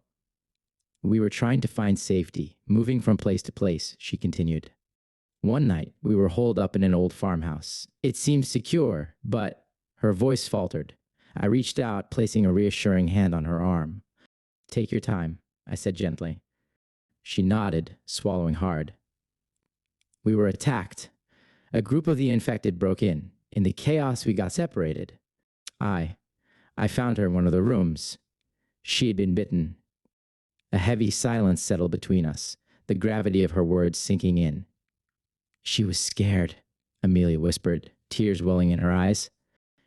We were trying to find safety, moving from place to place, she continued. One night, we were holed up in an old farmhouse. It seemed secure, but her voice faltered. I reached out, placing a reassuring hand on her arm. Take your time, I said gently. She nodded, swallowing hard. We were attacked. A group of the infected broke in. In the chaos, we got separated. I found her in one of the rooms. She had been bitten. A heavy silence settled between us, the gravity of her words sinking in. She was scared, Amelia whispered, tears welling in her eyes.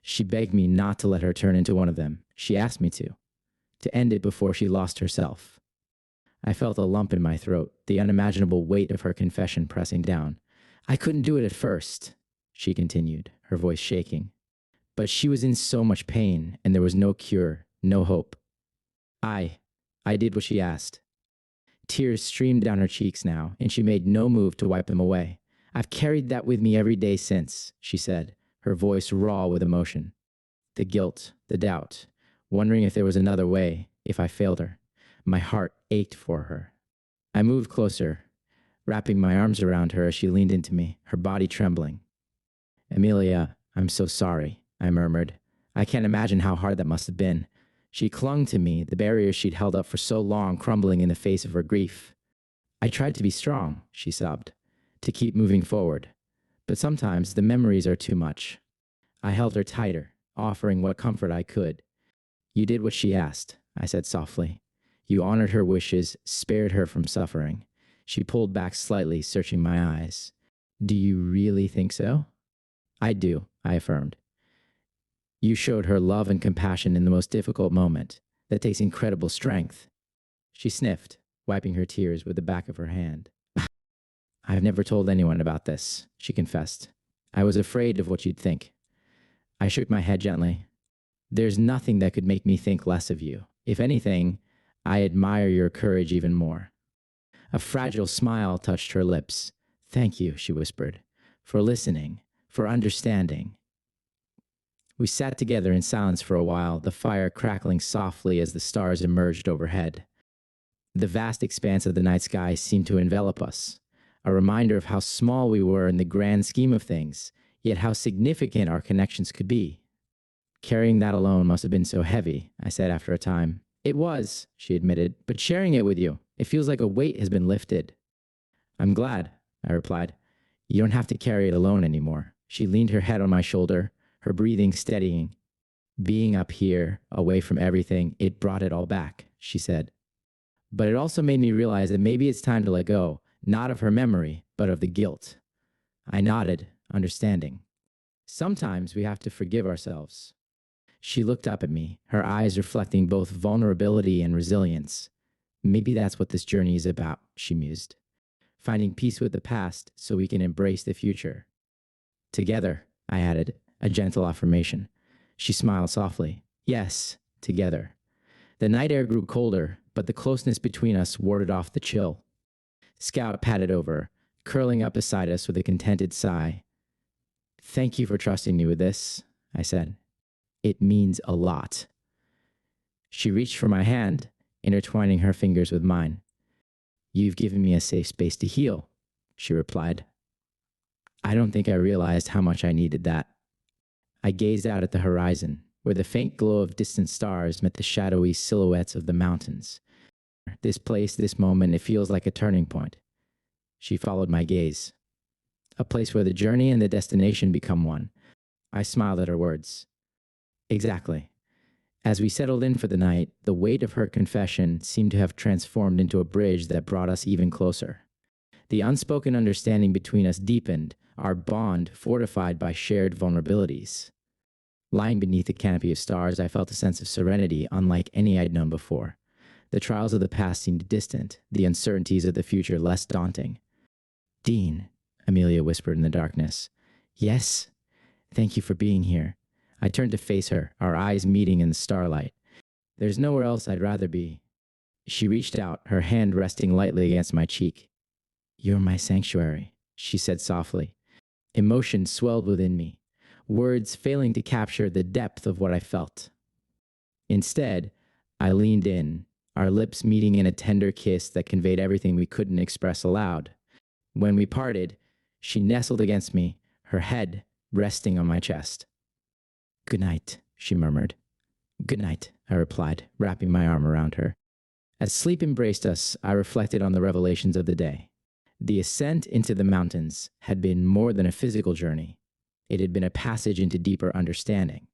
She begged me not to let her turn into one of them. She asked me to end it before she lost herself. I felt a lump in my throat, the unimaginable weight of her confession pressing down. I couldn't do it at first, she continued, her voice shaking. But she was in so much pain, and there was no cure, no hope. I did what she asked. Tears streamed down her cheeks now, and she made no move to wipe them away. I've carried that with me every day since, she said, her voice raw with emotion. The guilt, the doubt, wondering if there was another way, if I failed her. My heart ached for her. I moved closer, wrapping my arms around her as she leaned into me, her body trembling. Amelia, I'm so sorry, I murmured. I can't imagine how hard that must have been. She clung to me, the barrier she'd held up for so long crumbling in the face of her grief. I tried to be strong, she sobbed, to keep moving forward. But sometimes the memories are too much. I held her tighter, offering what comfort I could. You did what she asked, I said softly. You honored her wishes, spared her from suffering. She pulled back slightly, searching my eyes. Do you really think so? I do, I affirmed. You showed her love and compassion in the most difficult moment. That takes incredible strength. She sniffed, wiping her tears with the back of her hand. I've never told anyone about this, she confessed. I was afraid of what you'd think. I shook my head gently. There's nothing that could make me think less of you. If anything, I admire your courage even more. A fragile smile touched her lips. Thank you, she whispered, for listening, for understanding. We sat together in silence for a while, the fire crackling softly as the stars emerged overhead. The vast expanse of the night sky seemed to envelop us, a reminder of how small we were in the grand scheme of things, yet how significant our connections could be. Carrying that alone must have been so heavy, I said after a time. It was, she admitted, but sharing it with you, it feels like a weight has been lifted. I'm glad, I replied. You don't have to carry it alone anymore. She leaned her head on my shoulder, her breathing steadying. Being up here, away from everything, it brought it all back, she said. But it also made me realize that maybe it's time to let go, not of her memory, but of the guilt. I nodded, understanding. Sometimes we have to forgive ourselves. She looked up at me, her eyes reflecting both vulnerability and resilience. Maybe that's what this journey is about, she mused. Finding peace with the past so we can embrace the future. Together, I added, a gentle affirmation. She smiled softly. Yes, together. The night air grew colder, but the closeness between us warded off the chill. Scout patted over, curling up beside us with a contented sigh. Thank you for trusting me with this, I said. It means a lot. She reached for my hand, intertwining her fingers with mine. You've given me a safe space to heal, she replied. I don't think I realized how much I needed that. I gazed out at the horizon, where the faint glow of distant stars met the shadowy silhouettes of the mountains. This place, this moment, it feels like a turning point. She followed my gaze. A place where the journey and the destination become one. I smiled at her words. Exactly. As we settled in for the night, the weight of her confession seemed to have transformed into a bridge that brought us even closer. The unspoken understanding between us deepened, our bond fortified by shared vulnerabilities. Lying beneath a canopy of stars, I felt a sense of serenity unlike any I'd known before. The trials of the past seemed distant, the uncertainties of the future less daunting. "Dean," Amelia whispered in the darkness. "Yes? Thank you for being here." I turned to face her, our eyes meeting in the starlight. "There's nowhere else I'd rather be." She reached out, her hand resting lightly against my cheek. "You're my sanctuary," she said softly. Emotion swelled within me, words failing to capture the depth of what I felt. Instead, I leaned in, our lips meeting in a tender kiss that conveyed everything we couldn't express aloud. When we parted, she nestled against me, her head resting on my chest. "Good night," she murmured. "Good night," I replied, wrapping my arm around her. As sleep embraced us, I reflected on the revelations of the day. The ascent into the mountains had been more than a physical journey. It had been a passage into deeper understanding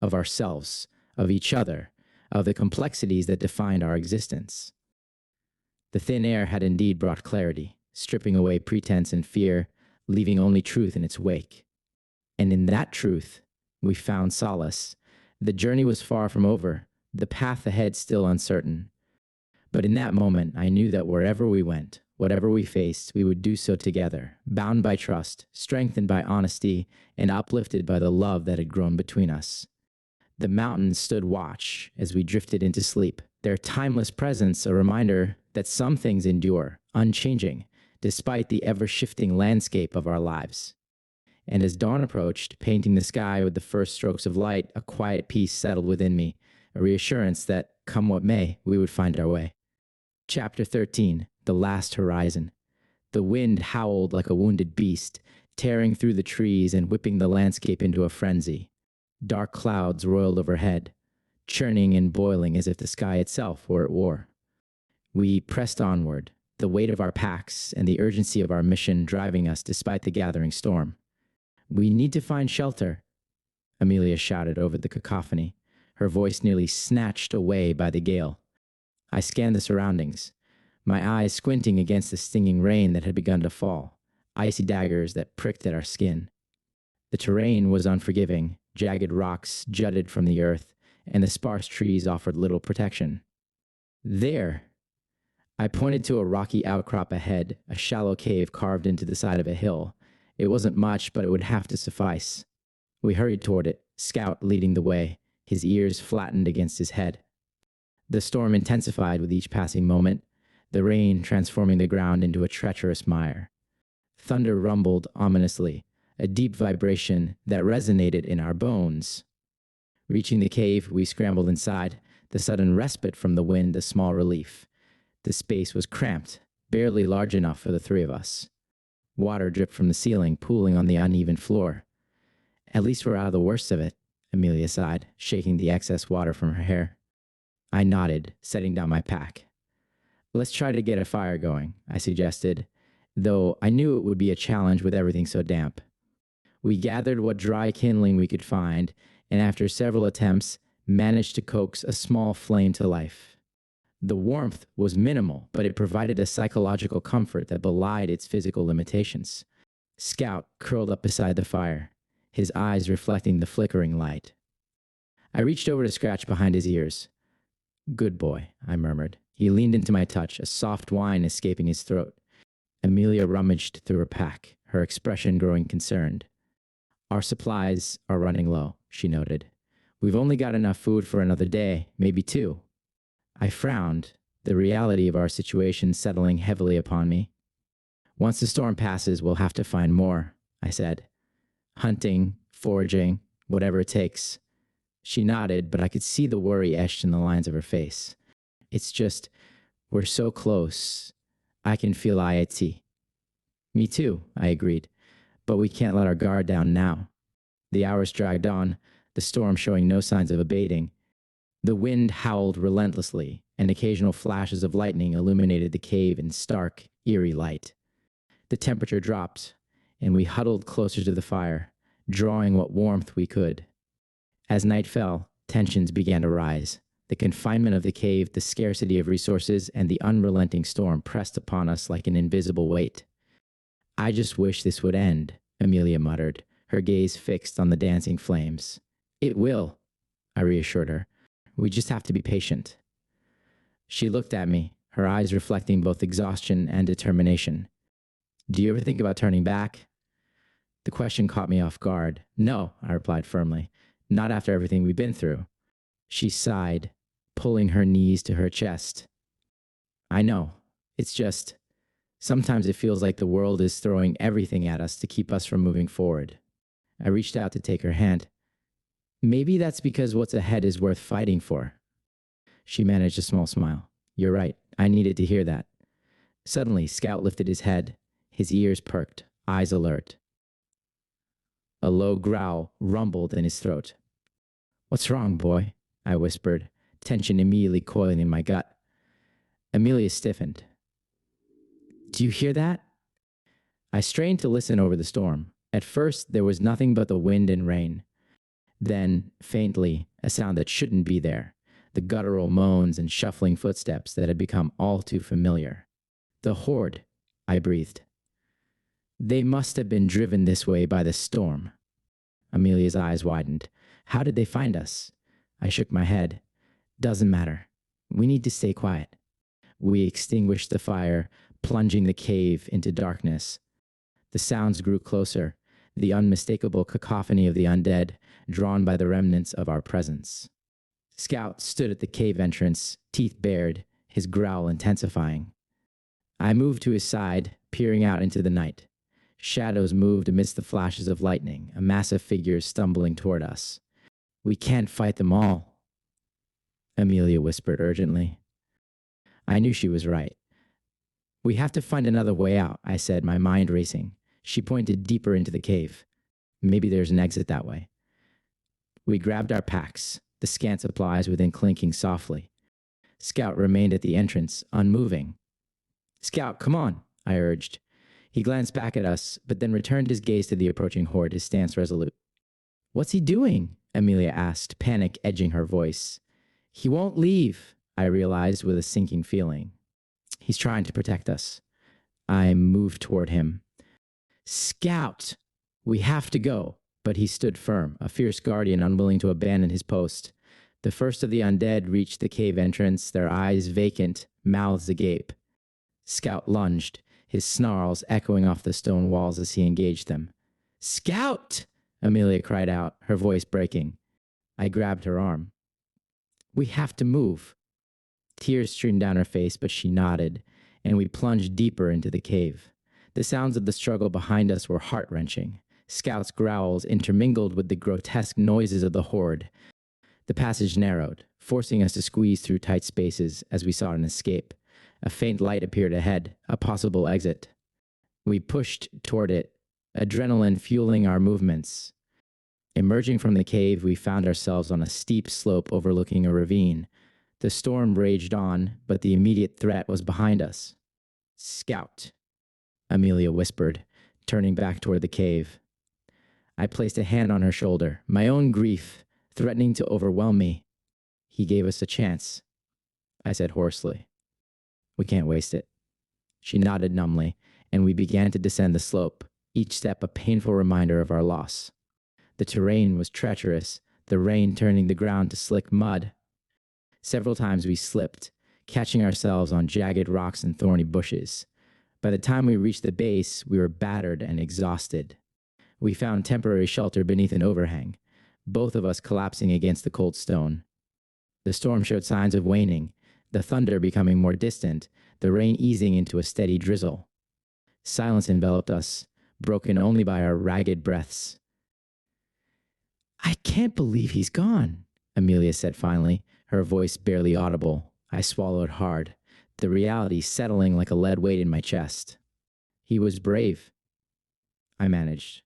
of ourselves, of each other, of the complexities that defined our existence. The thin air had indeed brought clarity, stripping away pretense and fear, leaving only truth in its wake. And in that truth, we found solace. The journey was far from over, the path ahead still uncertain. But in that moment, I knew that wherever we went, whatever we faced, we would do so together, bound by trust, strengthened by honesty, and uplifted by the love that had grown between us. The mountains stood watch as we drifted into sleep, their timeless presence a reminder that some things endure, unchanging, despite the ever-shifting landscape of our lives. And as dawn approached, painting the sky with the first strokes of light, a quiet peace settled within me, a reassurance that, come what may, we would find our way. Chapter 13, The Last Horizon. The wind howled like a wounded beast, tearing through the trees and whipping the landscape into a frenzy. Dark clouds roiled overhead, churning and boiling as if the sky itself were at war. We pressed onward, the weight of our packs and the urgency of our mission driving us despite the gathering storm. "We need to find shelter," Amelia shouted over the cacophony, her voice nearly snatched away by the gale. I scanned the surroundings, my eyes squinting against the stinging rain that had begun to fall, icy daggers that pricked at our skin. The terrain was unforgiving, jagged rocks jutted from the earth, and the sparse trees offered little protection. "There!" I pointed to a rocky outcrop ahead, a shallow cave carved into the side of a hill. It wasn't much, but it would have to suffice. We hurried toward it, Scout leading the way, his ears flattened against his head. The storm intensified with each passing moment, the rain transforming the ground into a treacherous mire. Thunder rumbled ominously, a deep vibration that resonated in our bones. Reaching the cave, we scrambled inside, the sudden respite from the wind a small relief. The space was cramped, barely large enough for the three of us. Water dripped from the ceiling, pooling on the uneven floor. "At least we're out of the worst of it," Amelia sighed, shaking the excess water from her hair. I nodded, setting down my pack. "Let's try to get a fire going," I suggested, though I knew it would be a challenge with everything so damp. We gathered what dry kindling we could find, and after several attempts, managed to coax a small flame to life. The warmth was minimal, but it provided a psychological comfort that belied its physical limitations. Scout curled up beside the fire, his eyes reflecting the flickering light. I reached over to scratch behind his ears. "Good boy," I murmured. He leaned into my touch, a soft whine escaping his throat. Amelia rummaged through her pack, her expression growing concerned. "Our supplies are running low," she noted. "We've only got enough food for another day, maybe two." I frowned, the reality of our situation settling heavily upon me. "Once the storm passes, we'll have to find more," I said. "Hunting, foraging, whatever it takes." She nodded, but I could see the worry etched in the lines of her face. "It's just, we're so close. I can feel it." "Me too," I agreed. "But we can't let our guard down now." The hours dragged on, the storm showing no signs of abating. The wind howled relentlessly, and occasional flashes of lightning illuminated the cave in stark, eerie light. The temperature dropped, and we huddled closer to the fire, drawing what warmth we could. As night fell, tensions began to rise. The confinement of the cave, the scarcity of resources, and the unrelenting storm pressed upon us like an invisible weight. "I just wish this would end," Amelia muttered, her gaze fixed on the dancing flames. It will, I reassured her. We just have to be patient. She looked at me, her eyes reflecting both exhaustion and determination. Do you ever think about turning back? The question caught me off guard. No, I replied firmly. Not after everything we've been through. She sighed, pulling her knees to her chest. I know. It's just, sometimes it feels like the world is throwing everything at us to keep us from moving forward. I reached out to take her hand. Maybe that's because what's ahead is worth fighting for. She managed a small smile. You're right. I needed to hear that. Suddenly, Scout lifted his head, his ears perked, eyes alert. A low growl rumbled in his throat. What's wrong, boy? I whispered, tension immediately coiling in my gut. Amelia stiffened. Do you hear that? I strained to listen over the storm. At first, there was nothing but the wind and rain. Then, faintly, a sound that shouldn't be there, the guttural moans and shuffling footsteps that had become all too familiar. The horde, I breathed. They must have been driven this way by the storm. Amelia's eyes widened. How did they find us? I shook my head. Doesn't matter. We need to stay quiet. We extinguished the fire, plunging the cave into darkness. The sounds grew closer, the unmistakable cacophony of the undead, drawn by the remnants of our presence. Scout stood at the cave entrance, teeth bared, his growl intensifying. I moved to his side, peering out into the night. Shadows moved amidst the flashes of lightning, a massive figure stumbling toward us. We can't fight them all, Amelia whispered urgently. I knew she was right. We have to find another way out, I said, my mind racing. She pointed deeper into the cave. Maybe there's an exit that way. We grabbed our packs, the scant supplies within clinking softly. Scout remained at the entrance, unmoving. Scout, come on, I urged. He glanced back at us, but then returned his gaze to the approaching horde, his stance resolute. What's he doing? Amelia asked, panic edging her voice. He won't leave, I realized with a sinking feeling. He's trying to protect us. I moved toward him. Scout! We have to go. But he stood firm, a fierce guardian unwilling to abandon his post. The first of the undead reached the cave entrance, their eyes vacant, mouths agape. Scout lunged, his snarls echoing off the stone walls as he engaged them. Scout! Amelia cried out, her voice breaking. I grabbed her arm. We have to move. Tears streamed down her face, but she nodded, and we plunged deeper into the cave. The sounds of the struggle behind us were heart-wrenching. Scout's growls intermingled with the grotesque noises of the horde. The passage narrowed, forcing us to squeeze through tight spaces as we sought an escape. A faint light appeared ahead, a possible exit. We pushed toward it, adrenaline fueling our movements. Emerging from the cave, we found ourselves on a steep slope overlooking a ravine. The storm raged on, but the immediate threat was behind us. Scout, Amelia whispered, turning back toward the cave. I placed a hand on her shoulder, my own grief threatening to overwhelm me. He gave us a chance, I said hoarsely. We can't waste it. She nodded numbly, and we began to descend the slope, each step a painful reminder of our loss. The terrain was treacherous, the rain turning the ground to slick mud. Several times we slipped, catching ourselves on jagged rocks and thorny bushes. By the time we reached the base, we were battered and exhausted. We found temporary shelter beneath an overhang, both of us collapsing against the cold stone. The storm showed signs of waning, the thunder becoming more distant, the rain easing into a steady drizzle. Silence enveloped us, broken only by our ragged breaths. I can't believe he's gone, Amelia said finally, her voice barely audible. I swallowed hard, the reality settling like a lead weight in my chest. He was brave, I managed.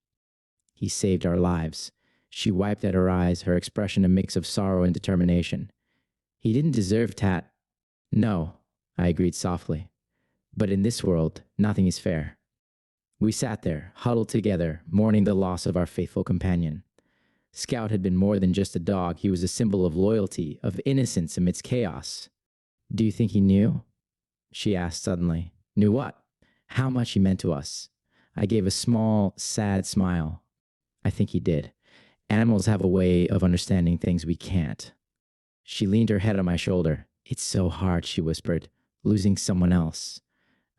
He saved our lives. She wiped at her eyes, her expression a mix of sorrow and determination. He didn't deserve Tat. No, I agreed softly. But in this world, nothing is fair. We sat there, huddled together, mourning the loss of our faithful companion. Scout had been more than just a dog. He was a symbol of loyalty, of innocence amidst chaos. Do you think he knew? She asked suddenly. Knew what? How much he meant to us. I gave a small, sad smile. I think he did. Animals have a way of understanding things we can't. She leaned her head on my shoulder. It's so hard, she whispered, losing someone else.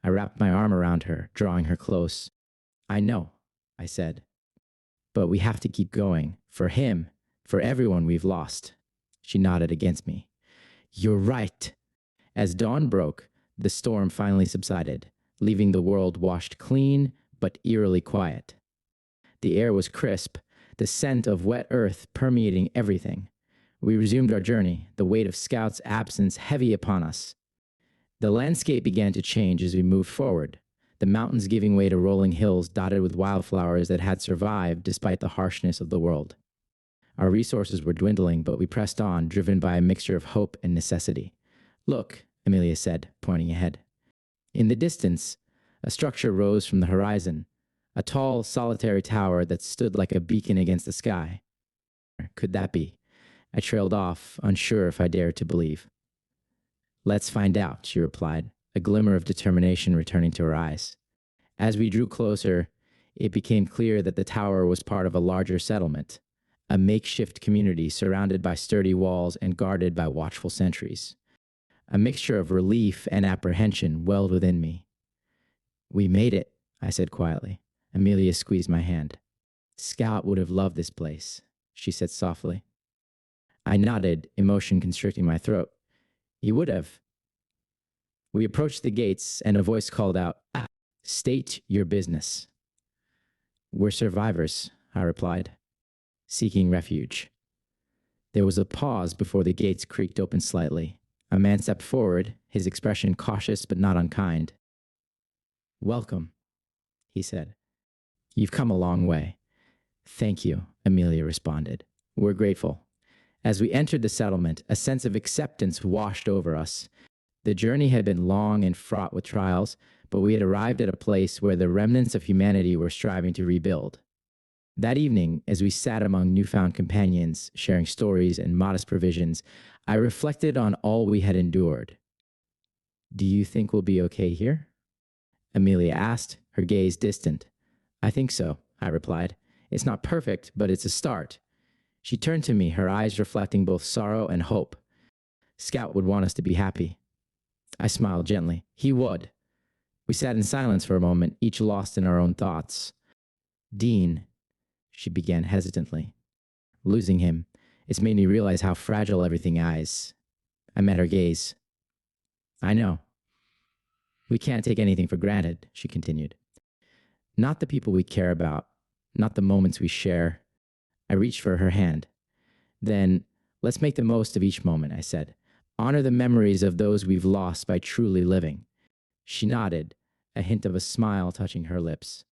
I wrapped my arm around her, drawing her close. I know, I said. But we have to keep going. For him, for everyone we've lost. She nodded against me. You're right. As dawn broke, the storm finally subsided, leaving the world washed clean but eerily quiet. The air was crisp, the scent of wet earth permeating everything. We resumed our journey, the weight of Scout's absence heavy upon us. The landscape began to change as we moved forward, the mountains giving way to rolling hills dotted with wildflowers that had survived despite the harshness of the world. Our resources were dwindling, but we pressed on, driven by a mixture of hope and necessity. Look, Amelia said, pointing ahead. In the distance, a structure rose from the horizon, a tall, solitary tower that stood like a beacon against the sky. Could that be? I trailed off, unsure if I dared to believe. Let's find out, she replied, a glimmer of determination returning to her eyes. As we drew closer, it became clear that the tower was part of a larger settlement, a makeshift community surrounded by sturdy walls and guarded by watchful sentries. A mixture of relief and apprehension welled within me. We made it, I said quietly. Amelia squeezed my hand. Scout would have loved this place, she said softly. I nodded, emotion constricting my throat. He would have. We approached the gates, and a voice called out, State your business. We're survivors, I replied, seeking refuge. There was a pause before the gates creaked open slightly. A man stepped forward, his expression cautious but not unkind. Welcome, he said. You've come a long way. Thank you, Amelia responded. We're grateful. As we entered the settlement, a sense of acceptance washed over us. The journey had been long and fraught with trials, but we had arrived at a place where the remnants of humanity were striving to rebuild. That evening, as we sat among newfound companions, sharing stories and modest provisions, I reflected on all we had endured. Do you think we'll be okay here? Amelia asked, her gaze distant. I think so, I replied. It's not perfect, but it's a start. She turned to me, her eyes reflecting both sorrow and hope. Scout would want us to be happy. I smiled gently. He would. We sat in silence for a moment, each lost in our own thoughts. Dean, she began hesitantly. Losing him, it's made me realize how fragile everything is. I met her gaze. I know. We can't take anything for granted, she continued. Not the people we care about, not the moments we share. I reached for her hand. Then, let's make the most of each moment, I said. Honor the memories of those we've lost by truly living. She nodded, a hint of a smile touching her lips.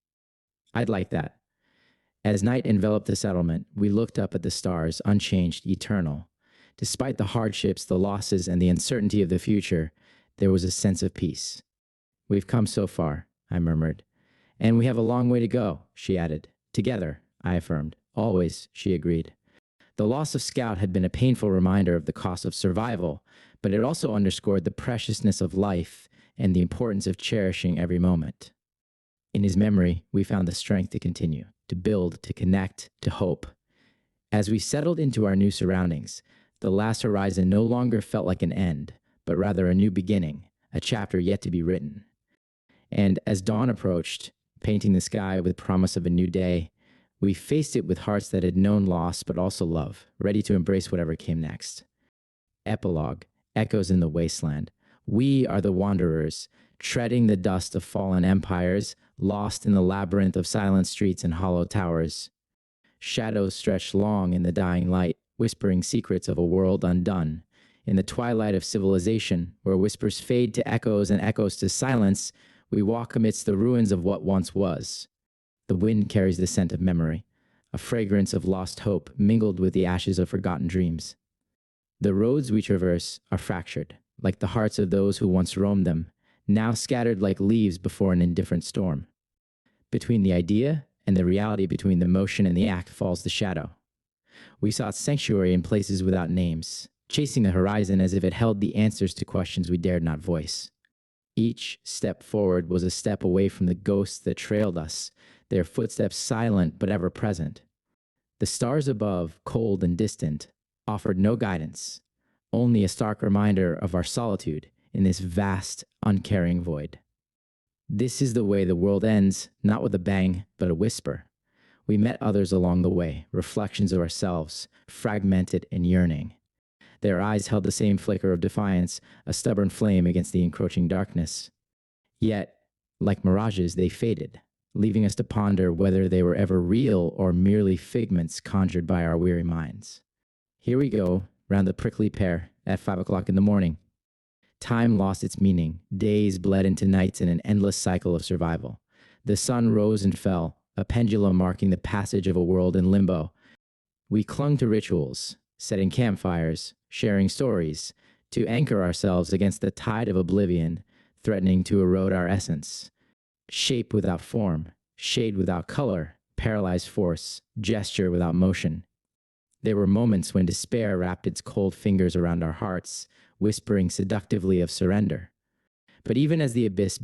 I'd like that. As night enveloped the settlement, we looked up at the stars, unchanged, eternal. Despite the hardships, the losses, and the uncertainty of the future, there was a sense of peace. We've come so far, I murmured. And we have a long way to go, she added. Together, I affirmed. Always, she agreed. The loss of Scout had been a painful reminder of the cost of survival, but it also underscored the preciousness of life and the importance of cherishing every moment. In his memory, we found the strength to continue, to build, to connect, to hope. As we settled into our new surroundings, the last horizon no longer felt like an end, but rather a new beginning, a chapter yet to be written. And as dawn approached, painting the sky with promise of a new day, we faced it with hearts that had known loss but also love, ready to embrace whatever came next. Epilogue, echoes in the wasteland. We are the wanderers, treading the dust of fallen empires, lost in the labyrinth of silent streets and hollow towers. Shadows stretch long in the dying light, whispering secrets of a world undone. In the twilight of civilization, where whispers fade to echoes and echoes to silence, we walk amidst the ruins of what once was. The wind carries the scent of memory, a fragrance of lost hope mingled with the ashes of forgotten dreams. The roads we traverse are fractured, like the hearts of those who once roamed them, now scattered like leaves before an indifferent storm. Between the idea and the reality, between the motion and the act, falls the shadow. We sought sanctuary in places without names, chasing the horizon as if it held the answers to questions we dared not voice. Each step forward was a step away from the ghosts that trailed us, their footsteps silent but ever present. The stars above, cold and distant, offered no guidance, only a stark reminder of our solitude in this vast, uncaring void. This is the way the world ends, not with a bang, but a whisper. We met others along the way, reflections of ourselves, fragmented and yearning. Their eyes held the same flicker of defiance, a stubborn flame against the encroaching darkness. Yet, like mirages, they faded, leaving us to ponder whether they were ever real or merely figments conjured by our weary minds. Here we go, round the prickly pear, at 5 o'clock in the morning. Time lost its meaning. Days bled into nights in an endless cycle of survival. The sun rose and fell, a pendulum marking the passage of a world in limbo. We clung to rituals, setting campfires, sharing stories, to anchor ourselves against the tide of oblivion, threatening to erode our essence. Shape without form, shade without color, paralyzed force, gesture without motion. There were moments when despair wrapped its cold fingers around our hearts, whispering seductively of surrender. But even as the abyss